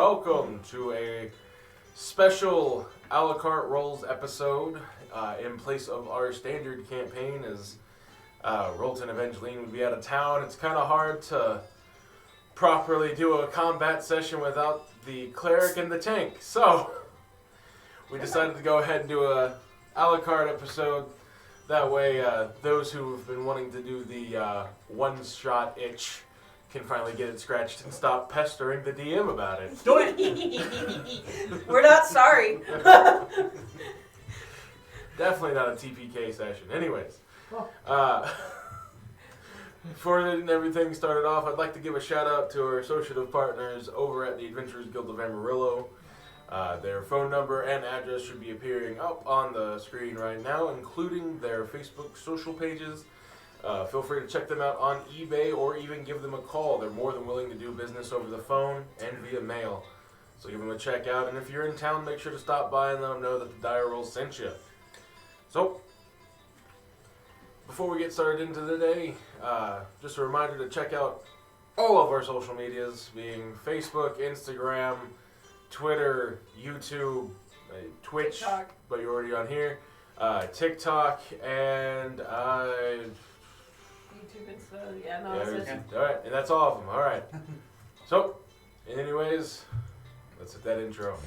welcome to a special a la carte rolls episode in place of our standard campaign as Rolton and Evangeline would be out of town. It's kind of hard to properly do a combat session without the cleric and the tank. So we decided to go ahead and do a la carte episode. That way those who have been wanting to do the one-shot itch can finally get it scratched and stop pestering the DM about it. Do it! We're not sorry. Definitely not a TPK session. Anyways, before everything started off, I'd like to give a shout out to our associative partners over at the Adventurers Guild of Amarillo. Their phone number and address should be appearing up on the screen right now, including their Facebook social pages. Feel free to check them out on eBay or even give them a call. They're more than willing to do business over the phone and via mail. So give them a check out, and if you're in town, make sure to stop by and let them know that the Dire Rolls sent you. So, before we get started into the day, just a reminder to check out all of our social medias, being Facebook, Instagram, Twitter, YouTube, Twitch, TikTok. but you're already on here, TikTok, and YouTube and stuff. Yeah, no, yeah, it's just... all right, and that's all of them. All right. So, anyways, let's hit that intro.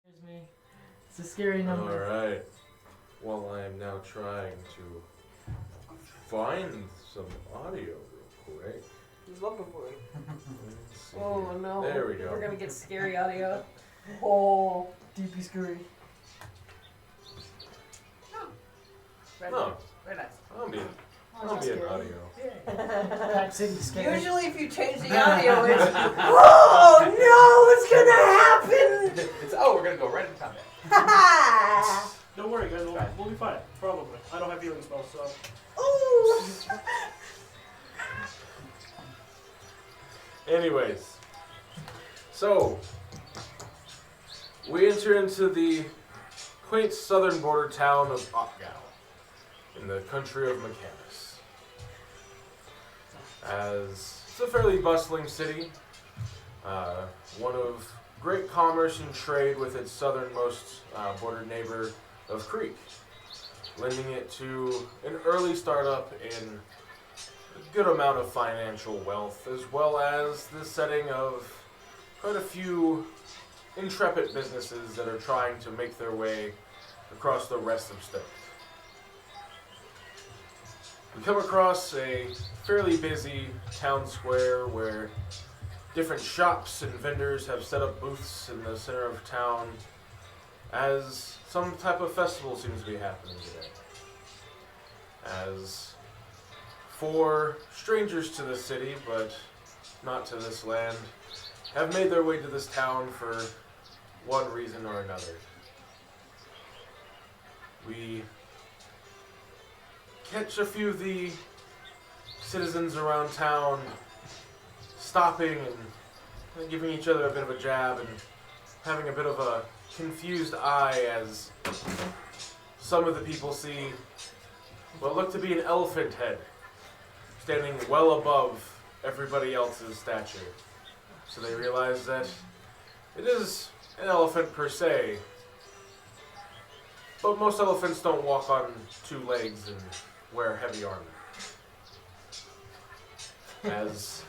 Here's me. It's a scary number. All right. Well, I am now trying to find some audio real quick. He's looking for it. Let's see Oh here. no. There we go. We're gonna get scary audio. Oh, DP scary. Very No. nice. Very nice. I'll be That's an scary. audio. Pack City scary. Usually if you change the audio, it's oh no, what's gonna happen? It's we're gonna go right into combat. Don't worry, guys. We'll be fine. Probably. I don't have healing spells, so. Ooh. Anyways, so we enter into the quaint southern border town of Otgow in the country of McCandus. As it's a fairly bustling city, one of great commerce and trade with its southernmost border neighbor of Creek, lending it to an early startup in a good amount of financial wealth, as well as the setting of quite a few intrepid businesses that are trying to make their way across the rest of Sterkt. We come across a fairly busy town square where different shops and vendors have set up booths in the center of town as some type of festival seems to be happening today. As four strangers to the city, but not to this land, have made their way to this town for one reason or another. We catch a few of the citizens around town stopping and giving each other a bit of a jab and having a bit of a confused eye as some of the people see what looked to be an elephant head standing well above everybody else's stature. So they realize that it is an elephant per se, but most elephants don't walk on two legs and wear heavy armor. As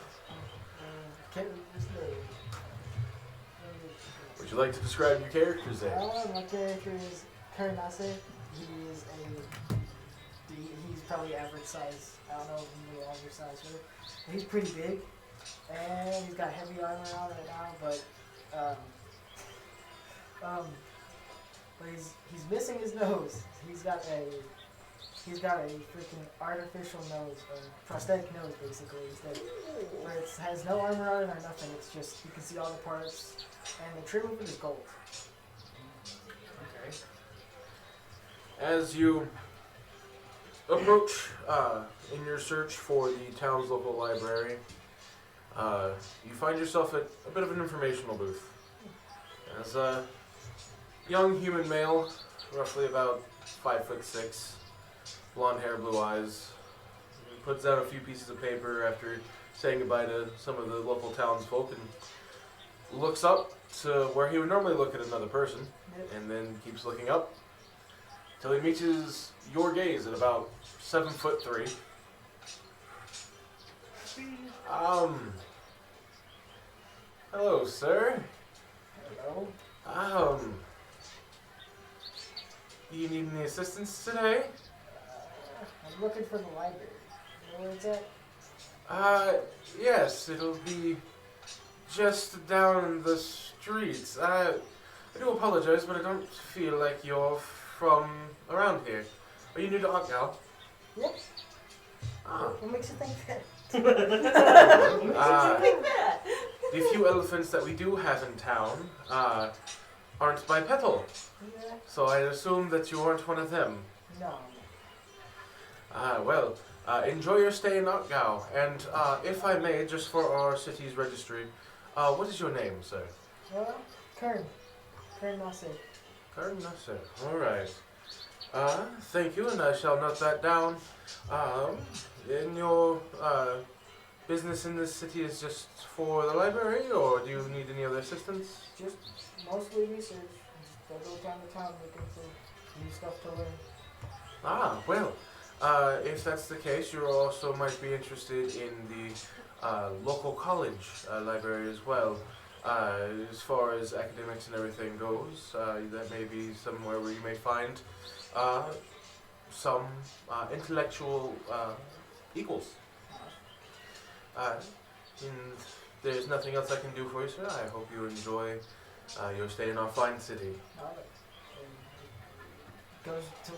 would you like to describe your characters there? My character is Karinase. He's probably average size. I don't know if he's really average size, but he's pretty big. And he's got heavy armor on right now, but he's missing his nose. He's got a freaking artificial nose, or prosthetic nose basically, where it has no armor on it or nothing. It's just, you can see all the parts, and the trim of it is gold. Okay. As you approach in your search for the town's local library, You find yourself at a bit of an informational booth. As a young human male, roughly about 5'6", blonde hair, blue eyes, he puts down a few pieces of paper after saying goodbye to some of the local townsfolk and looks up to where he would normally look at another person, and then keeps looking up till he meets your gaze at about 7'3". Hello, sir. Hello. Do you need any assistance today? I'm looking for the library. You know where it's at? Yes, it'll be just down the streets. I do apologize, but I don't feel like you're from around here. Are you new to Arkgal? Yep. Ah. What makes you think that? Think that. The few elephants that we do have in town aren't bipedal, Yeah. so I assume that you aren't one of them. No. Well, enjoy your stay in Arkgal, and if I may, just for our city's registry, what is your name, sir? Kern. Kern Nasser. Kern Nasser. All right. Thank you, and I shall note that down. In your business in this city is just for the library, or do you need any other assistance? Just mostly research. So go town to town looking for new stuff to learn. Well, if that's the case, you also might be interested in the local college library as well. As far as academics and everything goes, that may be somewhere where you may find some intellectual equals. And there's nothing else I can do for you, sir. I hope you enjoy your stay in our fine city. He goes to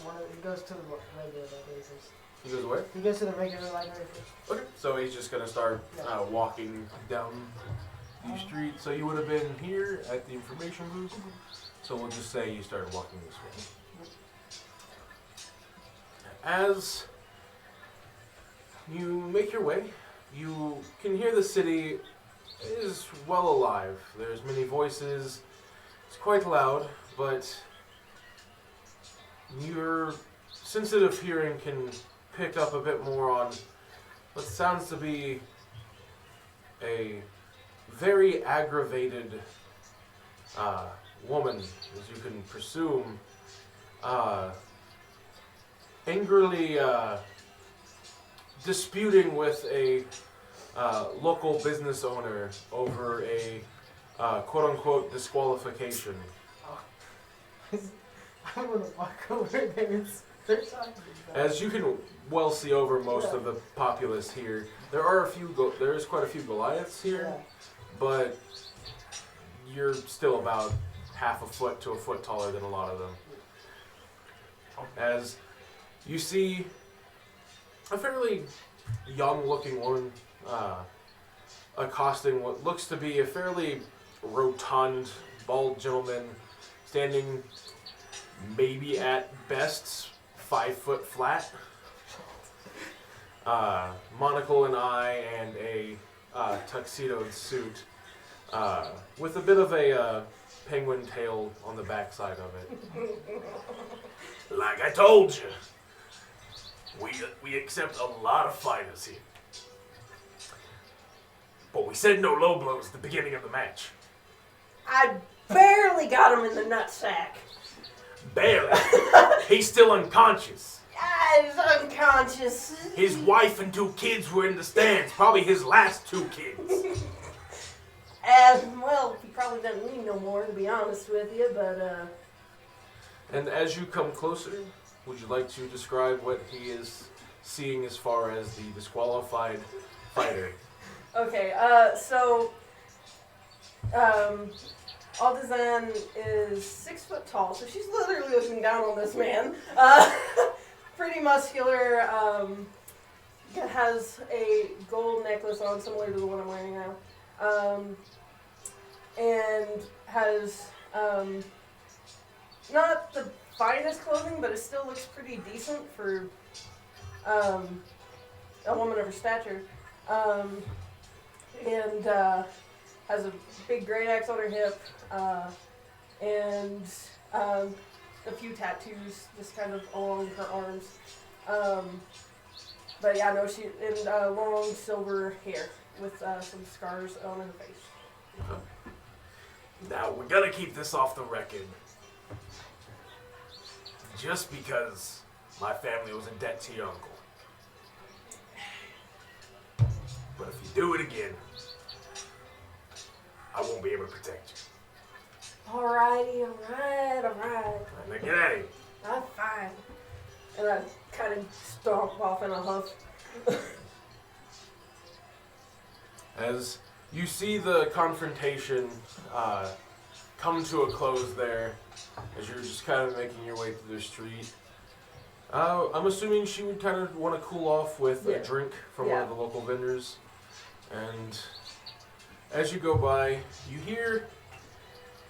the regular library first. He goes where? He goes to the regular library first. Okay. So he's just gonna start walking down the street. So you would have been here at the information booth. So we'll just say you started walking this way. As you make your way, you can hear the city is well alive. There's many voices. It's quite loud, but your sensitive hearing can pick up a bit more on what sounds to be a very aggravated woman, as you can presume, angrily disputing with a local business owner over a quote-unquote disqualification. I'm gonna walk over there and start talking about As you can well see over most of the populace here, there is quite a few Goliaths here, but you're still about half a foot to a foot taller than a lot of them. As you see a fairly young-looking woman accosting what looks to be a fairly rotund, bald gentleman standing maybe at best 5 foot flat. Monocle and eye and a tuxedoed suit with a bit of a penguin tail on the backside of it. Like I told you, we accept a lot of fighters here. But we said no low blows at the beginning of the match. I barely got him in the nutsack. Barely. He's still unconscious. He's unconscious. His wife and 2 kids were in the stands. Probably his last 2 kids. Well, he probably doesn't need no more, to be honest with you, but, And as you come closer, would you like to describe what he is seeing as far as the disqualified fighter? Okay, Aldazan is 6 foot tall, so she's literally looking down on this man. Pretty muscular, has a gold necklace on, similar to the one I'm wearing now. And has, not the finest clothing, but it still looks pretty decent for, a woman of her stature. and has a big great axe on her hip, and a few tattoos just kind of along her arms. But yeah, no, she and long silver hair with some scars on her face. Now, we're gonna keep this off the record. Just because my family was in debt to your uncle. But if you do it again, I won't be able to protect you. Alrighty, alright. Now get out of here. I'm fine. And I kind of stomp off in a huff. As you see the confrontation come to a close there, as you're just kind of making your way through the street, I'm assuming she would kind of want to cool off with a drink from one of the local vendors. And as you go by, you hear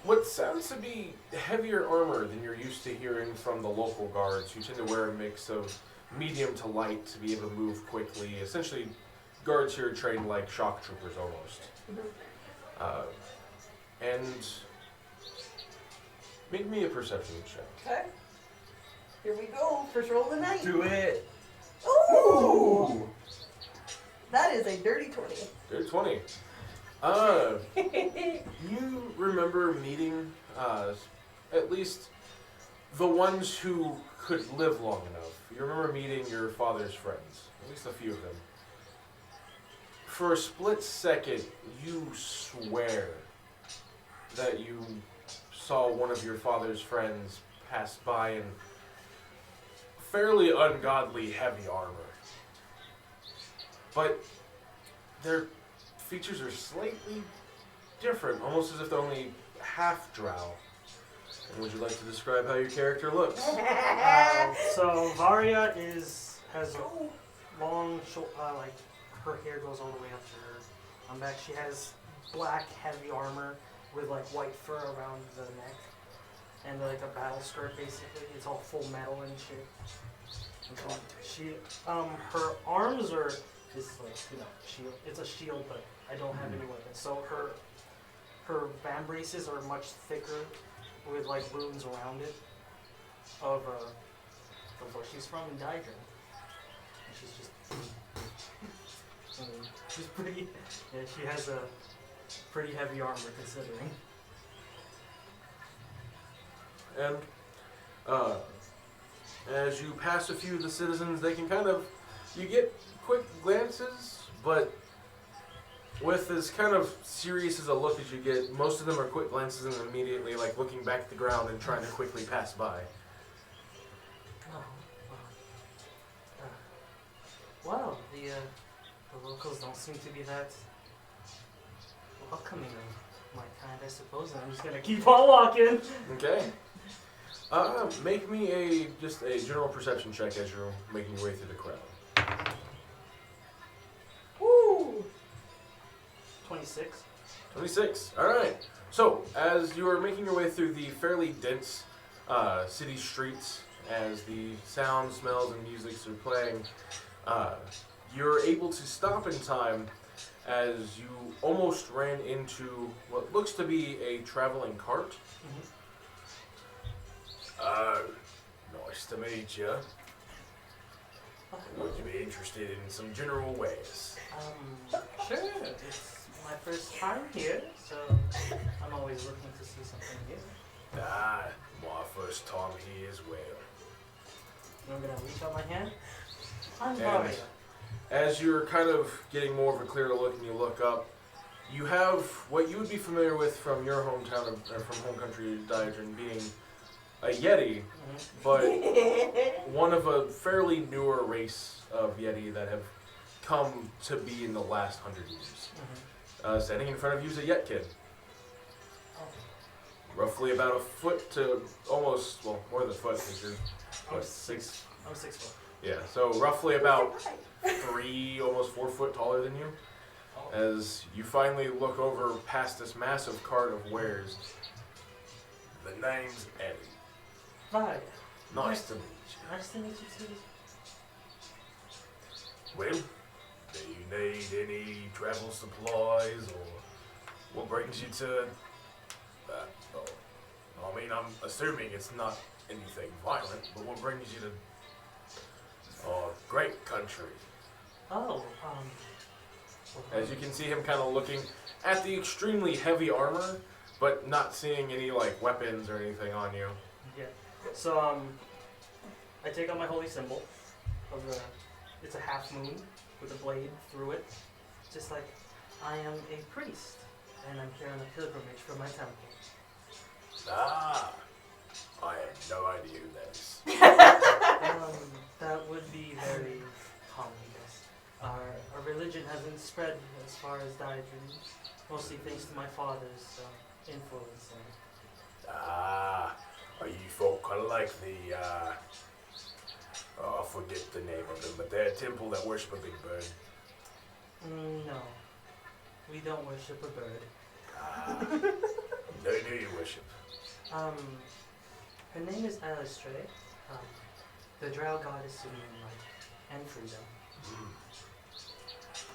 what sounds to be heavier armor than you're used to hearing from the local guards, who tend to wear a mix of medium to light to be able to move quickly. Essentially, guards here are trained like shock troopers almost. And make me a perception check. Okay. Here we go. First roll of the night. Do it. Ooh! That is a dirty 20. Good 20. You remember meeting at least the ones who could live long enough. You remember meeting your father's friends, at least a few of them. For a split second, you swear that you saw one of your father's friends pass by in fairly ungodly heavy armor. But their features are slightly different, almost as if they're only half drow. And would you like to describe how your character looks? So Varia has a long, like her hair goes all the way up to her back. She has black, heavy armor with like white fur around the neck, and like a battle skirt. Basically, it's all full metal and shit. And so she, her arms are this like shield. It's a shield, but I don't have any weapons. So her vambraces are much thicker, with like runes around it of where she's from in Daedrin. And she's just she's pretty. Yeah, she has a pretty heavy armor considering. And as you pass a few of the citizens, they can you get quick glances, but with as kind of serious as a look as you get, most of them are quick glances and immediately like looking back at the ground and trying to quickly pass by. Wow, the locals don't seem to be that welcoming of my kind, I suppose. And I'm just gonna keep on walking. Okay. Make me just a general perception check as you're making your way through the crowd. Woo! 26. 26. All right. So, as you are making your way through the fairly dense city streets, as the sounds, smells, and musics are playing, you're able to stop in time as you almost ran into what looks to be a traveling cart. Nice to meet you. Would you be interested in some general wares? Sure. It's my first time here, so I'm always looking to see something new. My first time here as well. I'm gonna reach out my hand. I'm And Varia. as you're kind of getting more of a clearer look and you look up, you have what you would be familiar with from your hometown, or from home country Daedrin, being a Yeti, but one of a fairly newer race of Yeti that have come to be in the last 100 years. Standing in front of you is a Yetkin. Roughly about a foot to almost, well, more than a foot, because you're, what, 6? I'm 6 foot. Yeah, so roughly about 3, almost 4 foot taller than you. As you finally look over past this massive cart of wares. The name's Eddie. Varia. Nice to meet you. Nice to meet you too. Well, Do you need any travel supplies, or what brings you to that? Oh, I mean, I'm assuming it's not anything violent, but what brings you to great country? Oh, As you can see him kind of looking at the extremely heavy armor, but not seeing any like weapons or anything on you. yeah. So, I take out my holy symbol of the. It's a half moon with a blade through it. Just like I am a priest, and I'm here on a pilgrimage for my temple. Ah, I have no idea who that is. That would be very common, yes. Our religion hasn't spread as far as dietary, mostly thanks to my father's influence. Ah, are you folk kind of like the, I forget the name of them, but they're a temple that worship a big bird. No, we don't worship a bird. Ah, no, do you worship? Her name is Sterkt, the drow goddess of moonlight and freedom.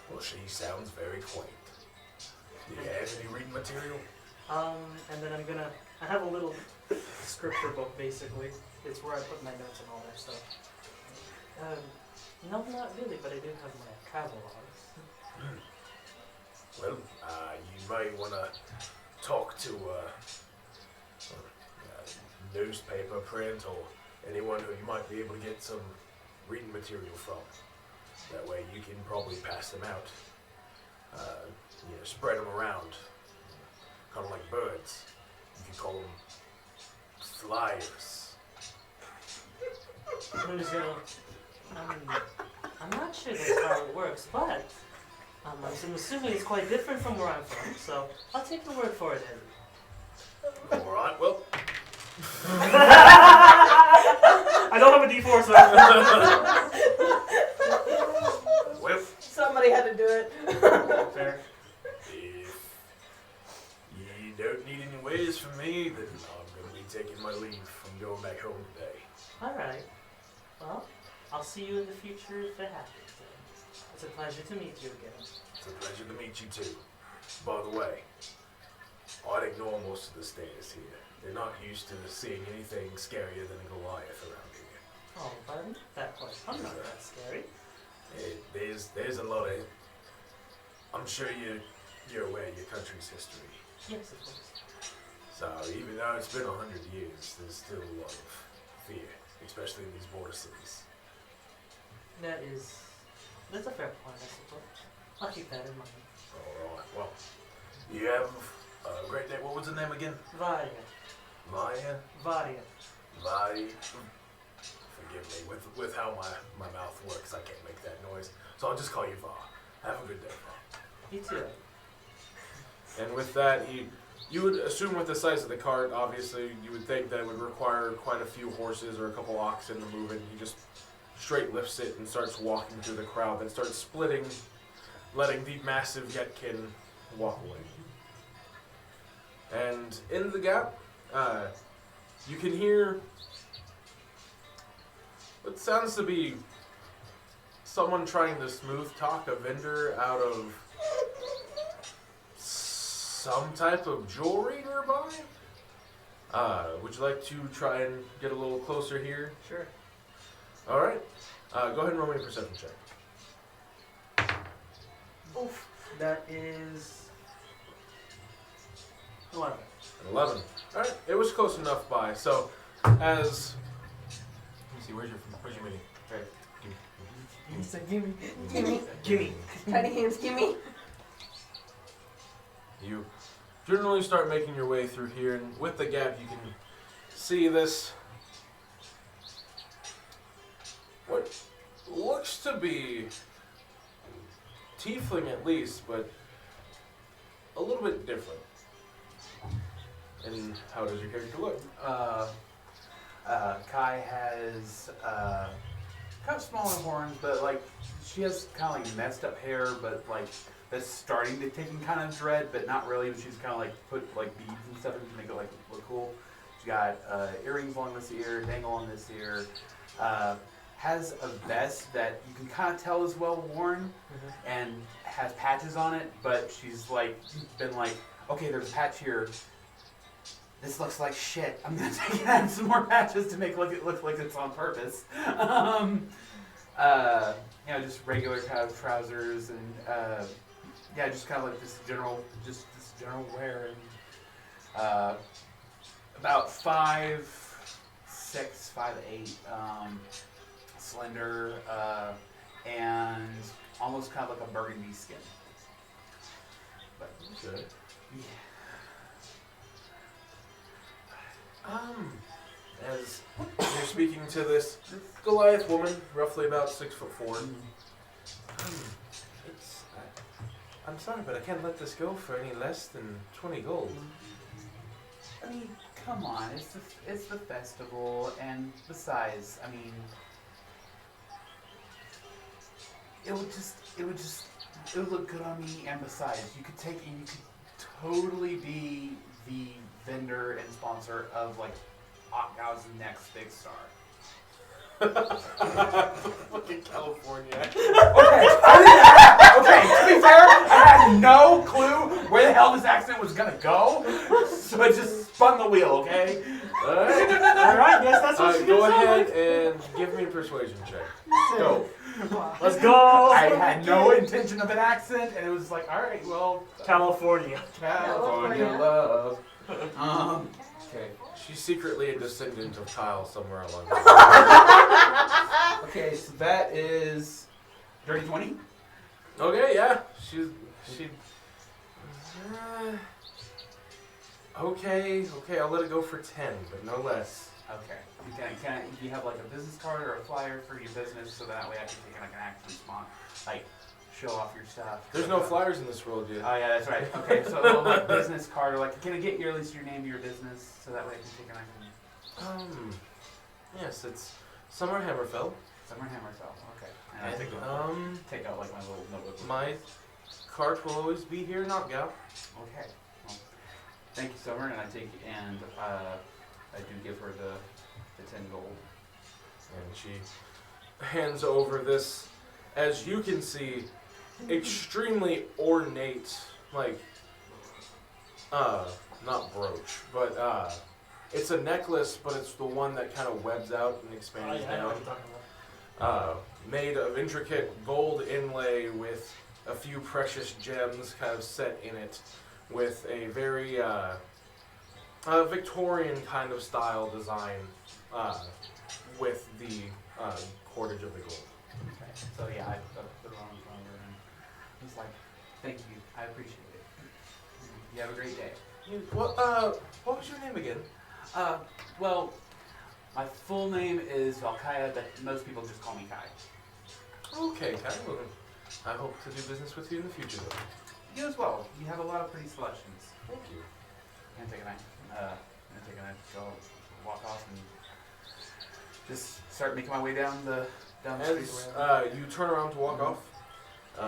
Well, she sounds very quaint. Do you have any reading material? And then I have a little scripture book basically. It's where I put my notes and all that stuff. No, not really, but I do have my travel logs. Well, you may want to talk to newspaper, print, or anyone who you might be able to get some reading material from. That way you can probably pass them out. Spread them around. Kind of like birds. You can call them flyers. I'm just gonna. I'm not sure that's how it works, but I'm assuming it's quite different from where I'm from, so I'll take your word for it, Henry. Alright, well. I don't have a D4, so. Well, Somebody had to do it. Fair. if you don't need any ways from me, then I'm going to be taking my leave from going back home today. Alright. Well, I'll see you in the future if it happens. It's a pleasure to meet you again. It's a pleasure to meet you too. By the way, I'd ignore most of the status here. They're not used to seeing anything scarier than a Goliath around here. Oh, but I'm not that quite. I'm not that scary. There's a lot of. I'm sure you're aware of your country's history. Yes, of course. So even though it's been 100 years, there's still a lot of fear, especially in these border cities. That's a fair point, I suppose. I'll keep that in mind. All right. Well, you have a great day. What was the name again? Varia. Maya. Varia. Vari. Forgive me with how my mouth works. I can't make that noise. So I'll just call you Va. Have a good day, Va. You too. And with that, you would assume with the size of the cart, obviously, you would think that it would require quite a few horses or a couple oxen to move it. He just straight lifts it and starts walking through the crowd, then starts splitting, letting the massive Yetkin walk away. And in the gap, you can hear what sounds to be someone trying to smooth talk a vendor out of some type of jewelry nearby. Would you like to try and get a little closer here? Sure. Alright. Go ahead and roll me a perception check. Oof. That is 11. An 11. Alright, it was close enough by. So, as... Let me see, where's your mini? Right. He said, gimme. Gimme. Tiny hands, gimme. You generally start making your way through here, and with the gap you can see this, what looks to be tiefling at least, but a little bit different. And how does your character look? Kai has kind of smaller horns, but like she has kind of like messed up hair, but like that's starting to take in kind of dread, but not really. She's kind of like put like beads and stuff in to make it like look cool. She's got earrings along this ear, dangle on this ear, has a vest that you can kind of tell is well worn and has patches on it, but she's like been like, okay, there's a patch here. This looks like shit. I'm gonna take and add some more patches to make it look like it's on purpose. Just regular kind of trousers and just kind of like this general wear and about 5'6", 5'8", slender, and almost kind of like a burgundy skin. But Good. yeah. As you're speaking to this Goliath woman, roughly about 6'4", I'm sorry, but I can't let this go for any less than 20 gold. I mean, come on, it's the festival, and besides, I mean, it would look good on me, and besides, you could totally be the vendor and sponsor of like Otgow's next big star. Fucking California. Okay, to be fair, I had no clue where the hell this accent was gonna go, so I just spun the wheel, okay? Alright, yes, that's what she's Go gonna ahead sound and give me a persuasion check. Go. like. Let's go! I had no intention of an accent, and it was like, alright, well, California. California love. Okay. She's secretly a descendant of Kyle somewhere along the line. Okay, so that is dirty 20. Okay, yeah. She. Okay, I'll let it go for 10, but no less. Okay. Do you have like a business card or a flyer for your business so that way I can take and I can actually show off your stuff? There's no flyers in this world yet. Oh yeah, that's right. Okay, so a little like business card or like, can I get at least your name of your business so that way I can take and I can. Yes, it's Summer Hammerfell. Summer Hammerfell. Okay. And I And, take out like my little notebook. my cart will always be here, Knockout. Okay. Well, thank you, Summer, and I do give her the 10 gold. And she hands over this, as you can see, extremely ornate, not brooch, but it's a necklace, but it's the one that kind of webs out and expands I know down. what you're talking about. Made of intricate gold inlay with a few precious gems kind of set in it, with a very Victorian kind of style design with the cordage of the gold. Okay. So yeah, I put it on in front of her and he's like, thank you, I appreciate it. You have a great day. What was your name again? Well, my full name is Valkaya, but most people just call me Kai. Okay, Kai. Well, I hope to do business with you in the future, though. You as well. You have a lot of pretty selections. Thank you. I'm gonna take a night, go walk off and just start making my way down the street. As you turn around to walk off,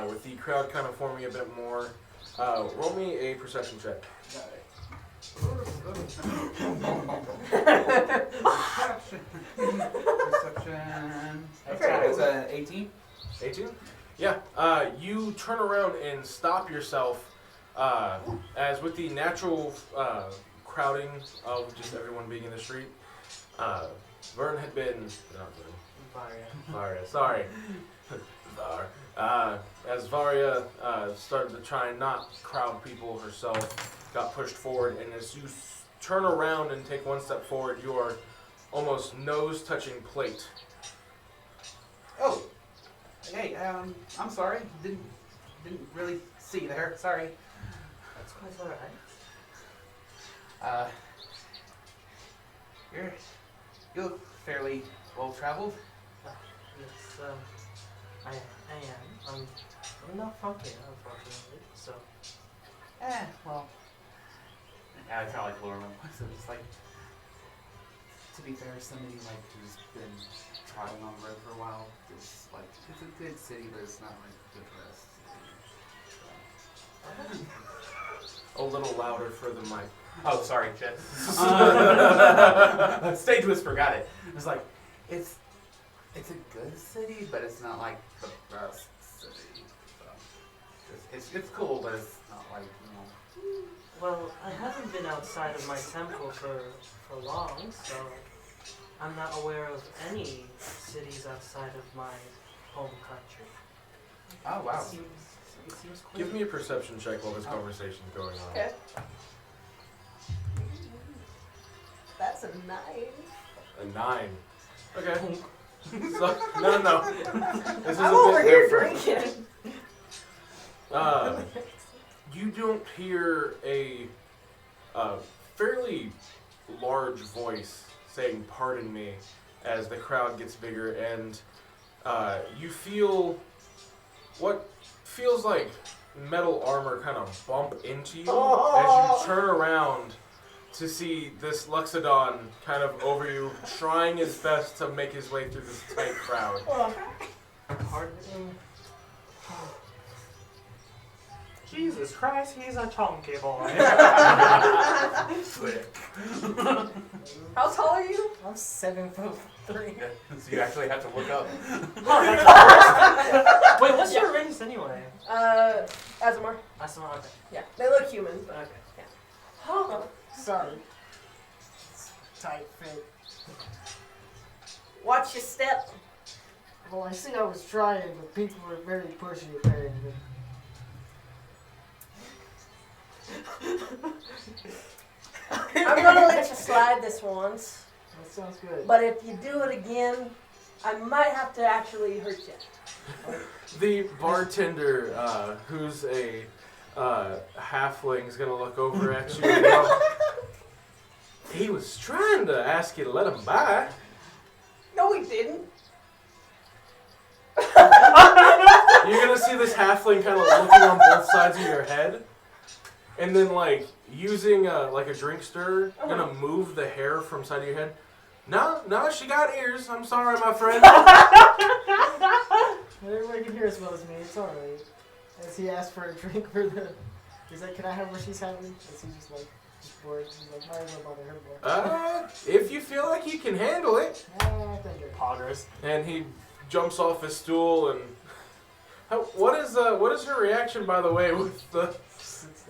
with the crowd kind of forming a bit more, roll me a perception check. Perception. Okay, it's an 18. 18? Yeah. You turn around and stop yourself, as with the natural crowding of just everyone being in the street. Vern had been, not Vern, Varia, sorry. Var. As Varia started to try and not crowd people herself, got pushed forward, and as you turn around and take one step forward, you are almost nose-touching plate. Oh, hey, I'm sorry. Didn't really see you there. Sorry. That's quite alright. You look fairly well traveled. Yes, I am. I'm not from here, unfortunately, so. Well. Yeah, I kind of like lower my voice. It's like, to be fair, somebody like who's been traveling on the road for a while, it's like it's a good city, but it's not like the best. A little louder for the mic. Oh, sorry, Jeff. Stage whisper, got it. It's like, it's It's a good city, but it's not like the best city. So it's cool, but it's not like, Well, I haven't been outside of my temple for long, so I'm not aware of any cities outside of my home country. Oh wow. It seems cool. Give me a perception check while this conversation's going on. Okay. That's a 9. A 9. Okay. So, no. This is I'm a over bit here different. drinking. You don't hear a fairly large voice saying "Pardon me" as the crowd gets bigger, and you feel what feels like metal armor kind of bump into you as you turn around to see this Luxodon kind of over you, trying his best to make his way through this tight crowd. Pardon me. Jesus Christ, he's a chunky boy. How tall are you? I'm 7'3". So you actually have to look up. Wait, what's your race anyway? Azamar. That's not okay. Yeah, they look human, but Okay. oh, Sorry. It's tight fit. watch your step. Well, I see I was trying, but people were very pushy apparently. I'm gonna let you slide this once, That sounds good. but if you do it again, I might have to actually hurt you. The bartender, who's a halfling, is gonna look over at you and go, he was trying to ask you to let him by. No, he didn't. You're gonna see this halfling kind of looking on both sides of your head, and then like using like a drink stirrer, gonna move the hair from side of your head. No, she got ears. I'm sorry, my friend. Everybody can hear as well as me. It's alright. As he asked for a drink for the... He's like, can I have what she's having? As he's just like, just bored. He's like, might as well bother her more. If you feel like you can handle it. Thank you. Poggers. And he jumps off his stool and... What is her reaction, by the way, with the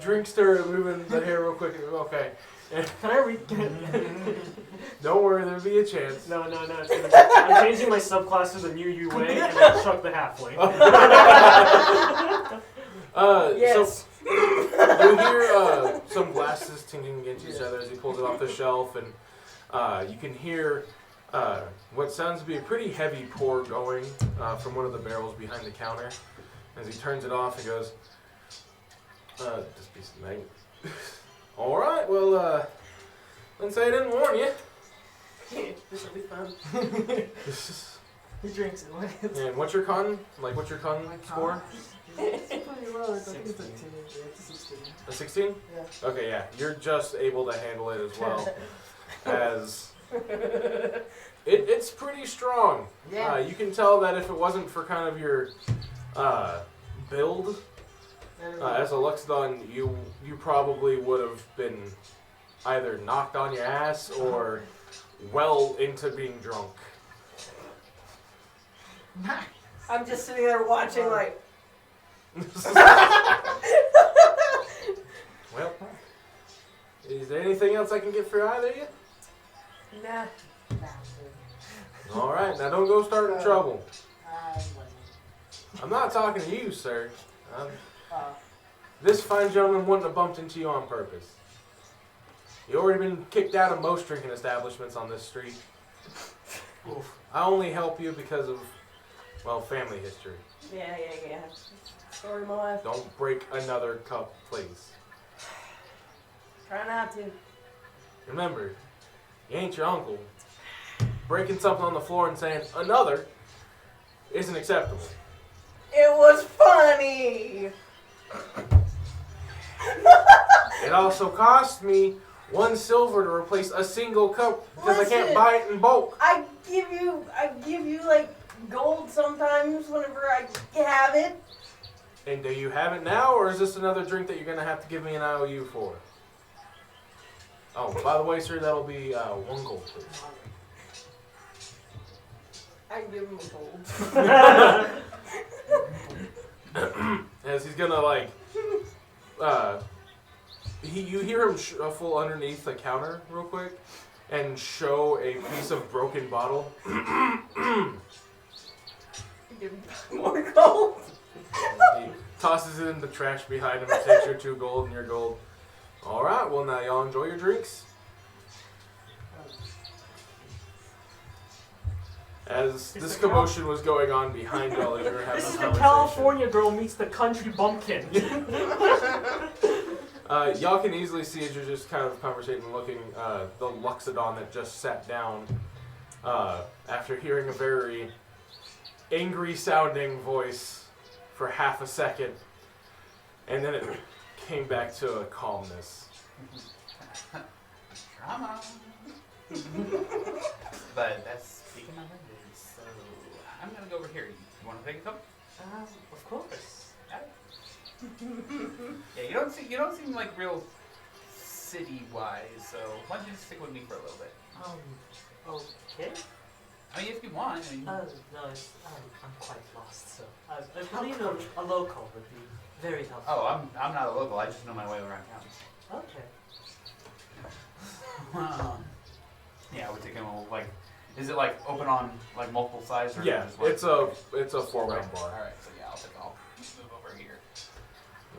drink stirrer moving the hair real quick? Okay. Can I read? Don't worry, there'll be a chance. No. It's gonna, I'm changing my subclass to the new UA and then chuck the halfway. Yes. So you hear some glasses tinking against each other as he pulls it off the shelf, and you can hear what sounds to be a pretty heavy pour going from one of the barrels behind the counter. As he turns it off, he goes, "Just piece of night." All right, well, let's say I didn't warn you. This will be fun. He drinks it. And what's your con? What's your con My score? It's pretty low. I think it's a 10. Yeah, it's a 16. A 16? Yeah. Okay, yeah. You're just able to handle it as well. As it's pretty strong. Yeah. You can tell that if it wasn't for kind of your build as a Luxodon, you probably would have been either knocked on your ass or well into being drunk. I'm just sitting there watching, like, Well, is there anything else I can get for either of you? nah. All right, now don't go starting trouble. I'm I'm not talking to you, sir. like, This fine gentleman wouldn't have bumped into you on purpose. You already been kicked out of most drinking establishments on this street. I only help you because of, well, family history. Yeah. Story of my life. Don't break another cup, please. Try not to. Remember, you ain't your uncle. Breaking something on the floor and saying another isn't acceptable. It was funny. It also cost me 1 silver to replace a single cup because I can't Listen. buy it in bulk. I give you like gold sometimes whenever I have it. And do you have it now, or is this another drink that you're going to have to give me an IOU for? Oh, by the way, sir, that'll be 1 gold, please. I give him a gold. As he's gonna like, you hear him shuffle underneath the counter real quick, and show a piece of broken bottle. I give him more gold. He tosses it in the trash behind him and takes your 2 gold and your gold. All right, well now y'all enjoy your drinks. As this commotion was going on behind y'all as you were having This a is the conversation. California girl meets the country bumpkin. Y'all can easily see as you're just kind of conversating, looking, the Luxodon that just sat down after hearing a very angry-sounding voice for half a second, and then it came back to a calmness. Drama. But that's speaking of language, so I'm gonna go over here. You want to take a cup? Of course. Yeah, you don't seem like real city wise, so why don't you just stick with me for a little bit? Okay. I mean, if you want. I mean, No, I'm quite lost, so I believe a local would be very helpful. oh, I'm not a local. I just know my way around town. Okay. Yeah, we're taking a little like. Is it like open on like multiple sides? Or Yeah, just one? it's a 4-round bar. All right, so yeah, I'll move over here.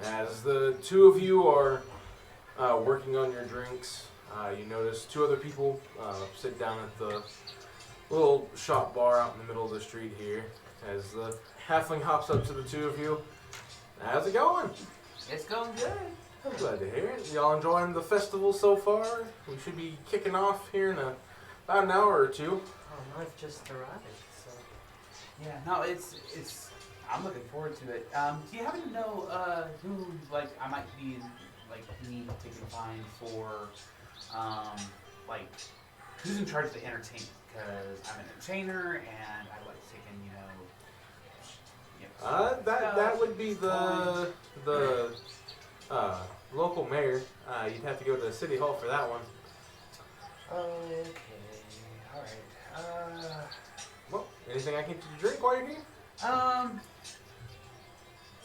As the 2 of you are working on your drinks, you notice 2 other people sit down at the little shop bar out in the middle of the street here. As the halfling hops up to the 2 of you. How's it going? It's going good. I'm glad to hear it. Y'all enjoying the festival so far? We should be kicking off here in about an hour or 2. I've just arrived, so. Yeah, no, it's. I'm looking forward to it. Do you happen to know who like I might be like need to find for like who's in charge of the entertainment? Because I'm an entertainer and I like taking That would be the local mayor. You'd have to go to City Hall for that one. Okay, all right. Well, anything I can get you to drink while you're here?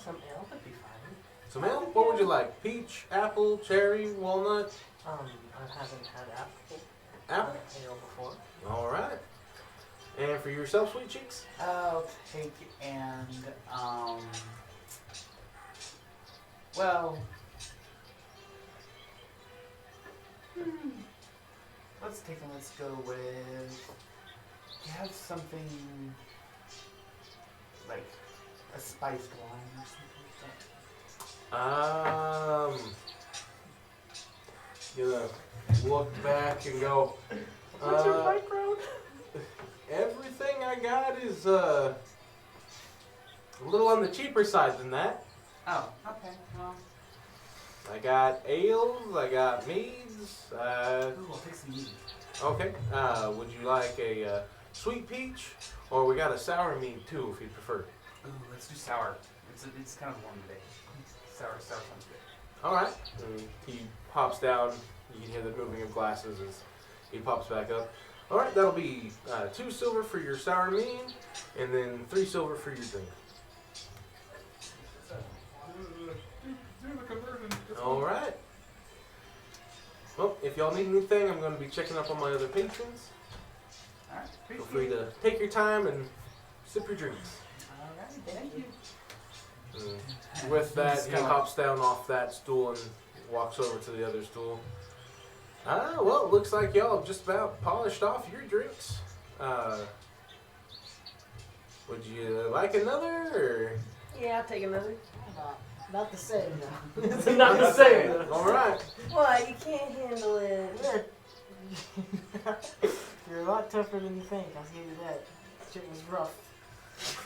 Some ale would be fine. Some ale? What would you like? Peach, apple, cherry, walnut? I haven't had apple Apple? ale before. All right. And for yourself, sweet cheeks? I'll take and well. Let's go with. Do you have something like a spiced wine or something like that? You look back and go, What's your background? everything I got is a little on the cheaper side than that. Oh, okay. Well, I got ales, I got meads. ooh, I'll take some mead. Okay. Would you like a sweet peach, or we got a sour mead too, if you prefer? Ooh, let's do sour. It's kind of warm today. Sour sounds good. All right. And he pops down. You can hear the moving of glasses as he pops back up. All right, that'll be 2 silver for your sour mead, and then 3 silver for your drink. Do the conversion. All right. Well, if y'all need anything, I'm going to be checking up on my other patrons. All right. Feel free to take your time and sip your drinks. All right. Thank you. And with that, he hops down off that stool and walks over to the other stool. Well, it looks like y'all have just about polished off your drinks. Would you like another, or? Yeah, I'll take another. Not the same now. It's not the same. All right. What? You can't handle it. You're a lot tougher than you think, I'll give you that. Shit was rough.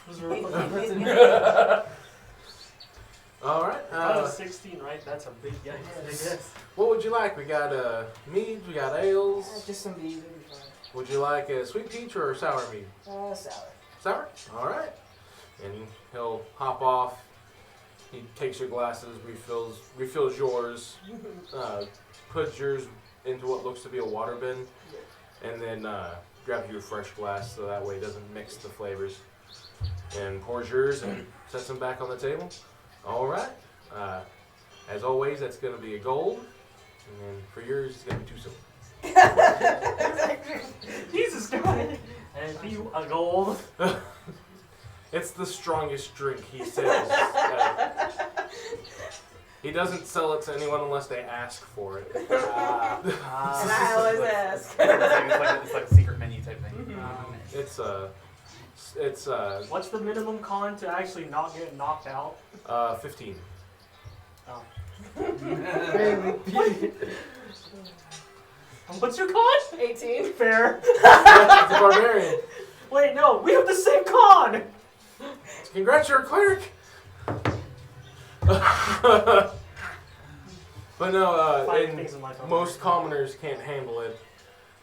It was rough. All right. I was 16, right? That's a big yikes. Yes. What would you like? We got meads, we got ales. Just some bees, it'll be fine. Would you like a sweet peach or a sour mead? Sour. Sour? All right. And he'll hop off. He takes your glasses, refills yours, puts yours into what looks to be a water bin, and then grabs you a fresh glass so that way it doesn't mix the flavors. And pours yours and sets them back on the table. All right. As always, that's going to be a gold. And then for yours, it's going to be 2 silver. Jesus Christ! And you a gold. It's the strongest drink he sells. He doesn't sell it to anyone unless they ask for it. And I always ask. It's like a secret menu type thing. It's What's the minimum con to actually not get knocked out? 15. Oh. Really? What's your con? 18. Fair. It's a barbarian. Wait, no, we have the same con! Congrats, you're a cleric. But no, Five things in life are most hard. commoners can't handle it.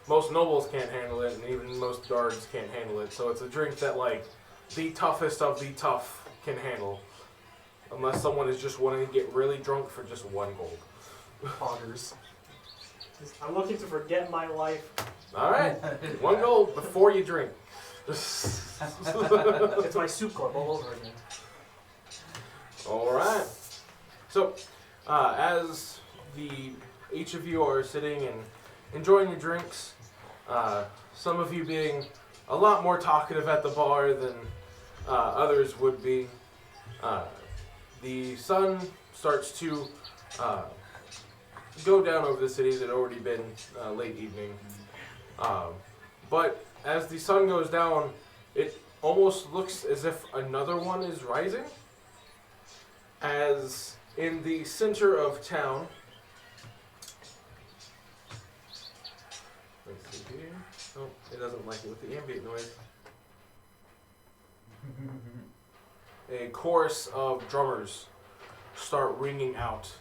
Most nobles can't handle it, and even most guards can't handle it. So it's a drink that, like, the toughest of the tough can handle. Unless someone is just wanting to get really drunk for just 1 gold. Poggers. I'm looking to forget my life. Alright, 1 gold before you drink. It's my soup club all over again. Alright. So, as each of you are sitting and enjoying your drinks, some of you being a lot more talkative at the bar than others would be, the sun starts to go down over the city. It had already been late evening. But as the sun goes down, it almost looks as if another one is rising. As in the center of town, let's see here. Oh, it doesn't like it with the ambient noise. A chorus of drummers start ringing out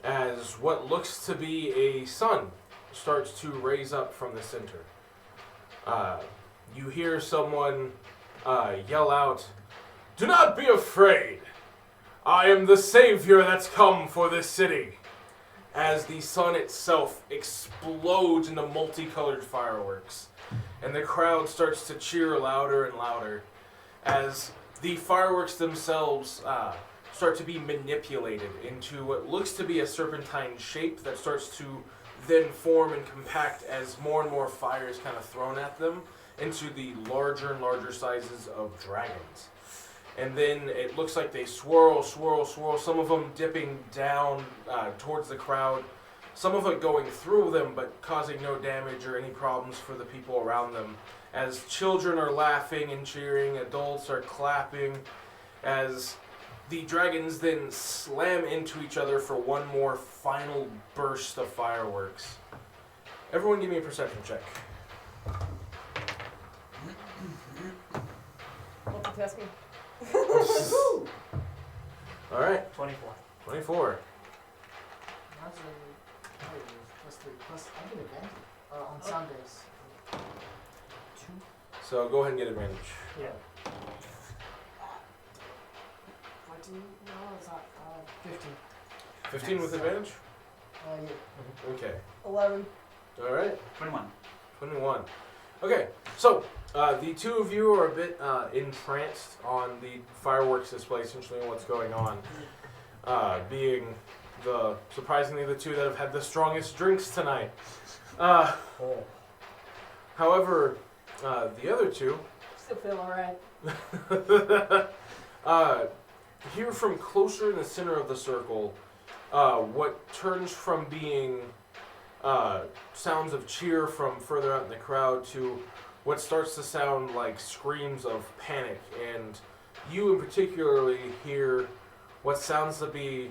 as what looks to be a sun starts to raise up from the center. You hear someone yell out, "Do not be afraid! I am the savior that's come for this city," as the sun itself explodes into multicolored fireworks. And the crowd starts to cheer louder and louder as the fireworks themselves start to be manipulated into what looks to be a serpentine shape that starts to then form and compact as more and more fire is kind of thrown at them into the larger and larger sizes of dragons. And then it looks like they swirl, swirl, swirl, some of them dipping down towards the crowd, some of it going through them but causing no damage or any problems for the people around them. As children are laughing and cheering, adults are clapping, as the dragons then slam into each other for one more final burst of fireworks. Everyone give me a perception check. Multitasking. Alright, 24. 24. That's plus I get advantage on Sundays. 2. So go ahead and get advantage. Yeah. 14? No, it's not. 15. 15 with advantage? Yeah. Okay. 11. Alright. 21. 21. Okay, so the two of you are a bit entranced on the fireworks display, essentially what's going on. Being surprisingly the two that have had the strongest drinks tonight. However, the other two Still feel alright. hear from closer in the center of the circle what turns from being sounds of cheer from further out in the crowd to what starts to sound like screams of panic. And you in particularly hear what sounds to be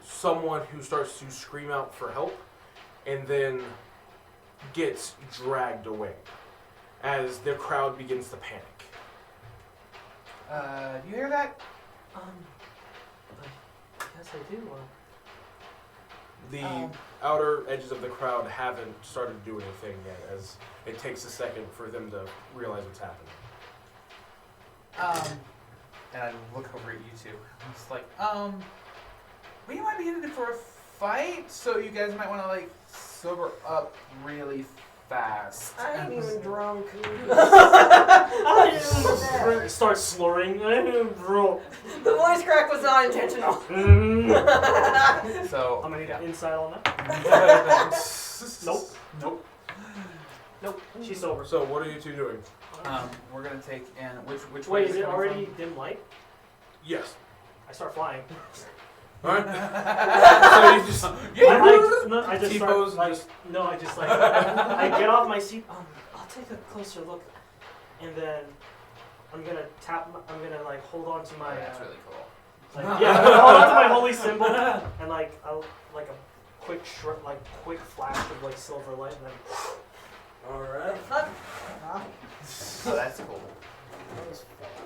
someone who starts to scream out for help and then gets dragged away as the crowd begins to panic. Do you hear that? Yes, I do. The outer edges of the crowd haven't started to do anything yet, as it takes a second for them to realize what's happening. And I look over at you two. I'm just like, we might be headed for a fight, so you guys might want to like sober up really fast. I ain't even drunk. Start slurring. Bro. The voice crack was not intentional. So I'm gonna need an insight on that. Nope. Nope. Nope. She's sober. So what are you two doing? We're gonna take in which way Wait, is it coming already from? dim light? Yes. I start flying. Alright. So you just I just T-pose start, and just I just like I get off my seat. I'll take a closer look, and then I'm gonna like hold on to my. That's really cool. Like, yeah, I'm gonna hold on to my holy symbol, and like a quick quick flash of like silver light, and then. Alright. Fuck. Oh, that's cool. That was fast.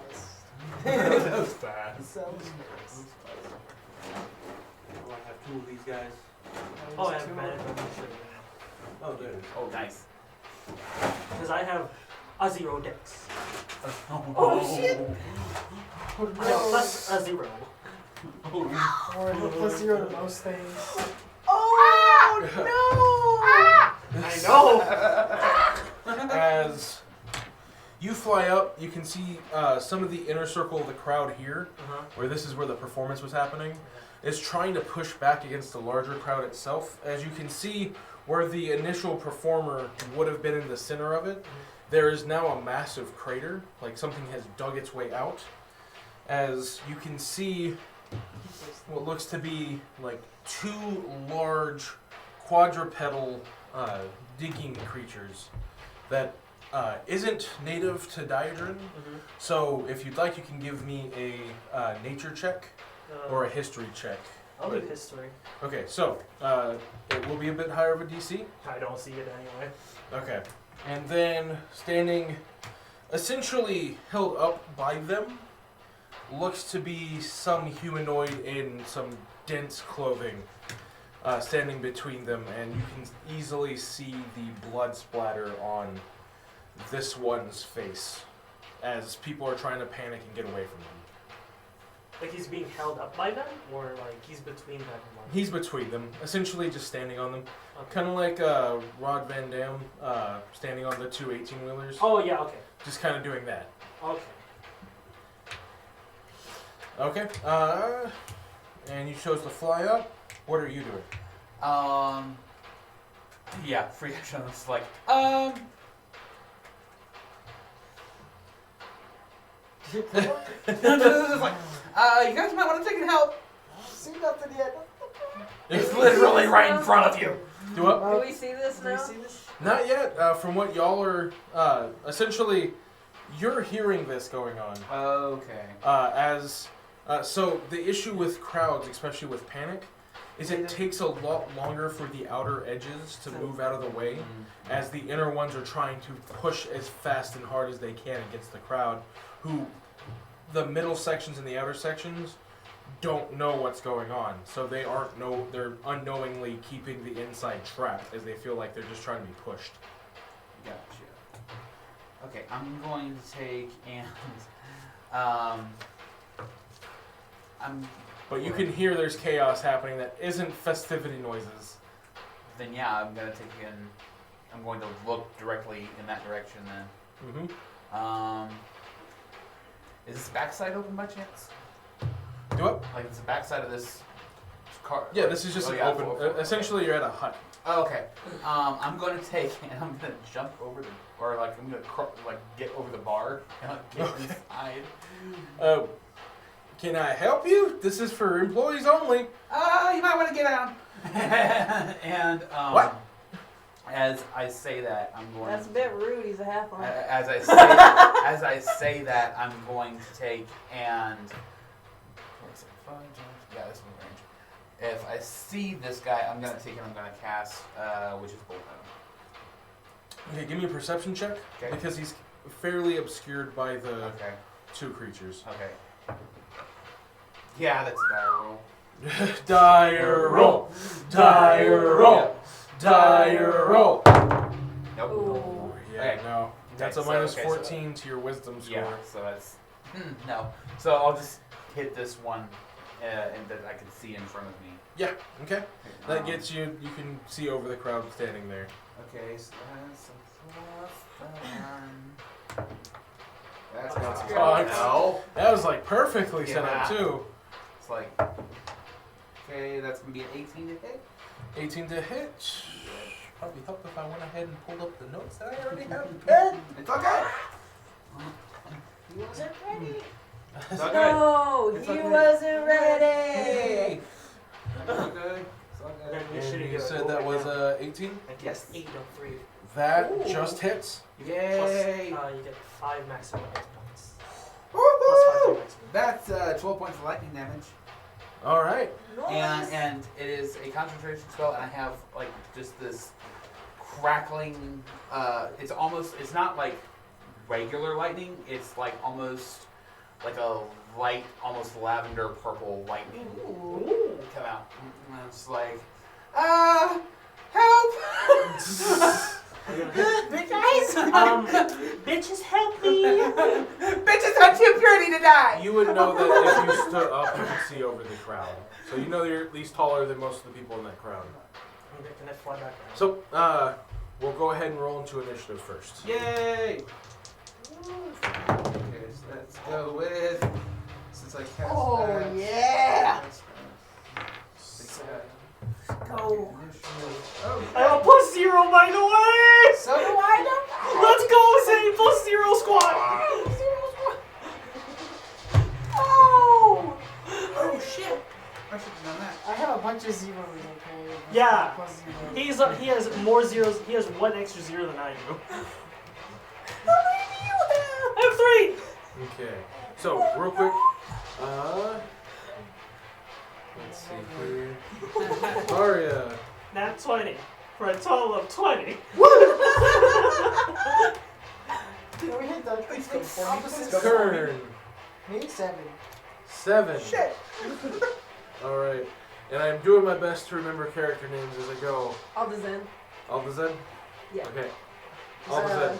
That was fast. That was fast. I have two of these guys. Oh, I have managed. Oh, there. Oh, nice. Because I have a 0 dex. Oh, shit. I have plus a 0. Or plus 0 to most things. Oh no! I know. As you fly up, you can see some of the inner circle of the crowd here, where this is where the performance was happening, is trying to push back against the larger crowd itself. As you can see, where the initial performer would have been in the center of it, there is now a massive crater, like something has dug its way out. As you can see what looks to be like 2 large quadrupedal digging creatures that isn't native to Diadrin. So if you'd like, you can give me a nature check or a history check. I'll do history. Okay, so it will be a bit higher of a DC. I don't see it anyway. Okay. And then standing essentially held up by them looks to be some humanoid in some dense clothing standing between them, and you can easily see the blood splatter on this one's face as people are trying to panic and get away from him. Like he's being held up by them, or like he's between them? Like... He's between them, essentially just standing on them. Okay. Kind of like Rod Van Dam standing on the 2 18-wheelers. Oh yeah, okay. Just kind of doing that. Okay. Okay. And you chose to fly up. What are you doing? Yeah, free action. It's like, It's like, you guys might want to take help. See nothing yet. It's literally right in front of you. Do what? Do we see this Do you now? see this? Not yet. From what y'all are, essentially, you're hearing this going on. Okay. So the issue with crowds, especially with panic, is it takes a lot longer for the outer edges to move out of the way, as the inner ones are trying to push as fast and hard as they can against the crowd, who the middle sections and the outer sections don't know what's going on, so they're unknowingly keeping the inside trapped as they feel like they're just trying to be pushed. Gotcha. Okay, I'm going to take and But you can hear there's chaos happening that isn't festivity noises. Then yeah, I'm going to look directly in that direction then. Is this backside open by chance? Do what? Like it's the backside of this car? Yeah, this is just an open. Essentially, you're at a hut. Oh, okay. I'm going to take and I'm going to jump over the, or like I'm going to get over the bar and like, get inside. Can I help you? This is for employees only. You might want to get down. And What? As I say that, I'm going. That's a bit rude. He's a half-orc. As I say that, I'm going to take and. Yeah, this one range. If I see this guy, I'm gonna take and I'm gonna cast, which is Bullpen. Okay, give me a perception check. Okay. Because he's fairly obscured by the Okay. 2 creatures. Okay. Yeah, that's a dire roll. Dire roll! Dire roll! Dire roll! Nope. Ooh. Yeah, Okay. no. That's a So, minus okay, so 14 to your wisdom score. Yeah, so that's no. So I'll just hit this one, and that I can see in front of me. Yeah, okay. That gets you, you can see over the crowd standing there. Okay, so that's a +1. That's That's got good. no. That was like perfectly set Yeah. up too. It's like, okay, that's gonna be an 18 to hit. 18 to hit. Probably help if I went ahead and pulled up the notes that I already have prepared. It's okay. He wasn't ready. It's okay. No, It's he okay. wasn't ready. Hey. It's all good. It's all good. Then we And should you have said that was 18? Yes. 8 on 3. That Ooh. just hits. Yay! Plus, you get 5 maximum hit points. Woo-hoo! Plus 5 to maximum. That's 12 points of lightning damage. All right. Nice. And it is a concentration spell, and I have like just this crackling. It's not like regular lightning. It's like almost like a light, almost lavender purple lightning Ooh. come out. And it's like, help! Guys! Bitches help me! Bitches are too pretty to die. You would know that if you stood up, you could see over the crowd. So you know you're at least taller than most of the people in that crowd. Okay, can I fly back down? So, we'll go ahead and roll into initiative first. Yay! Okay, so let's go with, since I cast Oh, that. yeah! Go. Oh, I have a +0 by the way! so do I Let's go, Zane! +0 squad! Oh! Oh shit! I should have done that. I have a bunch of zeros, okay? Yeah. Plus zeros. He has more zeros. He has 1 extra 0 than I do. How many do you have? I have 3! Okay. So, real quick, let's see here. Aria. Nat 20. For a total of 20. Can we hit the Please go for me. opposite? Please go for me. Kern. Me? 7. 7. Shit! Alright. And I'm doing my best to remember character names as I go. Aldezen. Aldezen? Yeah. Okay. Aldezen.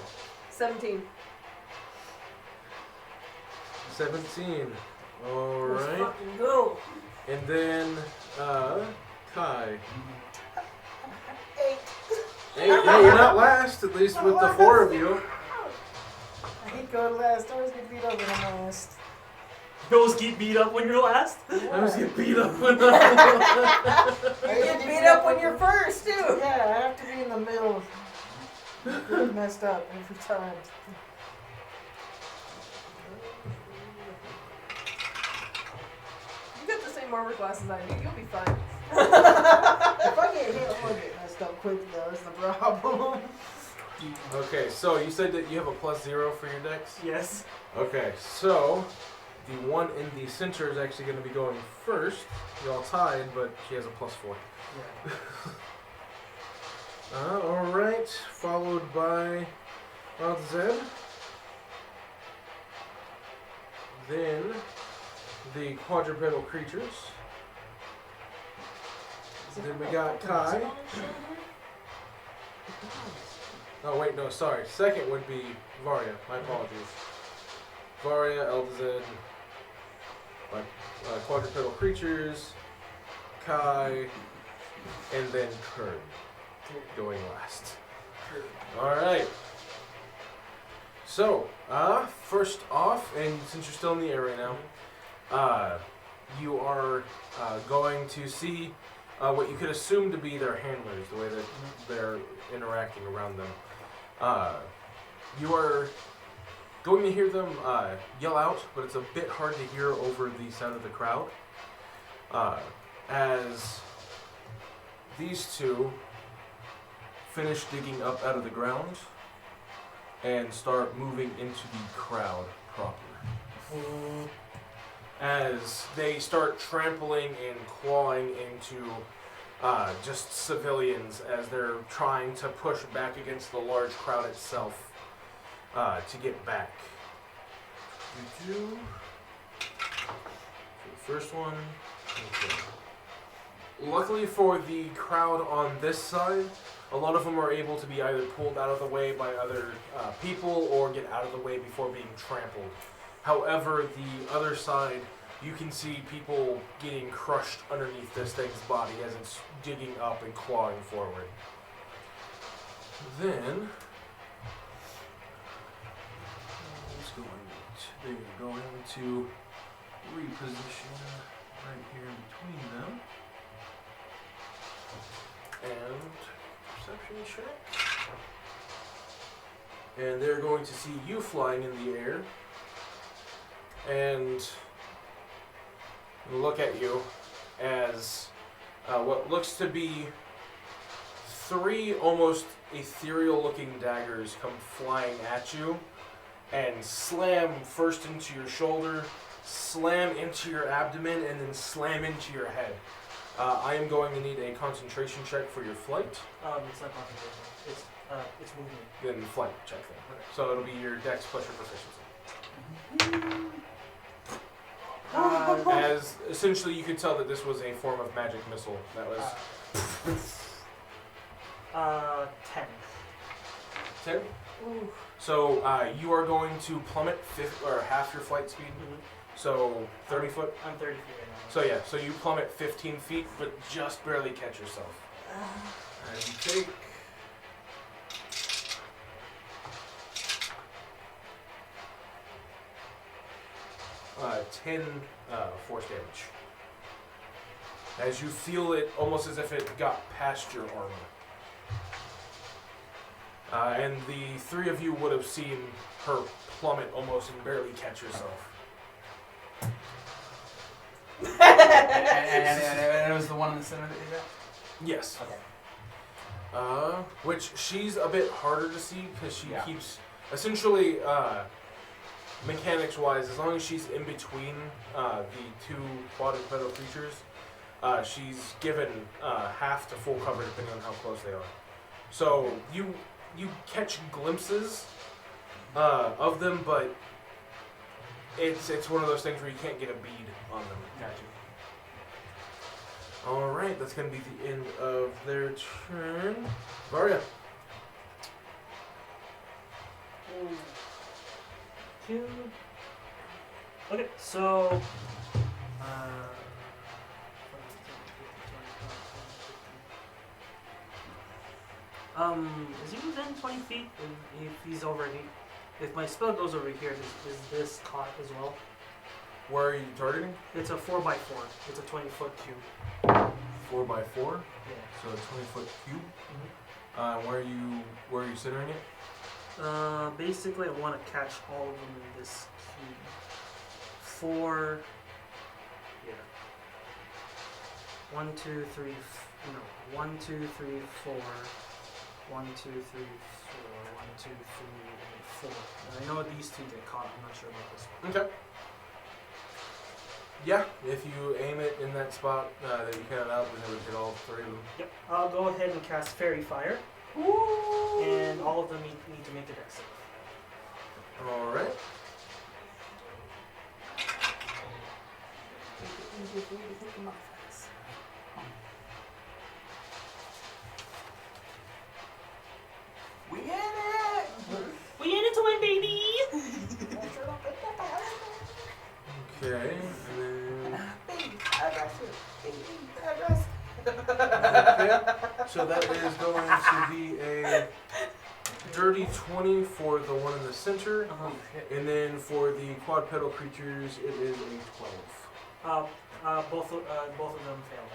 17. 17. Let's Alright. fucking go. And then, Kai. 8. Hey, you're not last, at least with the 4 of you. I hate going last. I always get beat up when I'm last. You always get beat up when you're last? I was getting beat up when You get beat up when you're first, too. Yeah, I have to be in the middle. Really messed up every time. You got the same armor class as I do. You'll be fine. If I get hit, I'm gonna get messed up quick though. That's the problem. Okay, so you said that you have a +0 for your dex? Yes. Okay, so the one in the center is actually going to be going first. You're all tied, but she has a +4. Yeah. Alright, followed by Zed. Then the quadrupedal creatures. Then we got Kai. Oh wait, no, sorry. Second would be Varia. My apologies. Varia, Eldazed, quadrupedal creatures, Kai, and then Kern going last. Alright. So, first off, and since you're still in the air right now, you are going to see what you could assume to be their handlers, the way that they're interacting around them. You are going to hear them yell out, but it's a bit hard to hear over the sound of the crowd. As these two finish digging up out of the ground and start moving into the crowd proper. As they start trampling and clawing into just civilians as they're trying to push back against the large crowd itself to get back. For the first one. Okay. Luckily for the crowd on this side, a lot of them are able to be either pulled out of the way by other people or get out of the way before being trampled. However, the other side, you can see people getting crushed underneath this thing's body as it's digging up and clawing forward. Then they're going to reposition right here in between them. And perception check. And they're going to see you flying in the air and look at you as what looks to be 3 almost ethereal looking daggers come flying at you and slam first into your shoulder, slam into your abdomen, and then slam into your head. I am going to need a concentration check for your flight. It's not concentration. It's movement. Then flight check then. Okay. So it'll be your dex plus your proficiency. As essentially you could tell that this was a form of magic missile that was 10. 10. Ooh. So you are going to plummet half your flight speed. Mm-hmm. So 30 foot. I'm 30 feet right now. So yeah, so you plummet 15 feet, but just barely catch yourself. And you take 10 force damage. As you feel it almost as if it got past your armor. And the 3 of you would have seen her plummet almost and barely catch herself. And it was the one in the center that did that? Yes. Okay. Which she's a bit harder to see because she Yeah. keeps essentially mechanics-wise, as long as she's in between the 2 quadrupedal creatures, she's given half to full cover depending on how close they are. So you catch glimpses of them, but it's one of those things where you can't get a bead on them. Gotcha. All right, that's going to be the end of their turn. Varya. 2. Okay, so. Is he within 20 feet? If he's already. If my spell goes over here, is this caught as well? Where are you targeting? It's a 4x4. It's a 20-foot cube. 4x4, Yeah. so a 20-foot cube. Mm-hmm. Where are you centering it? Basically, I want to catch all of them in this cube. 4. Yeah. 1, 2, 3. No. 1, 2, 3, 4. 1, 2, 3, 4. 1, 2, 3, and 4. And I know these 2 get caught. I'm not sure about this one. Okay. Yeah, if you aim it in that spot that you counted out, then it would hit all 3 of them. Yep. I'll go ahead and cast Fairy Fire. Ooh. And all of them need to make a dex save. All right. We in it! We in it to win, baby! Okay, and then so that is going to be a dirty 20 for the one in the center, and then for the quadrupedal creatures, it is a 12. Both of them fail.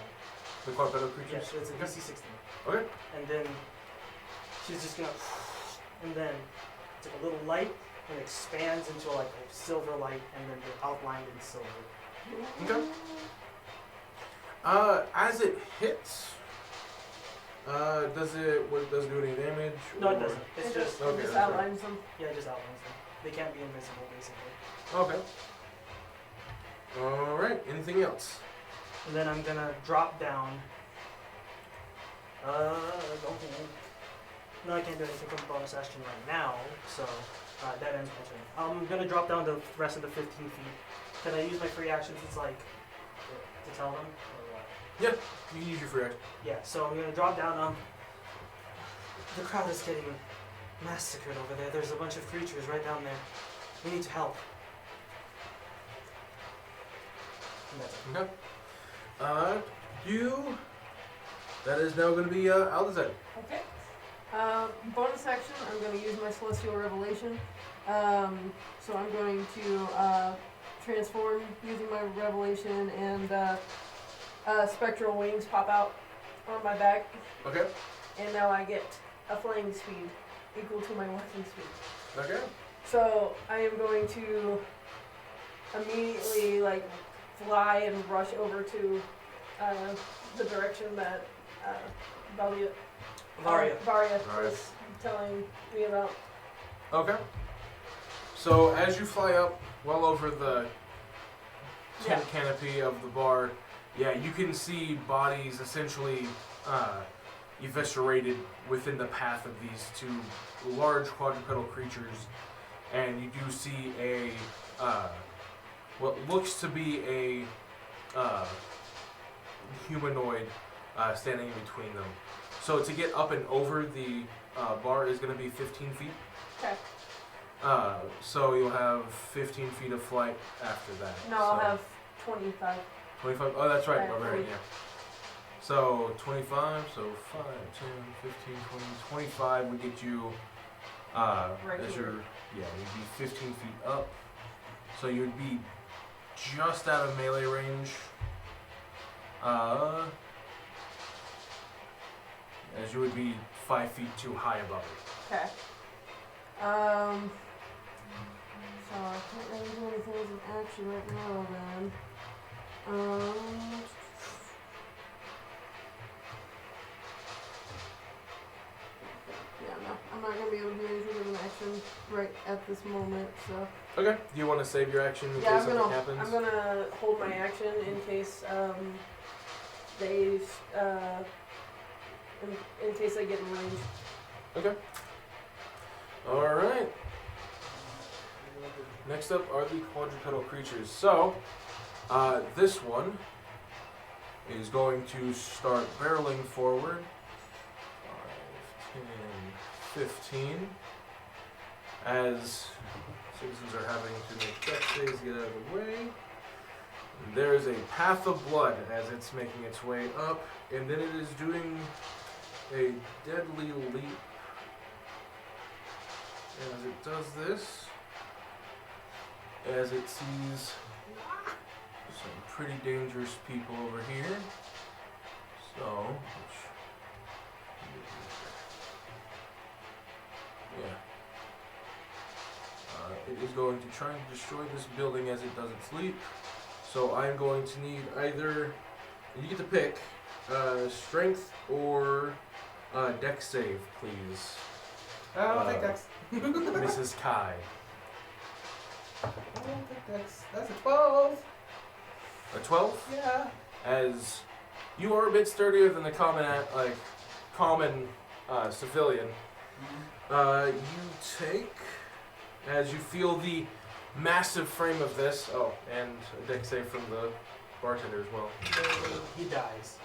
The quadrupedal creatures. Yes, it's a DC 16. Okay. And then she's just gonna, and then it's like a little light and expands into like a silver light, and then they're outlined in silver. Okay. As it hits, does it do any damage? No, it or- doesn't. It's just Okay, just that's outlines them. yeah, it just outlines them. They can't be invisible, basically. Okay. All right. Anything else? And then I'm gonna drop down. Okay. No, I can't do anything from bonus action right now, so that ends my turn. I'm gonna drop down the rest of the 15 feet. Can I use my free action since like to tell them or what? Yeah, you can use your free action. Yeah, so I'm gonna drop down. The crowd is getting massacred over there. There's a bunch of creatures right down there. We need to help. And that's it. Okay. That is now going to be Aldazad. Okay. Bonus action, I'm going to use my Celestial Revelation. So I'm going to transform using my Revelation, and spectral wings pop out on my back. Okay. And now I get a flying speed equal to my walking speed. Okay. So I am going to immediately fly and rush over to the direction that Varia was telling me about. Okay. So as you fly up well over the tent canopy of the bar, yeah, you can see bodies essentially eviscerated within the path of these two large quadrupedal creatures, and you do see a what looks to be a humanoid standing in between them. So to get up and over the bar is going to be 15 feet. Okay. So you'll have 15 feet of flight after that. No, so I'll have 25. 25? Oh, that's right. Yeah, Overhead, 20. yeah. So 25, so 5, 10, 15, 20, 25 would get you, Right as here. you'd be 15 feet up. So you'd be just out of melee range. As you would be 5 feet too high above it. Okay. So I can't really do anything as an action right now then. Yeah, no, I'm not gonna be able to do anything as an action right at this moment, so. Okay. Do you want to save your action in Yeah, case something happens? I'm gonna hold my action in case, they, in case I get in range. Okay. Alright. Next up are the quadrupedal creatures. So, this one is going to start barreling forward. 5, 10, 15. As citizens are having to make death saves to get out of the way. And there's a path of blood as it's making its way up, and then it is doing a deadly leap. As it does this, as it sees some pretty dangerous people over here. So, it is going to try and destroy this building as it does its leap. So I'm going to need either, you get to pick, strength or dex save, please. I'll take Dex. Mrs. Kai. I don't think that's a 12. A 12? Yeah. As you are a bit sturdier than the common civilian, you take, as you feel the massive frame of this, and a dex save from the bartender as well. He dies.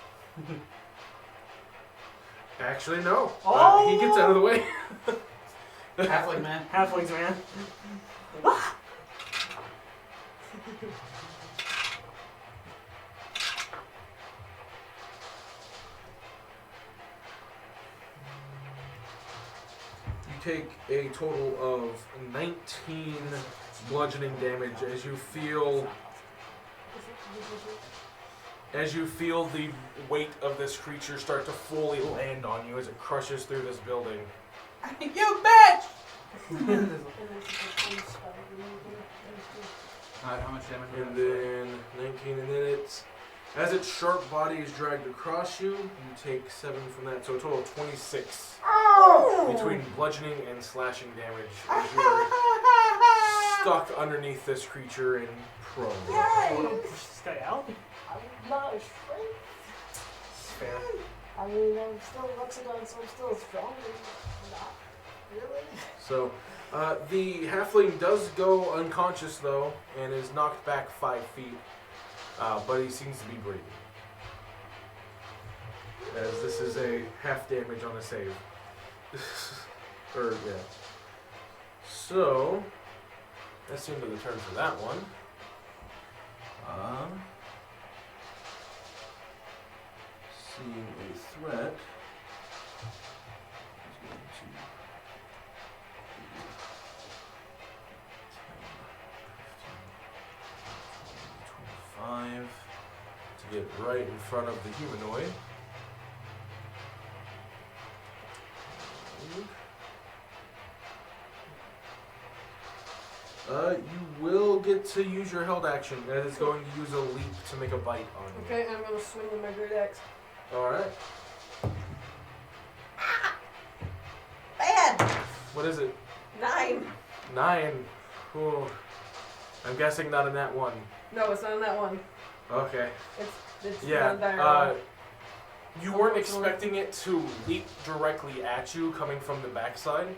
Actually, no. Oh! He gets out of the way. Halfling man. Halflings, man. You take a total of 19 bludgeoning damage as you feel the weight of this creature start to fully land on you as it crushes through this building. You bitch! How much damage? And then 19, and then as its sharp body is dragged across you, you take 7 from that, so a total of 26 between bludgeoning and slashing damage as you are stuck underneath this creature and prone. Push this guy out? I'm not afraid. Fair. I mean, I'm still Luxodon, so I'm still strong. Not really. So, the halfling does go unconscious though, and is knocked back 5 feet, but he seems to be breathing. As this is a half damage on a save. Yeah. So, that's the end of the turn for that one. Seeing a threat. He's going to get right in front of the humanoid. You will get to use your held action. That is going to use a leap to make a bite on you. Okay, I'm gonna swing with my great axe. Alright. Bad! What is it? 9. 9. Ooh. I'm guessing not a nat 1. No, it's not that one. Okay. It's Yeah. not dire. You weren't expecting it to leap directly at you coming from the backside.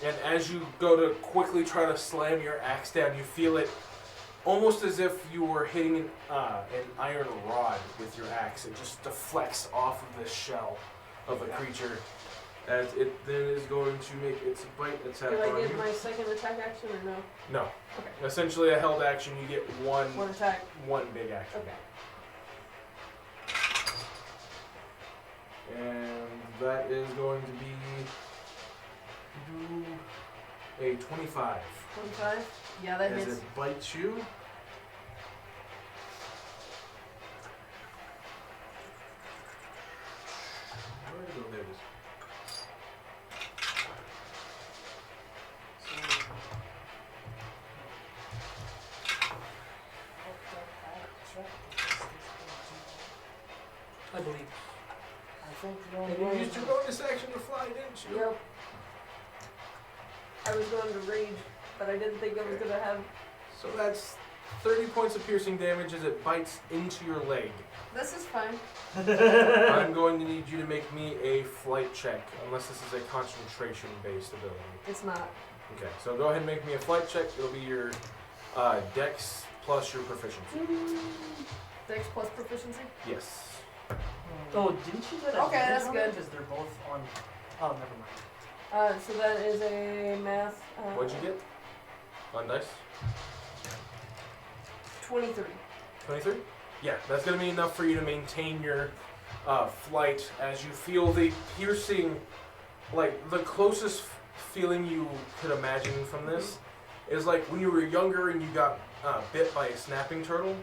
And as you go to quickly try to slam your axe down, you feel it almost as if you were hitting an iron rod with your axe. It just deflects off of the shell of a creature. As it then is going to make its bite attack Do I on get you. my second attack action or no? No. Okay. Essentially, a held action, you get one attack. one big action. Okay. And that is going to be a 25. 25? Yeah, that As hits. it bites you. Where did it go? There it is. I believe. I think the only And you way. used your bonus action to fly, didn't you? Yep. I was going to rage, but I didn't think I was gonna have. So that's 30 points of piercing damage as it bites into your leg. This is fine. I'm going to need you to make me a flight check, unless this is a concentration-based ability. It's not. Okay, so go ahead and make me a flight check. It'll be your dex plus your proficiency. Dex plus proficiency? Yes. Oh, didn't you get a Okay, that's good. Because they're both on. Oh, never mind. So that is a math. What'd you get on dice? 23. 23? Yeah, that's going to be enough for you to maintain your flight as you feel the piercing, like the closest feeling you could imagine from this is like when you were younger and you got bit by a snapping turtle,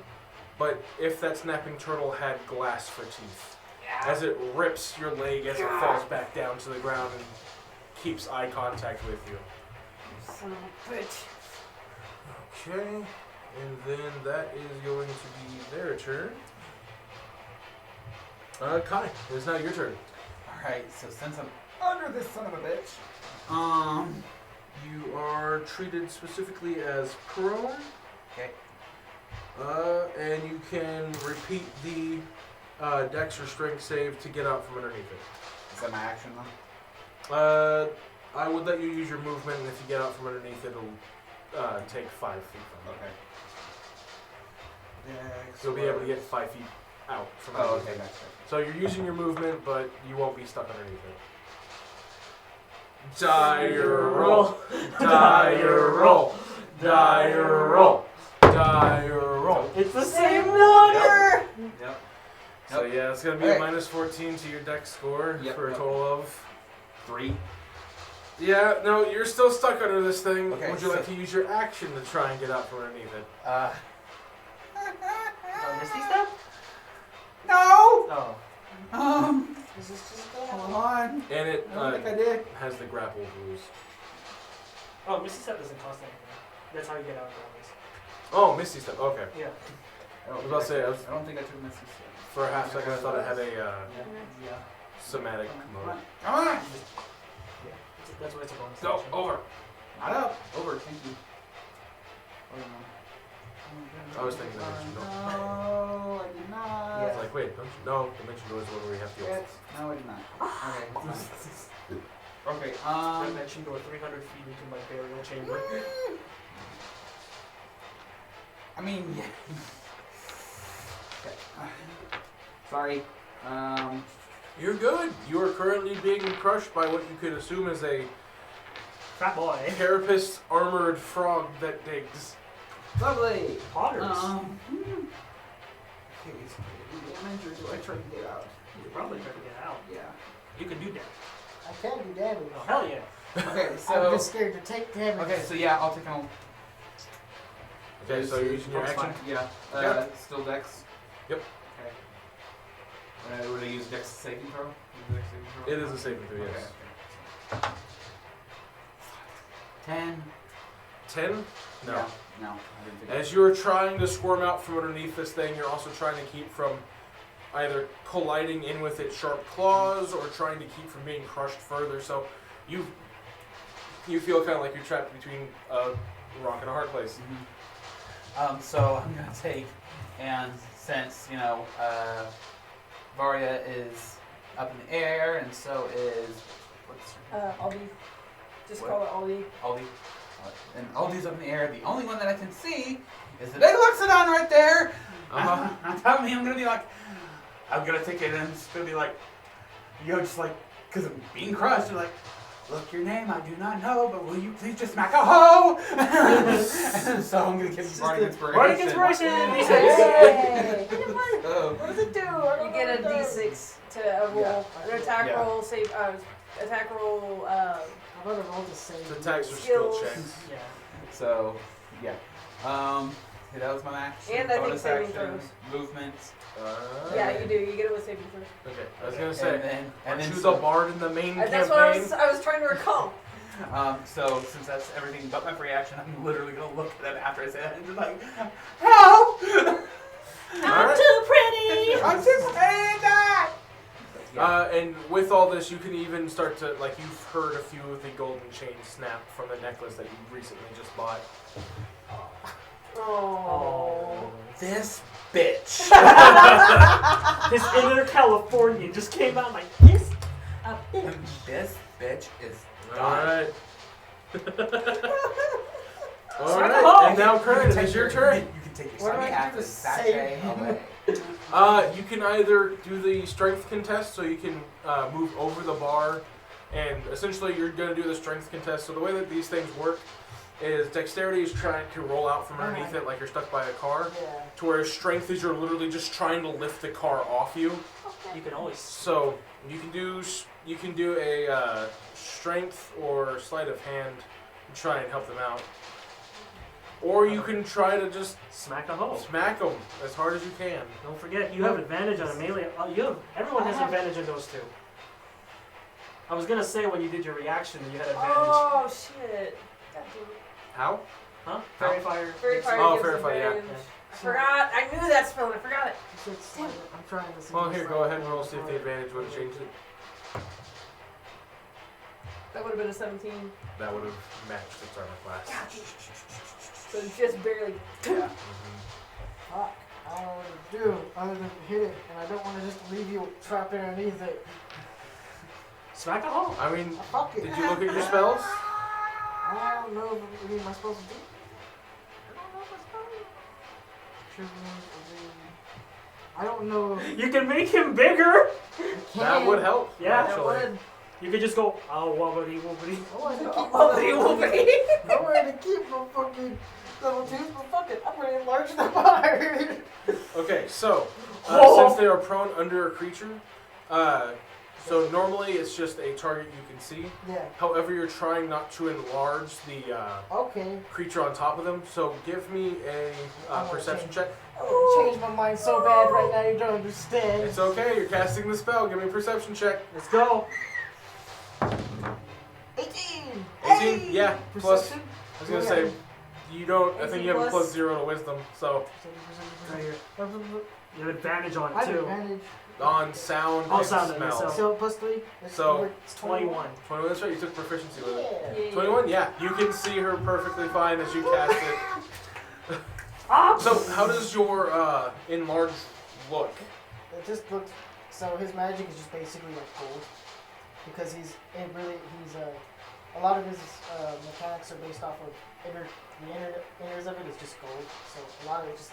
but if that snapping turtle had glass for teeth. As it rips your leg as it falls back down to the ground and keeps eye contact with you. Son of a bitch. Okay, and then that is going to be their turn. Kai, it's now your turn. Alright, so since I'm under this son of a bitch, You are treated specifically as prone. okay. And you can repeat the dex or strength save to get out from underneath it. Is that my action then? I would let you use your movement, and if you get out from underneath it, it'll take 5 feet from you. Okay. You'll be able to get 5 feet out from Oh, underneath okay, it. that's right. So you're using your movement, but you won't be stuck underneath it. Dire roll, dire roll, dire roll, dire roll. It's the same number! Yep. So yeah, it's gonna be a minus 14 to your dex score for a total of 3. Yeah, no, you're still stuck under this thing. Okay, Would you like to use your action to try and get out from underneath it? Misty step? No! Oh. Is this just going Hold on. And it I don't think I did. has the grapple rules. Oh, Misty step doesn't cost anything. That's how you get out of this. Oh, Misty Step. Okay. Yeah. I was about to say, I don't think I took Misty Step. For a half second, I thought it had a Yeah. somatic mode. Come on! Yeah. That's what it's a bonus. Go action. over. Not up. Over. Thank you. Oh, no. I was thinking dimension door. No, I did not. It's like, wait, don't you? No, dimension door is the one where you have to go. Shit. No, I did not. Okay. Okay. Dimension door 300 feet into my burial chamber. I mean, yeah. Okay. Sorry. You're good. You are currently being crushed by what you could assume is a Fat boy. carapace armored frog that digs. Lovely. Potters. Okay, so do damage or do I try to get out? You could probably try to get out. Yeah. You can do that. I can do damage. Oh, hell yeah. Okay, I'm so. just scared to take damage. Okay, so yeah, I'll take him. Okay, so you're using your That's action. fine. Yeah. Yeah. Still Dex. Okay. Would I use Dex saving throw? It is a saving throw, yes. Okay. 10. 10? No. Yeah, no. I didn't think As you're trying to squirm out from underneath this thing, you're also trying to keep from either colliding in with its sharp claws or trying to keep from being crushed further. So you feel kind of like you're trapped between a rock and a hard place. So I'm gonna take, and since Varya is up in the air, and so is what's her name? Aldi. Just What? call it Aldi. Aldi. And Aldi's up in the air. The only one that I can see is the big Luxodon right there. Uh-huh. On top of me, I'm gonna be like, I'm gonna take it, and it's gonna be like, just like, because I'm being crushed. You're like, look, your name I do not know, but will you please just smack a hoe? So I'm gonna give you Bardic Inspiration. Bardic Inspiration! Yay! What does it do? You get a d6 to roll Yeah. an attack Yeah. roll, save, attack roll. I'm gonna roll the same. The attacks are skill Skills. checks. Yeah. So, yeah. Okay, that was my action. And I think bonus saving action, throws. movement. Yeah, you do. You get it with saving throws. Okay, I was gonna say, and aren't then you so, the bard in the main That's campaign? what I was trying to recall. so since that's everything but my free action, I'm literally gonna look at it after I say that and just like, help! I'm too pretty. I'm too pretty. Die! And with all this, you can even start to, like, you've heard a few of the golden chains snap from the necklace that you recently just bought. Oh. This bitch. This inner Californian just came out like this. A bitch. This bitch is Alright. Smack a Alright, hoe. and now Curran, it is your turn. You can take your What do sunny I do hat to and sachet save away. You can either do the strength contest, so you can move over the bar, and essentially you're going to do the strength contest. So the way that these things work is dexterity is trying to roll out from underneath it like you're stuck by a car, Yeah. to where strength is you're literally just trying to lift the car off you. You can always. So you can do a strength or sleight of hand and try and help them out, or you can try to just Smack a hoe. smack them as hard as you can. Don't forget, you have advantage on a melee. Everyone has advantage on those two. I was gonna say when you did your reaction, you had advantage. Oh shit. God damn it. How? Huh? Fairy fire. Fairy fire Oh, gives Fairy fire, yeah. advantage. I forgot. I knew that spell and I forgot it. I'm trying to see. Well, what's here, like- go ahead and roll, see if the advantage would have changed it. That would have been a 17. That would have matched its armor class. So just barely. Yeah. Fuck. I don't know what to do other than hit it, and I don't want to just leave you trapped underneath it. Smack a hoe. I mean, Fuck it. did you look at your spells? I don't know. What am I supposed to do? I don't know. You can make him bigger. That would help. Yeah, That actually. would. You could just go, oh, wobbly wobbly. I wanted to keep Oh, my I wanted to keep my fucking level 2s, but fuck it. I'm gonna enlarge the bar. Okay, so Oh. since they are prone under a creature, so normally it's just a target you can see. Yeah. However, you're trying not to enlarge the Okay. creature on top of them. So give me a wanna perception change. check. I want to change my mind so bad right now. You don't understand. It's okay. You're casting the spell. Give me a perception check. Let's go. 18. 18? Yeah. Plus, Perception. I was gonna say, you don't. I think 18 you have a plus- +0 to wisdom. So Right here. You have advantage on I it have too. advantage. on sound Oh, and sound and smell. smell. So plus 3. So, it's 21. 21. That's right. You took proficiency with it. Yeah. 21. Yeah. You can see her perfectly fine as you cast it. Ah! So how does your enlarged look? It just looks. So his magic is just basically like gold, because he's a lot of his mechanics are based off of the inners of it is just gold. So a lot of it just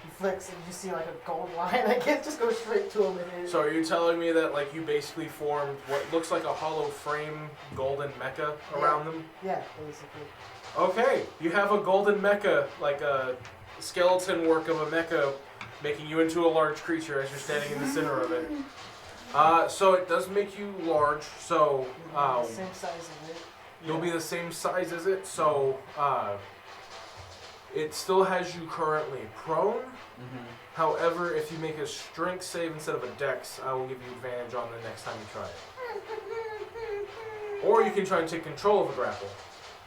he flicks and you just see like a gold line. Like it just goes straight to him. And So are you telling me that like you basically formed what looks like a hollow frame golden mecha around them? yeah, basically. Okay, you have a golden mecha, like a skeleton work of a mecha, making you into a large creature as you're standing in the center of it. So it does make you large. So The same size as it. you'll be the same size as it. So It still has you currently prone. Mm-hmm. However, if you make a strength save instead of a dex, I will give you advantage on the next time you try it. Or you can try and take control of a grapple,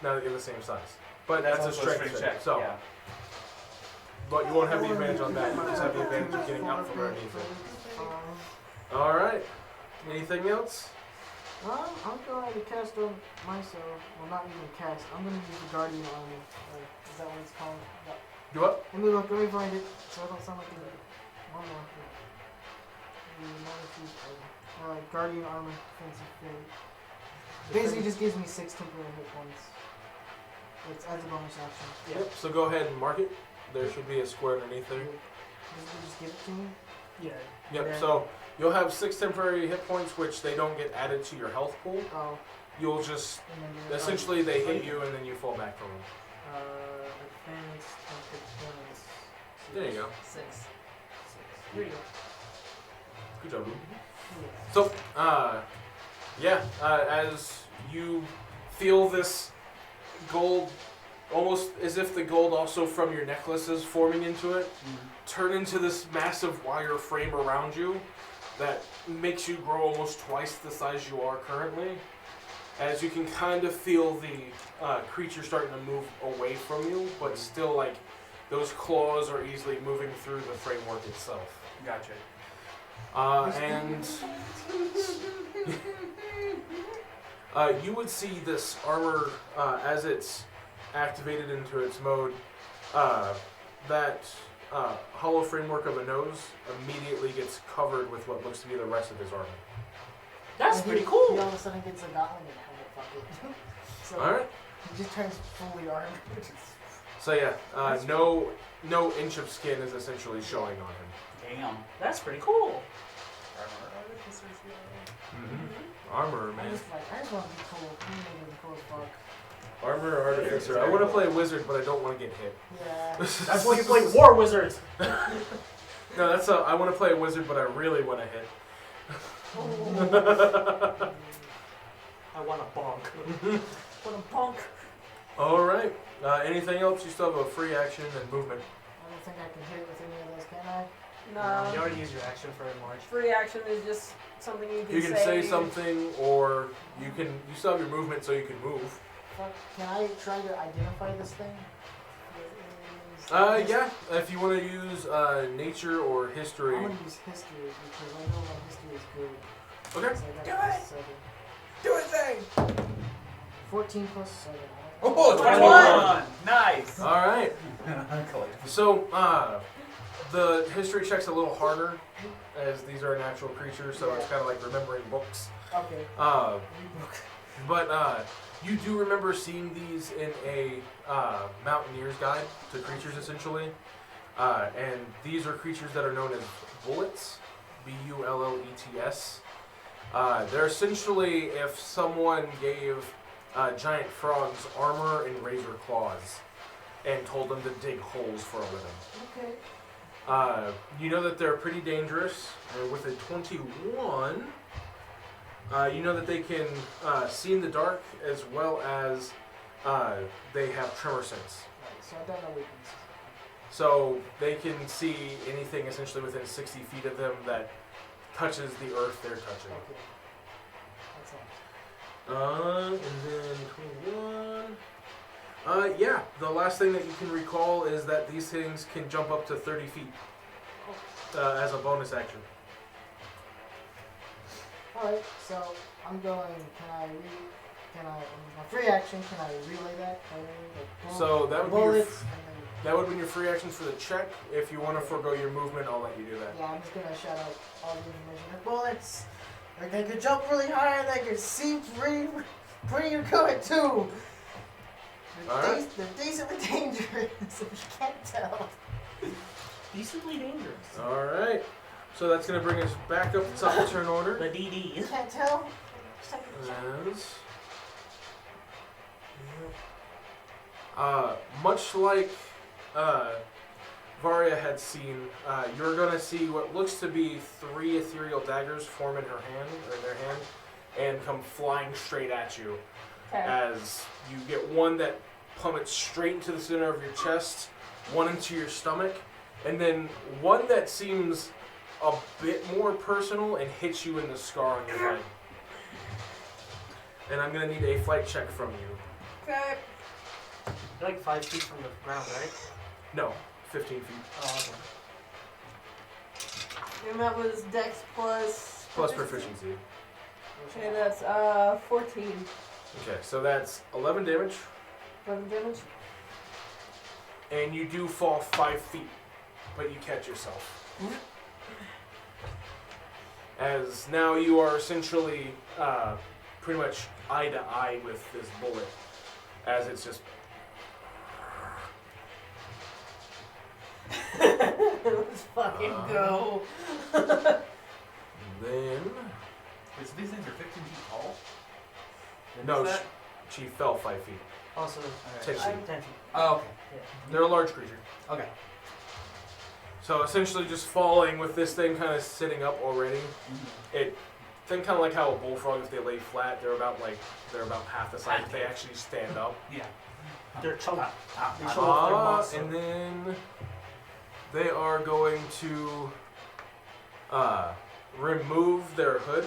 now that you're the same size. But that's a also strength check. So, Yeah. but you won't have the advantage on that. You just have the advantage of getting out from underneath it. Alright. Anything else? I'm going to cast on myself. Well, not even cast. I'm going to use the Guardian Armor. Is that what it's called? Yeah. Do what? Let me find it so I don't sound like a... One more. Guardian Armor, Defensive Fate. Basically just gives me 6 temporary hit points. It's as a bonus action. Yep. So go ahead and mark it. There should be a square underneath there. Just give it to me? Yeah. Yep. Yeah. So you'll have 6 temporary hit points, which they don't get added to your health pool. Oh. You'll just And then you're essentially they hit you and then you fall back from them. Advanced bonus. There you go. 6. Here you go. Good job. Lou. Yeah. So, as you feel this gold, almost as if the gold also from your necklace is forming into it, turn into this massive wire frame around you that makes you grow almost twice the size you are currently. As you can kind of feel the creature starting to move away from you, but still like those claws are easily moving through the framework itself. Gotcha. And you would see this armor as it's activated into its mode. That hollow framework of a nose immediately gets covered with what looks to be the rest of his armor. That's And pretty He cool. all of a sudden gets a gauntlet and helmet, fuck it. So All right. he just turns fully armed. So yeah, no inch of skin is essentially showing on him. Damn. That's pretty cool. Armor, I man. just want to be cool. I'm gonna be cool as fuck. Armor artificer. I want to play wizard, but I don't want to get hit. Yeah. That's why you play War Wizards. No, that's I want to play a wizard, but I really want to hit. I want a bonk. What a punk. All right. Anything else? You still have a free action and movement. I don't think I can hit with any of those, can I? No. You already used your action for enlarge. Free action is just something you can You can say something, or you still have your movement, so you can move. Fuck. Can I try to identify this thing? Yeah. If you want to use nature or history. I'm gonna use history because I know my history is good. Okay. So I Do got it! 7. Do it, thing! 14 plus 7. Oh, 21! Nice! All right. Collective. So, the history check's a little harder, as these are natural creatures, so it's kind of like remembering books. Okay. But you do remember seeing these in a mountaineer's guide to creatures, essentially. And these are creatures that are known as bullets, Bullets. They're essentially if someone gave giant frogs armor and razor claws and told them to dig holes for a living. Okay. You know that they're pretty dangerous. With a 21, you know that they can see in the dark as well as they have tremor sense. Right, so I don't know weaknesses. So they can see anything essentially within 60 feet of them that touches the earth they're touching. Okay. That's all. And then 21. Yeah, the last thing that you can recall is that these things can jump up to 30 feet as a bonus action. Alright, so I'm going, my free action, can I relay that? So that would be your bullets, That would have been your free actions for the check. If you want to forego your movement, I'll let you do that. yeah, I'm just gonna shout out all the information. The bullets, like they could jump really high, and they could see pretty good too. Alright. They're decently dangerous, if you can't tell. Decently dangerous. Alright. So that's going to bring us back up to top of turn order. The DD. You can't tell? Much like Varya had seen, you're going to see what looks to be 3 ethereal daggers form in her hand, or in their hand, and come flying straight at you. Okay. As you get one that plummets straight into the center of your chest, one into your stomach, and then one that seems a bit more personal and hits you in the scar on your head. And I'm gonna need a flight check from you. Okay. You're like 5 feet from the ground, right? No, 15 feet. Oh, okay. And that was Dex plus. Plus proficiency. Okay, that's 14. Okay, so that's 11 damage, 11 damage. and you do fall 5 feet, but you catch yourself. As now you are essentially pretty much eye to eye with this bullet, as it's just. Let's fucking go. Then. Wait, so these things are 15 feet tall? No, Is that? she fell 5 feet. Also, 10 feet. 10 feet. Oh, okay. They're a large creature. Okay. So essentially just falling with this thing kind of sitting up already. It think kind of like how a bullfrog, if they lay flat, they're about half the size if they actually stand up. Yeah. They're chunky. They show off their muscle. And then they are going to remove their hood,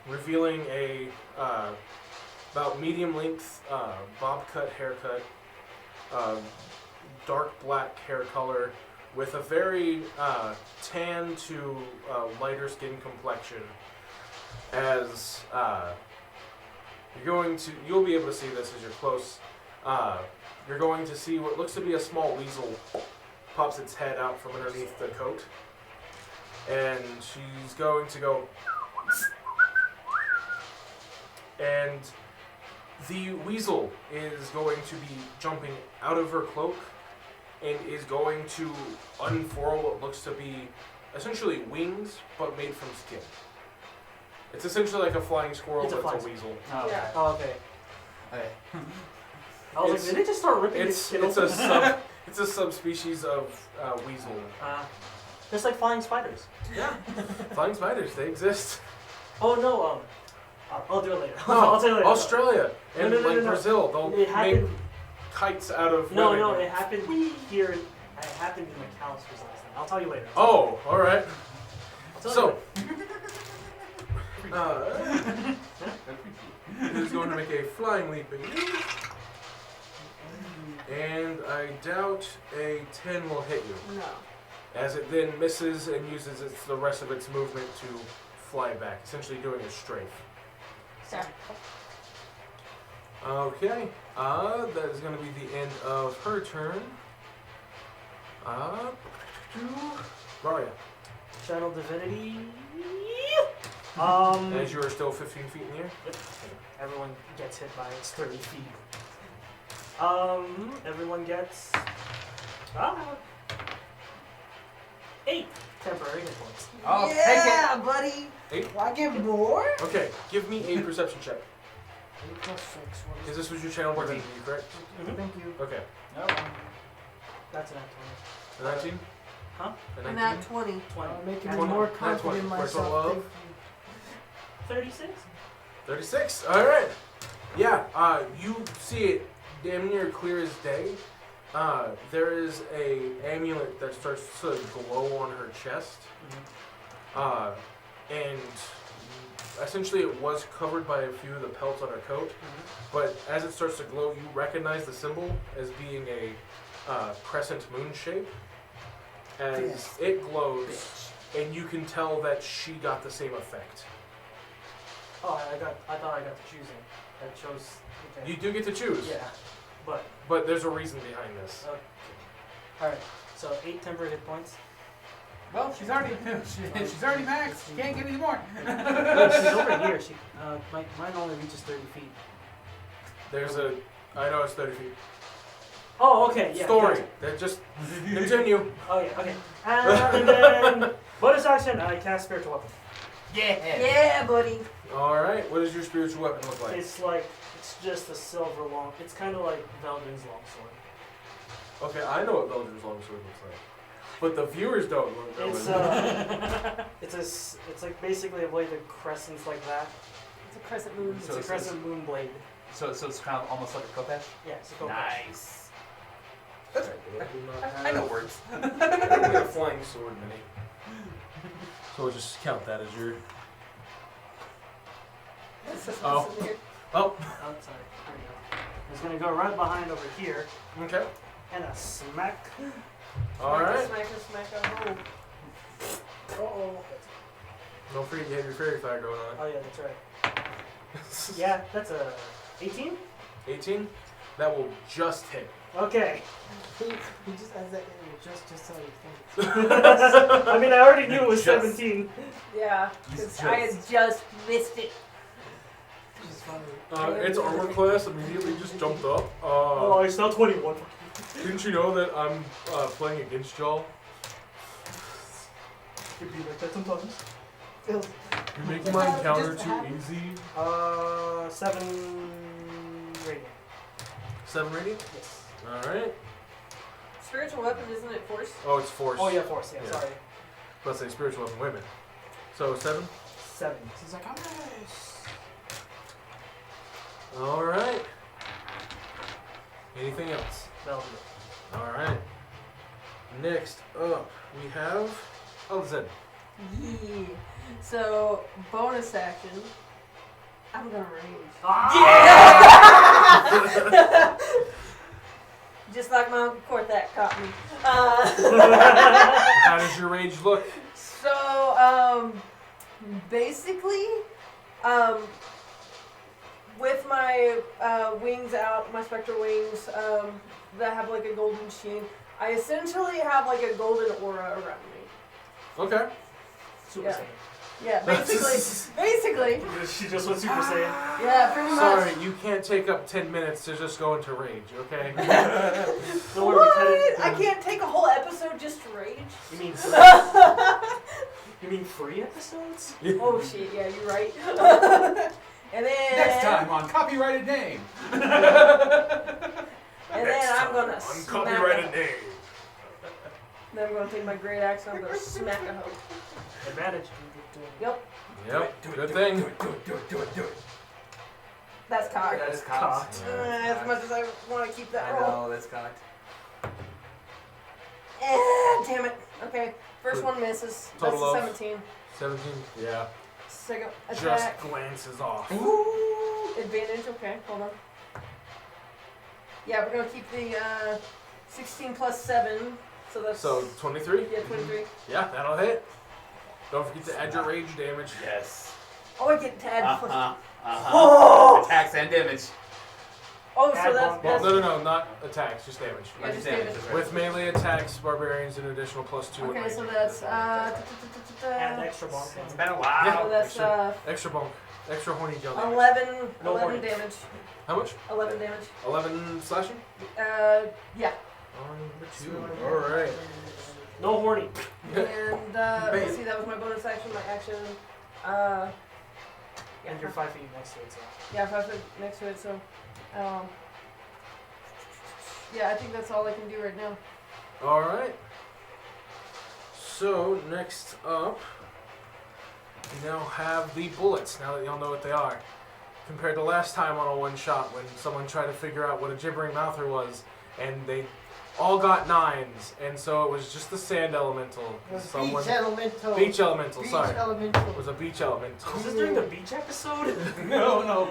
revealing a about medium length bob cut haircut, dark black hair color with a very tan to lighter skin complexion. As you'll be able to see this as you're close. You're going to see what looks to be a small weasel pops its head out from underneath the coat, and she's going to go. And the weasel is going to be jumping out of her cloak and is going to unfurl what looks to be essentially wings, but made from skin. It's essentially like a flying squirrel, It's a but flying it's a weasel. Oh, okay. Yeah. Oh, okay. Okay. I was It's- like, did they just start ripping its skin It's a open? it's a subspecies of weasel. Just like flying spiders. Yeah, flying spiders, they exist. Oh no, I'll do it later. No, I'll tell you later. Australia and No, like no. Brazil, they'll It make happened. kites out of No, webbing. it happened here. It happened in McAllister's last night. I'll tell you later. Oh, all right. I'll tell So, you who's going to make a flying leap at you? And I doubt a 10 will hit you, No. as it then misses and uses the rest of its movement to fly back, essentially doing a strafe. Sorry. Okay, that is going to be the end of her turn. Varia, Channel Divinity. as you are still 15 feet in the air. Everyone gets hit by its 30 feet. Everyone gets 8 temporary hit points. Oh, yeah, buddy. 8? Do I get more? Okay, give me a perception check. 8 plus 6. What Because is this was your channel 14. divinity, correct? Thank you. Okay. That's an A 19? Huh? A And 19? that 20. 20. I'm making me 20. more That's confident in 20. Where's the myself. love? Thank you. 36? 36. Alright. Yeah, you see it damn near clear as day. There is a amulet that starts to glow on her chest. And essentially it was covered by a few of the pelts on her coat. But as it starts to glow, you recognize the symbol as being a crescent moon shape. As it glows, and you can tell that she got the same effect. Oh, I thought I got to choose it. That chose. Okay. You do get to choose, Yeah. But, but there's a reason behind this. okay. Alright, so 8 temporary hit points. Well, she's already maxed. She can't get any more. Look, she's over here. Mine only reaches 30 feet. I know it's 30 feet. Oh, okay, yeah. Story. gotcha. That just continue. Oh, yeah, okay. And then, bonus action, I cast Spiritual Weapon. Yeah, buddy. Alright, what does your spiritual weapon look like? It's just a silver long, it's kind of like Veldrin's longsword. Okay, I know what Belgium's longsword looks like. But the viewers don't know. It's like basically a blade that crescents like that. It's a crescent moon. It's a crescent moon blade. So it's kind of almost like a Kopesh? Yeah, it's a Kopesh. Nice. That's, I do not I know have- words. I don't have a flying sword mini. So we'll just count that as your. Oh. Here. Oh. Oh, sorry. There you go. It's gonna go right behind over here Okay. and a smack. All right. Smack. Uh-oh. Don't forget you have your fairy fire going on. Oh yeah, that's right. Yeah, that's a 18. 18. That will just hit. Okay. He just has that image just so he thinks. I mean, I already knew it was Just- 17. Yeah, because I had just missed it. It's funny. Its armor class immediately just jumped up. Oh, it's now 21. Didn't you know that I'm playing against y'all? Could be like that sometimes. Feels- You're making my encounter Just too happen. easy. 7 rating. 7 rating? Yes. Alright. Spiritual weapon, isn't it force? Oh, it's force. Oh yeah, force. Yeah, Yeah. sorry. Let's say spiritual weapon. Wait a minute. So 7? 7. He's like, I'm nice. Alright. Anything else? That'll do it. Alright. Next up, we have. Oh, Zed. Yeah. So, bonus action. I'm gonna range. Just like my Uncle Corthat caught me. How does your rage look? So, basically, with my wings out, my spectral wings that have like a golden sheen, I essentially have like a golden aura around me. Okay. Super Yeah. Saiyan. Yeah, basically, She just went Super Saiyan. yeah, pretty much. Sorry, you can't take up 10 minutes to just go into rage, okay? Don't worry, we cut it. What? I can't take a whole episode just to rage. You mean you mean 3 episodes? Oh shit, yeah, you're right. And then Next time on Copyrighted Name. and then I'm gonna Uncopyrighted name. Then I'm gonna take my great axe and I'm gonna smack a hoe. Advantage. Yep, Yep, good thing. Do it. that's cocked. That is cocked. cocked. As much as I want to keep that I roll. know, that's cocked. Damn it. Okay, first one misses. Total That's of? a 17. 17, yeah. Second Just attack. glances off. Advantage. Okay, hold on. Yeah, we're gonna keep the 16 plus 7. So that's So, 23? yeah, 23. Yeah, that'll hit. Don't forget to add your rage damage. Yes. Oh, I get to add plus. Oh! Attacks and damage. Oh, so Add that's Well, that's no, not attacks, just damage. Yeah, just damage. damage. That's right. With melee attacks, barbarians an additional +2. in okay. range. So that's Add extra bonk. It's been a while. so that's Extra bonk. Extra horny gel damage. 11 No 11 warning. damage. How much? 11 damage. 11 slashing? Yeah. On 2. Alright. No horny. And let's see, that was my bonus action, my action. Yeah, And you're 5 feet next to it, so. yeah, 5 foot next to it. So, yeah, I think that's all I can do right now. Alright. So, next up, we now have the bullets, now that y'all know what they are. Compared to last time on a one-shot when someone tried to figure out what a gibbering mouther was, and they all got 9s, and so it was just the sand elemental. Someone, Beach elemental. beach elemental, Beach sorry. elemental. It was a beach elemental. Is this during the beach episode? No.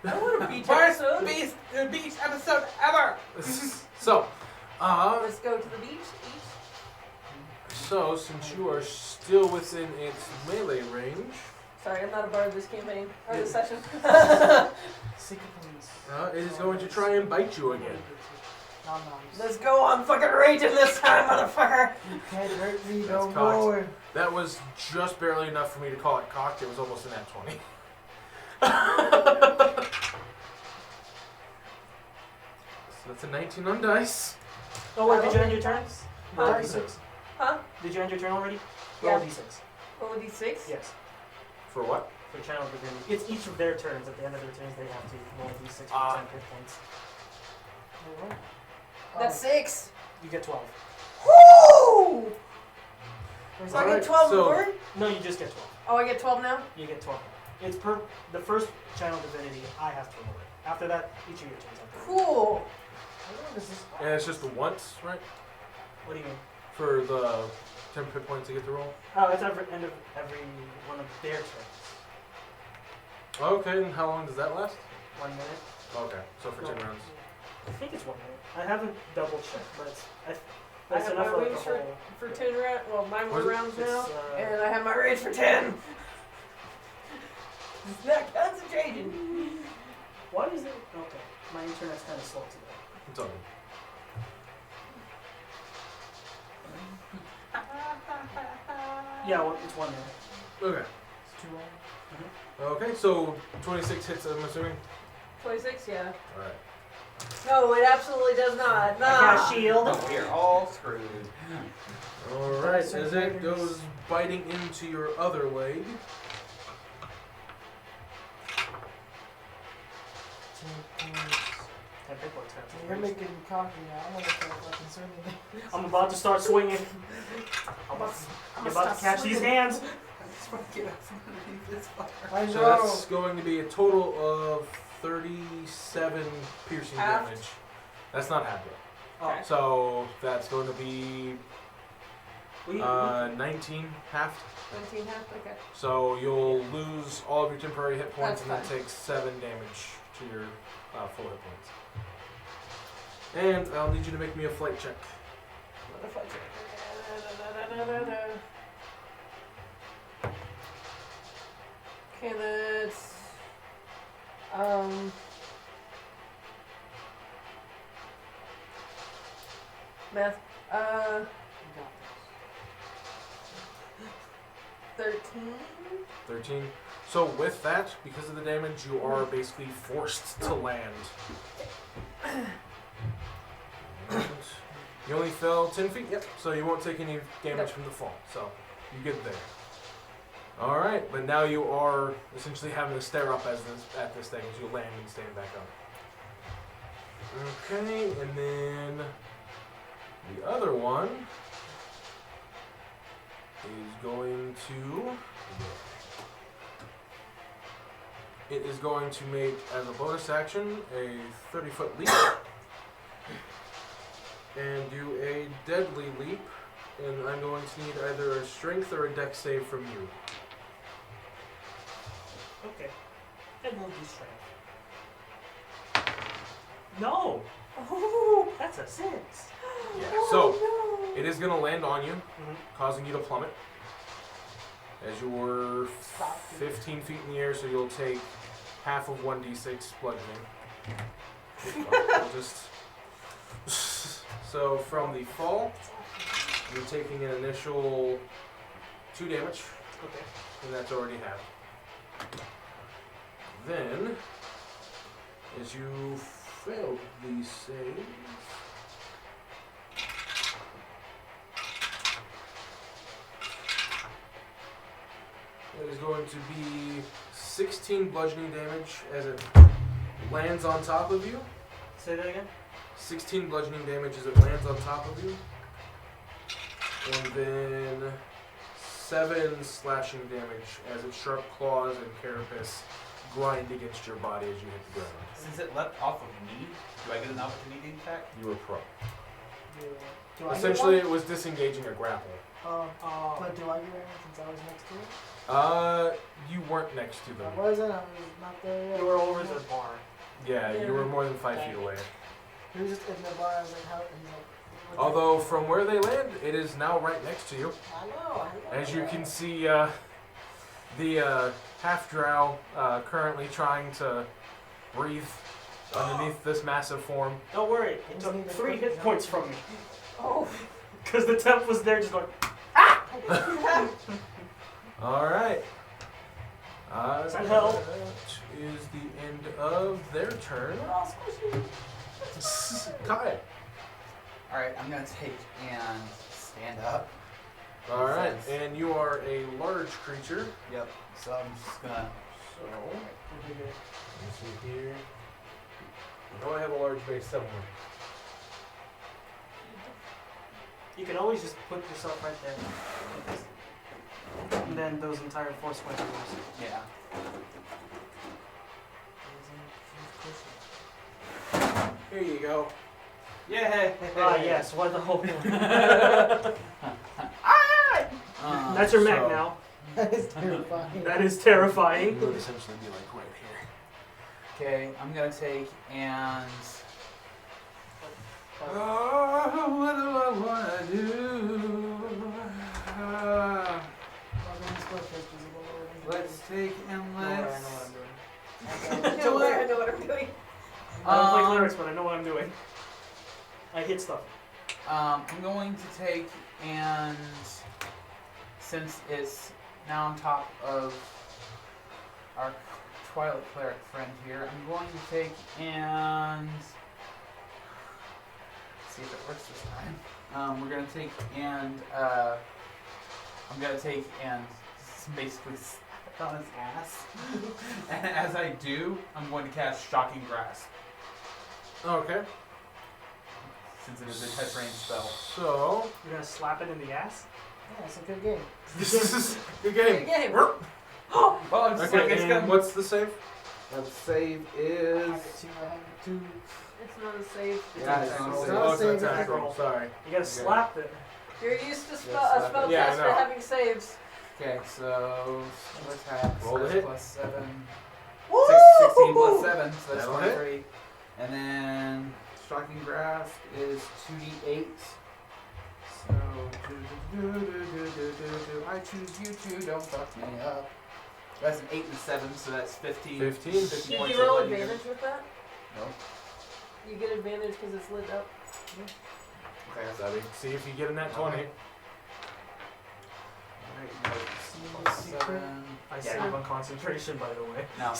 I want a beach Worst episode. beach episode ever. So, Let's go to the beach. so since you are still within its melee range, Sorry, I'm not a part of this campaign or this session. Secret police. it is going to try and bite you again. Nom Let's go on fucking raging this time, motherfucker. You can't hurt me That's no cocked. more. That was just barely enough for me to call it cocked. It was almost an at 20. So that's a 19 on dice. Oh wait, did you end your turn? Roll a Huh? d6. Huh? Did you end your turn already? Yeah. Roll a d6. Roll a d6. Yes. For what? For channel divinity. It's each of their turns. At the end of their turns, they have to roll a d6 for Ah. 10 hit points. That's 6. You get 12. Woo! So I Alright, get 12 so- more? No, you just get 12. Oh, I get 12 now? You get 12. It's per the first channel divinity. I have to roll it. After that, each of your turns have to roll. Cool. What is this? And it's just once, right? What do you mean? For the 10 hit points to get the roll. Oh, it's every end of every one of their turns. Okay, and how long does that last? 1 minute. Okay, so for 10 rounds. I think it's 1 minute. I haven't double checked, but it's, I that's have enough my for like wings a whole. for 10 rounds. Well, 9 more Was it- rounds It's, now. And I have my rage for 10. It's not concentrating. Why is it? Okay, my internet's kind of slow today. It's on. Yeah, well, it's 1 minute. Okay. It's too long. Okay, so 26 hits, I'm assuming? 26, yeah. Alright. No, it absolutely does not. I Nah. got shield. We're all screwed. Alright, as it goes biting into your other leg. 10 points. 10 hit points. You're making me cocky now. I'm gonna start fucking swinging. I'm about to start swinging. You're about to catch these hands. I just want to get out from underneath this fire. I So know. that's going to be a total of 37 piercing Half? damage. That's not half yet. Oh, So that's going to be we, 19 half. 19 half, okay. So you'll lose all of your temporary hit points That's and then fine. take 7 damage to your full hit points. And I'll need you to make me a flight check. Butterfly check. Okay, that's math. You got 13. 13. So with that, because of the damage, you are basically forced to land. And you only fell 10 feet, yep. So you won't take any damage from the fall. So you get there. Alright, but now you are essentially having to stare up at this thing as you land and stand back up. Okay, and then the other one is going to... It is going to make, as a bonus action, a 30-foot leap. And do a deadly leap. And I'm going to need either a strength or a dex save from you. okay. And we'll do strength. No! Oh, that's a 6. Yeah. Oh, So, no. it is going to land on you, Mm-hmm. causing you to plummet. As you're 15 feet in the air, so you'll take half of 1d6 bludgeoning. I'll just... So from the fall, you're taking an initial 2 damage, Okay. and that's already half. Then, as you failed the save, it is going to be 16 bludgeoning damage as it lands on top of you. Say that again? 16 bludgeoning damage as it lands on top of you. And then 7 slashing damage as its sharp claws and carapace grind against your body as you hit the ground. Since it leapt off of me, do I get an opportunity attack? You were pro. Do I get Essentially, one? it was disengaging a grapple. Oh. But do I get one since I was next to it? You weren't next to I them. wasn't. I was not there yet. You were over the bar. Yeah, you Yeah. were more than 5 feet away. He was just in the bar. I was like, how? And he's like, what's Although, from where they land, it is now right next to you. that? I know. As you can see, the half-drow currently trying to breathe underneath this massive form. Don't worry, it took 3 hit points from me. Oh. Because the temp was there just going, Alright. Does that That help? is the end of their turn. Kai. Alright, I'm gonna take and stand up. Alright, and you are a large creature. Yep. So I'm just gonna. So, let me see here. I know I have a large base somewhere. you can always just put yourself right there. And then those entire 4 squares are yours. Yeah. Here you go. Yeah. Yes, what the whole Um, That's your mech so- now. That is terrifying. That is terrifying. It would essentially be like right here. Okay, I'm gonna take and. Oh, Oh, what do I wanna do? well, then it's both pictures of what we're gonna do. Let's take and I know let's. what I'm doing. I know what I'm doing. I don't play lyrics, but I know what I'm doing. I hit stuff. I'm going to take and since it's now on top of our Twilight Cleric friend here, I'm going to take and see if it works this time. We're gonna take and I'm gonna take and basically slap it on his ass. And as I do, I'm going to cast Shocking Grasp Okay. since it is a touch range spell. So You're gonna slap it in the ass? Yeah, it's a good game. this is good Good game. game. Well, I'm just like, Okay, it's and gonna. what's the save? The save I is. have it too. I have it too. It's not a save. Yeah, it's attack not a roll. save. Oh, it's an Save, attack attack roll. roll. Sorry. You gotta slap it. You're used to Yes, a spell yeah, I caster know. having saves. Okay, so spell attack Roll the so hit. plus 7. Woo! 16 plus 7, so that's That'll hit. 23. And then Shocking Grasp is 2d8. So, I choose you two, don't fuck me up. That's an 8 and a 7, so that's 15. 15. 50 Did points you roll of bludgeoning. advantage with that? No. You get advantage because it's lit up. Okay, So we see if you get in that 20. Alright, 7. I save on concentration, by the way. No,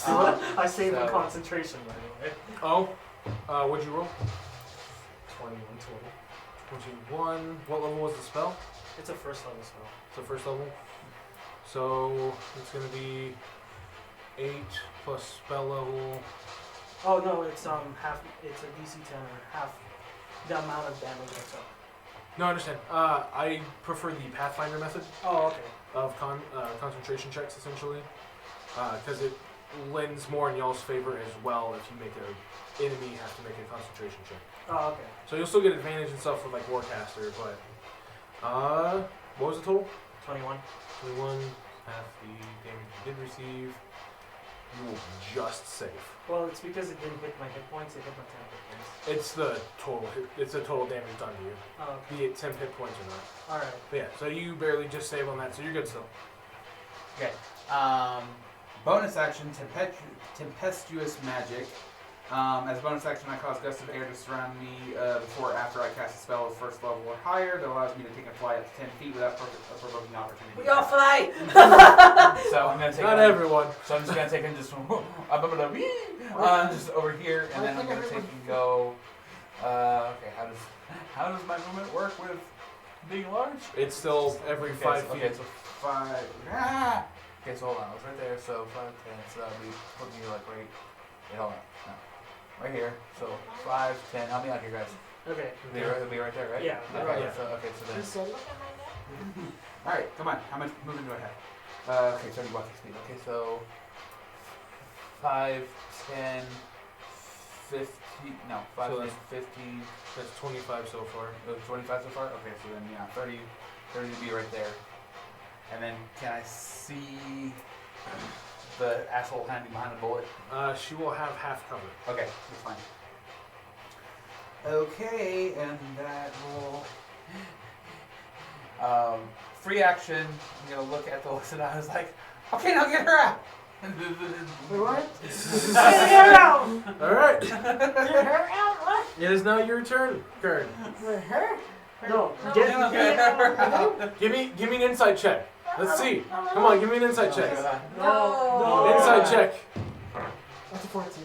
I save on so- concentration, by the way. Oh, what'd you roll? 21 total. 21. What level was the spell? It's a first level spell. It's the first level. So it's gonna be 8 plus spell level. Oh no, it's half. It's a DC 10 or half the amount of damage that's up. No, I understand. I prefer the Pathfinder method Oh, okay. of concentration checks, essentially, because it lends more in y'all's favor as well if you make an enemy have to make a concentration check. Oh, okay. So you'll still get advantage and stuff with like Warcaster, but what was the total? 21. 21. Half the damage you did receive. You will just save. Well, it's because it didn't hit my hit points. It hit my 10 hit points. It's the total. It's the total damage done to you, Oh, okay. be it 10 hit points or not. All right. But yeah, so you barely just save on that, so you're good still. Okay. Bonus action, tempestuous magic. As a bonus action, I cause gusts of air to surround me before or after I cast a spell of first level or higher that allows me to take a fly up to 10 feet without provoking opportunity. We all fly! So I'm gonna take. Not everyone. So I'm just gonna take him just just over here, and then I'm gonna take and go. Okay, how does my movement work with being large? It's still every 5 feet. Okay, so 5. Ah! Okay, so hold on. I was right there. So 5, 10. So that would be put me like right. Wait, hold on. No. Right here. So 5, 10. Help me out here, guys. Okay. It'll be right there, right? Yeah, Okay, right. so then. He said, All right, come on. How much movement do I have? Okay, 30 walking speed. Okay, so 5, 10, 15. No, 5, So 10, that's- 15. That's 25 so far. 25 so far? Okay, so then, yeah, 30 to be right there. And then, can I see the asshole hiding behind the bullet? She will have half cover. Okay, that's fine. Okay, and that will... free action, I'm going to look at the list and I was like, okay, now get her out! wait, what? Get out! Alright, Get her out, what? it is now your turn, Kern. Wait, her? No, No, get no, get out. Give me an insight check. Let's see. Come on, give me an insight check. No. Insight check. That's a 14.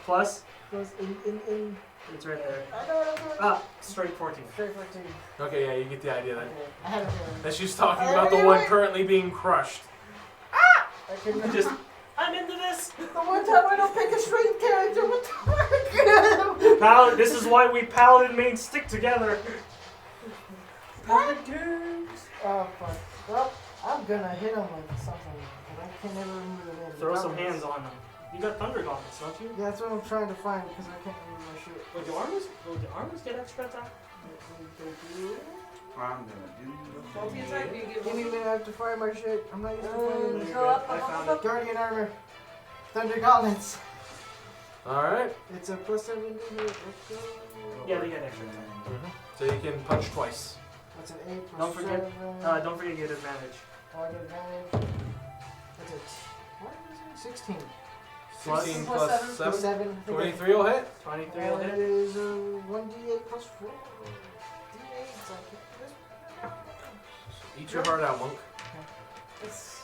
Plus, Goes in. it's right there. I know what I'm doing. Ah, straight 14. Straight 14. Okay, yeah, you get the idea then. Okay. I had a feeling. And she's talking about the one currently being crushed. I couldn't Just, I'm into this. The one time I don't pick a straight character, what the fuck? Paladin, this is why we Paladin mains stick together. Oh, fuck. Well, I'm gonna hit him with something, but I can never remember the name. Throw some hands on him. You got thunder gauntlets, don't you? Yeah, that's what I'm trying to find because I can't remember my shit. Wait, do armors get extra attack? I'm gonna do. Multi attack, do you give Give me a minute, I have to find my shit. I'm not used to finding You're go good. up, I up, found up, it. Guardian armor. Thunder gauntlets. Alright. It's a +7 to hit. Let's go. Yeah, they get extra attack. So you can punch twice. That's an 8 Don't plus forget- 7. Don't forget you get advantage. Oh, I get advantage. That's it. What is it? 16. 16 Plus plus seven. 7. 7. 23 will hit. 23 And will it hit. is 1d8 plus 4. D8. So I can't Eat your heart out, monk. It's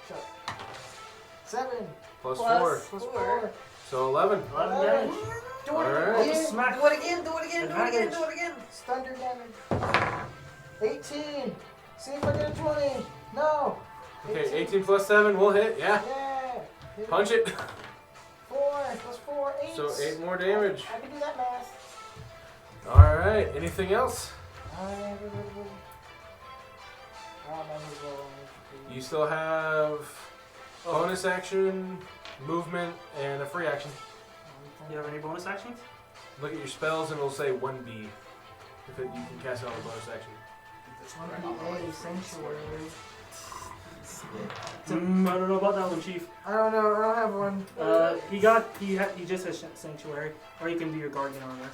Shut up. 7 Plus Plus 4. plus 4. 4. So 11. 11 damage. Do it Alright. again. Smack. Do it again, do it again, do it again, do it again. It's thunder damage. 18. See if I get a 20. No. Okay, 18 plus 7 will hit. Yeah. Yeah. Hit it. Punch it. 4 plus 4, 8. So 8 more damage. I can do that math. Alright, anything else? You still have bonus action, movement, and a free action. You have any bonus actions? Look at your spells and it'll say 1B. If you can cast it on a bonus action. A sanctuary. I don't know about that one, Chief. I don't know. I don't have one. He just has Sanctuary, or you can do your Guardian armor.